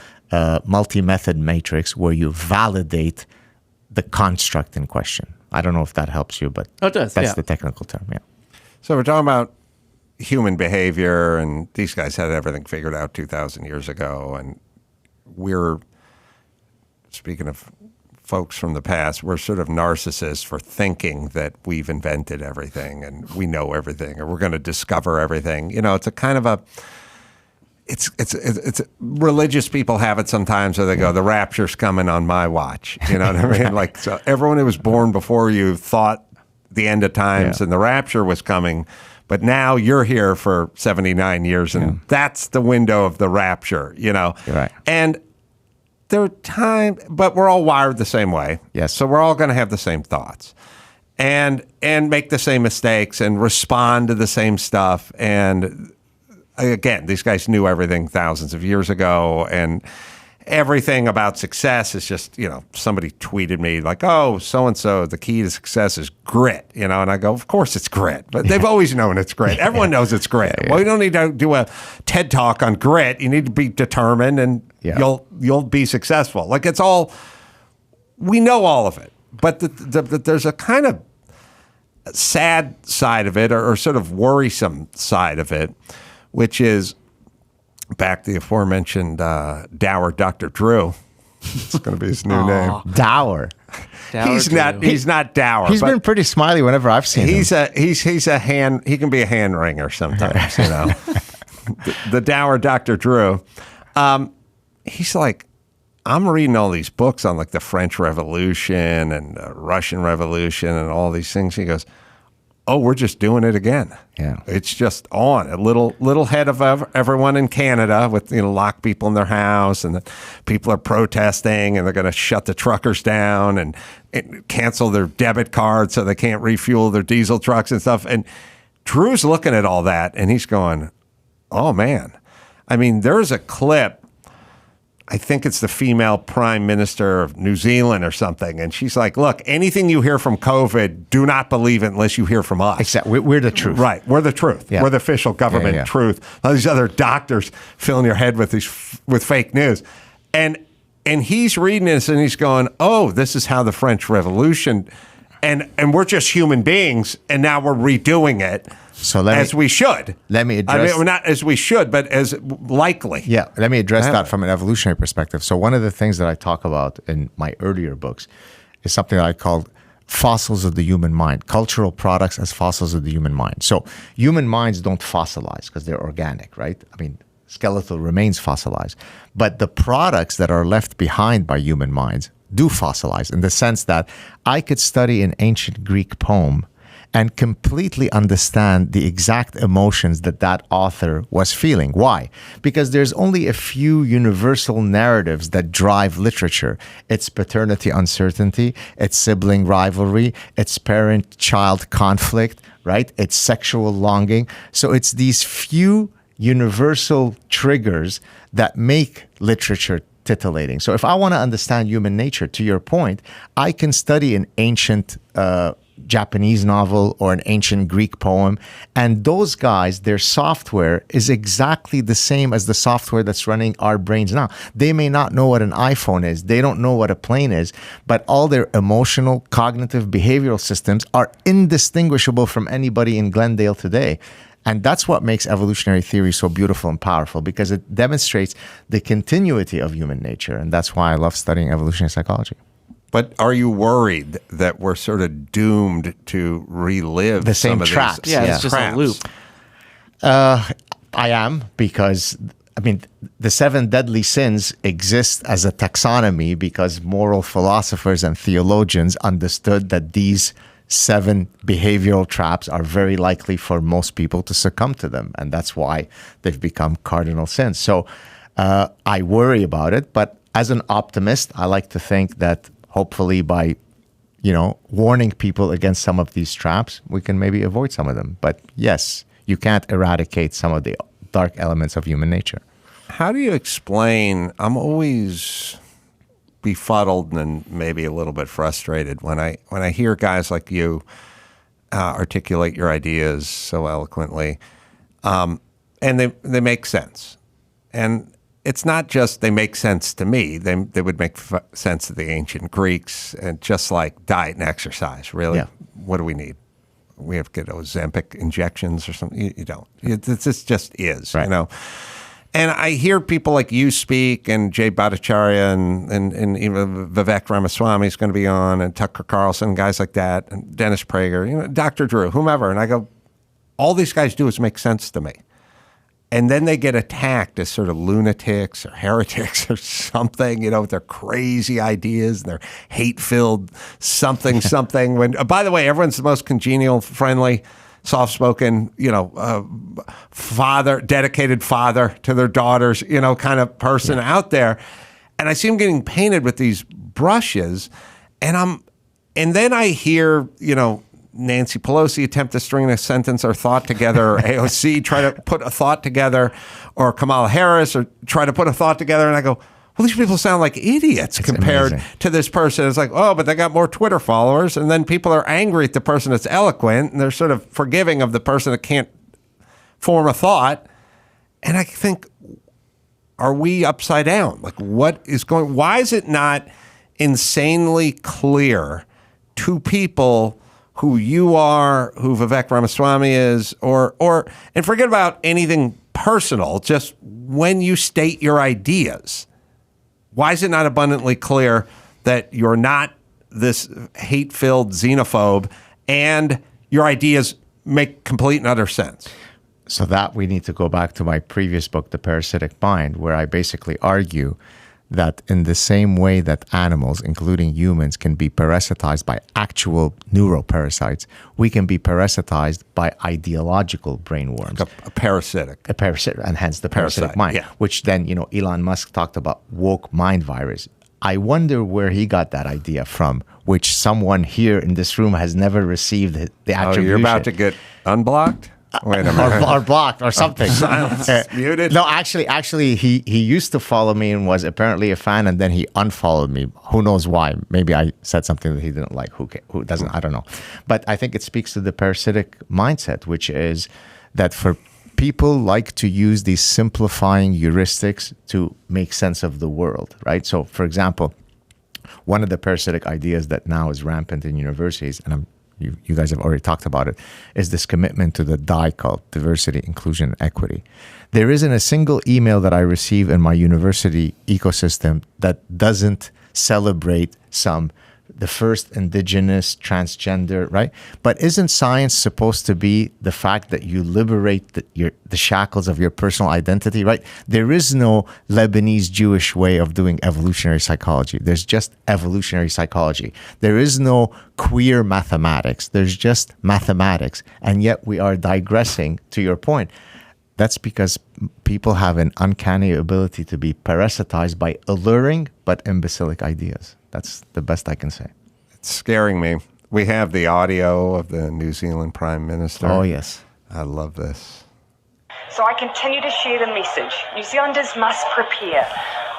Speaker 6: multi-method matrix, where you validate the construct in question. I don't know if that helps you, but
Speaker 2: it does,
Speaker 6: that's the technical term. Yeah.
Speaker 1: So we're talking about human behavior, and these guys had everything figured out 2,000 years ago. And we're, speaking of folks from the past, we're sort of narcissists for thinking that we've invented everything and we know everything, or we're going to discover everything. It's a kind of it's religious people have it sometimes, where they go, the rapture's coming on my watch. You know what I mean? Like, so everyone who was born before you thought the end of times and the rapture was coming, but now you're here for 79 years, and that's the window of the rapture,
Speaker 6: You're right.
Speaker 1: And there are times, but we're all wired the same way.
Speaker 6: Yes.
Speaker 1: So we're all going to have the same thoughts. and make the same mistakes and respond to the same stuff. And again, these guys knew everything thousands of years ago, and everything about success is just, somebody tweeted me like, oh, so-and-so, the key to success is grit, and I go, of course it's grit, but they've always known it's grit. Everyone knows it's grit. Well, you don't need to do a TED Talk on grit. You need to be determined, and you'll be successful. Like, it's all, we know all of it, but there's a kind of sad side of it, or sort of worrisome side of it, which is back to the aforementioned dour Dr. Drew. It's going to be his new name.
Speaker 6: Dour.
Speaker 1: He's not dour.
Speaker 6: He's been pretty smiley whenever I've seen him.
Speaker 1: He's a hand. He can be a hand wringer sometimes. The dour Dr. Drew. He's like, I'm reading all these books on like the French Revolution and the Russian Revolution and all these things. He goes, oh, we're just doing it again.
Speaker 6: Yeah,
Speaker 1: it's just on. A little head of everyone in Canada with lock people in their house, and the people are protesting, and they're going to shut the truckers down and cancel their debit cards so they can't refuel their diesel trucks and stuff. And Drew's looking at all that, and he's going, oh man. I mean, there's a clip. I think it's the female prime minister of New Zealand or something. And she's like, look, anything you hear from COVID, do not believe it unless you hear from us.
Speaker 6: Exactly. We're the truth.
Speaker 1: Right. We're the truth. Yeah. We're the official government truth. All these other doctors filling your head with fake news. And he's reading this and he's going, oh, this is how the French Revolution, and we're just human beings, and now we're redoing it. So we should.
Speaker 6: Let me address.
Speaker 1: I mean, not as we should, but as likely.
Speaker 6: Yeah, let me address that from an evolutionary perspective. So one of the things that I talk about in my earlier books is something that I call fossils of the human mind, cultural products as fossils of the human mind. So human minds don't fossilize because they're organic, right? I mean, skeletal remains fossilized. But the products that are left behind by human minds do fossilize, in the sense that I could study an ancient Greek poem and completely understand the exact emotions that author was feeling. Why? Because there's only a few universal narratives that drive literature. It's paternity uncertainty, it's sibling rivalry, it's parent-child conflict, right? It's sexual longing. So it's these few universal triggers that make literature titillating. So if I want to understand human nature, to your point, I can study an ancient Japanese novel or an ancient Greek poem, and those guys, their software is exactly the same as the software that's running our brains now. They may not know what an iPhone is, they don't know what a plane is, but all their emotional, cognitive, behavioral systems are indistinguishable from anybody in Glendale today. And that's what makes evolutionary theory so beautiful and powerful, because it demonstrates the continuity of human nature. And that's why I love studying evolutionary psychology.
Speaker 1: But are you worried that we're sort of doomed to relive
Speaker 6: the same
Speaker 1: some of
Speaker 6: traps?
Speaker 1: These,
Speaker 2: it's just a loop.
Speaker 6: I am, because I mean, the 7 deadly sins exist as a taxonomy because moral philosophers and theologians understood that these 7 behavioral traps are very likely for most people to succumb to them. And that's why they've become cardinal sins. So I worry about it. But as an optimist, I like to think that hopefully by, warning people against some of these traps, we can maybe avoid some of them. But yes, you can't eradicate some of the dark elements of human nature.
Speaker 1: How do you explain, I'm always befuddled and maybe a little bit frustrated when I hear guys like you articulate your ideas so eloquently, and they make sense. And it's not just they make sense to me. They would make sense to the ancient Greeks, and just like diet and exercise. Really, What do we need? We have to get Ozempic injections or something. You don't. This just is,
Speaker 6: right.
Speaker 1: And I hear people like you speak, and Jay Bhattacharya, and even Vivek Ramaswamy is going to be on, and Tucker Carlson, guys like that, and Dennis Prager, Dr. Drew, whomever. And I go, all these guys do is make sense to me. And then they get attacked as sort of lunatics or heretics or something, with their crazy ideas and their hate-filled something. When, by the way, everyone's the most congenial, friendly, soft-spoken, dedicated father to their daughters, kind of person out there. And I see him getting painted with these brushes, and And then I hear, Nancy Pelosi attempt to string a sentence or thought together, or AOC try to put a thought together, or Kamala Harris or try to put a thought together. And I go, well, these people sound like idiots compared to this person. It's like, oh, but they got more Twitter followers. And then people are angry at the person that's eloquent, and they're sort of forgiving of the person that can't form a thought. And I think, are we upside down? Like, why is it not insanely clear to people who you are, who Vivek Ramaswamy is, and forget about anything personal, just when you state your ideas, why is it not abundantly clear that you're not this hate-filled xenophobe and your ideas make complete and utter sense?
Speaker 6: So that we need to go back to my previous book, The Parasitic Mind, where I basically argue that in the same way that animals, including humans, can be parasitized by actual neuroparasites, we can be parasitized by ideological brainworms.
Speaker 1: A parasitic.
Speaker 6: A parasitic, and hence the parasitic mind, which then, Elon Musk talked about woke mind virus. I wonder where he got that idea from, which someone here in this room has never received the attribution.
Speaker 1: Oh, you're about to get unblocked? Wait a minute.
Speaker 6: or blocked or something.
Speaker 1: Silence. Muted.
Speaker 6: No, actually, he used to follow me and was apparently a fan, and then he unfollowed me. Who knows why? Maybe I said something that he didn't like. Who doesn't? I don't know. But I think it speaks to the parasitic mindset, which is that for people like to use these simplifying heuristics to make sense of the world, right? So, for example, one of the parasitic ideas that now is rampant in universities, and you guys have already talked about it, is this commitment to the DIE cult, diversity, inclusion, and equity. There isn't a single email that I receive in my university ecosystem that doesn't celebrate the first indigenous, transgender, right? But isn't science supposed to be the fact that you liberate the shackles of your personal identity, right? There is no Lebanese Jewish way of doing evolutionary psychology. There's just evolutionary psychology. There is no queer mathematics. There's just mathematics. And yet we are digressing, to your point. That's because people have an uncanny ability to be parasitized by alluring but imbecilic ideas. That's the best I can say.
Speaker 1: It's scaring me. We have the audio of the New Zealand Prime Minister.
Speaker 6: Oh, yes.
Speaker 1: I love this.
Speaker 7: So I continue to share the message. New Zealanders must prepare,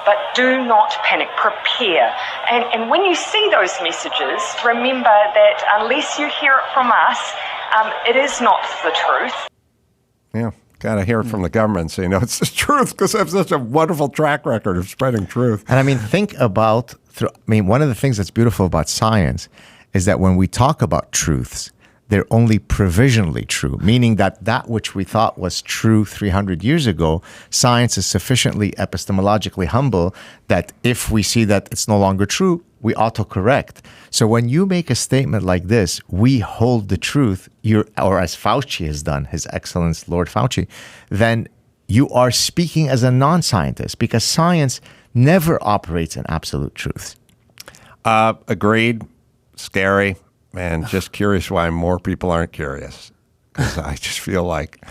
Speaker 7: but do not panic. Prepare. And when you see those messages, remember that unless you hear it from us, it is not the truth.
Speaker 1: Yeah. Got to hear it from the government so you know it's the truth, because they have such a wonderful track record of spreading truth.
Speaker 6: And I mean, think about, one of the things that's beautiful about science is that when we talk about truths, they're only provisionally true, meaning that which we thought was true 300 years ago, science is sufficiently epistemologically humble that if we see that it's no longer true, we autocorrect. So when you make a statement like this, we hold the truth, or as Fauci has done, His Excellence Lord Fauci, then you are speaking as a non-scientist, because science never operates in absolute truths.
Speaker 1: Agreed. Scary. And just curious why more people aren't curious, because I just feel like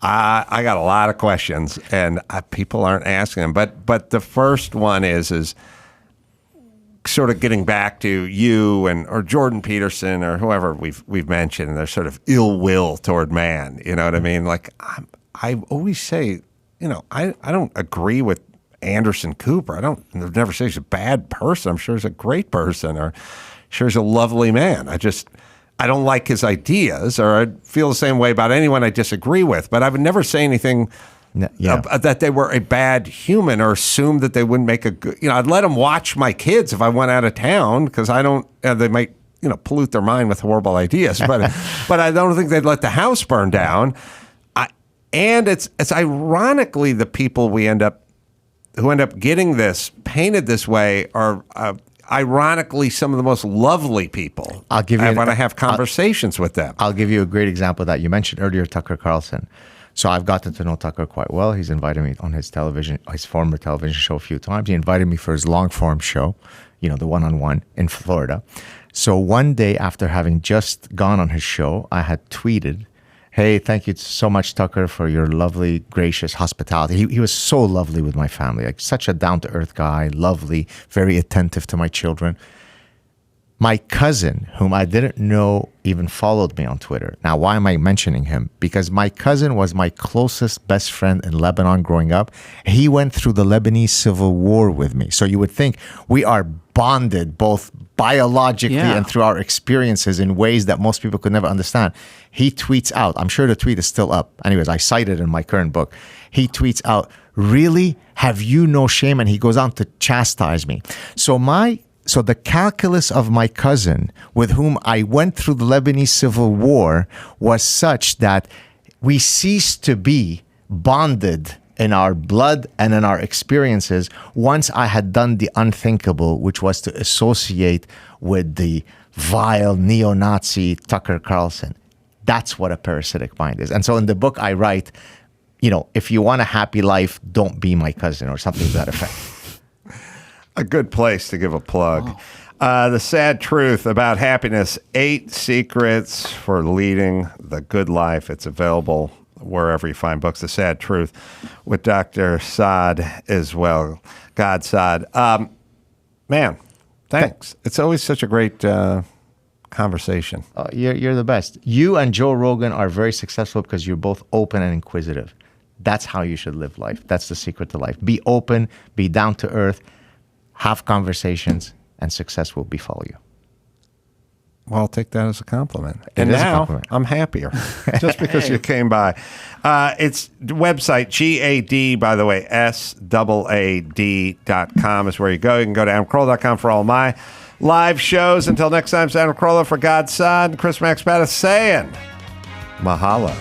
Speaker 1: I got a lot of questions and people aren't asking them. But the first one is sort of getting back to you or Jordan Peterson or whoever we've mentioned, and their sort of ill will toward man. You know what I mean? Like I always say, I don't agree with Anderson Cooper. I've never say he's a bad person. I'm sure he's a great person, or sure he's a lovely man. I don't like his ideas, or I feel the same way about anyone I disagree with, but I would never say anything that they were a bad human or assume that they wouldn't make a good, I'd let them watch my kids if I went out of town, because I don't, they might, pollute their mind with horrible ideas, but I don't think they'd let the house burn down. And it's ironically the people who end up getting this painted this way are, ironically, some of the most lovely people.
Speaker 6: I'll give you
Speaker 1: when I have conversations with them.
Speaker 6: I'll give you a great example that you mentioned earlier, Tucker Carlson. So I've gotten to know Tucker quite well. He's invited me on his former television show a few times. He invited me for his long form show, the one-on-one in Florida. So one day after having just gone on his show, I had tweeted, "Hey, thank you so much, Tucker, for your lovely, gracious hospitality." He was so lovely with my family, like such a down-to-earth guy, lovely, very attentive to my children. My cousin, whom I didn't know even followed me on Twitter. Now, why am I mentioning him? Because my cousin was my closest best friend in Lebanon growing up. He went through the Lebanese civil war with me. So you would think we are bonded both biologically and through our experiences in ways that most people could never understand. He tweets out, I'm sure the tweet is still up. Anyways, I cite it in my current book. He tweets out, "Really? Have you no shame?" And he goes on to chastise me. So the calculus of my cousin, with whom I went through the Lebanese civil war, was such that we ceased to be bonded in our blood and in our experiences once I had done the unthinkable, which was to associate with the vile neo-Nazi Tucker Carlson. That's what a parasitic mind is. And so in the book I write, if you want a happy life, don't be my cousin, or something to that effect.
Speaker 1: A good place to give a plug. The Sad Truth About Happiness, 8 Secrets for Leading the Good Life. It's available wherever you find books. The Sad Truth with Dr. Saad as well. Gad Saad. Man, thanks. It's always such a great conversation.
Speaker 6: You're the best. You and Joe Rogan are very successful because you're both open and inquisitive. That's how you should live life. That's the secret to life. Be open, be down to earth, have conversations, and success will befall you.
Speaker 1: Well, I'll take that as a compliment. And now I'm happier just because you came by. It's the website, GAD, by the way, SAAD.com is where you go. You can go to AdamCarolla.com for all my live shows. Until next time, it's Adam Carolla for Gad Saad and Chris Max Pattis saying mahalo.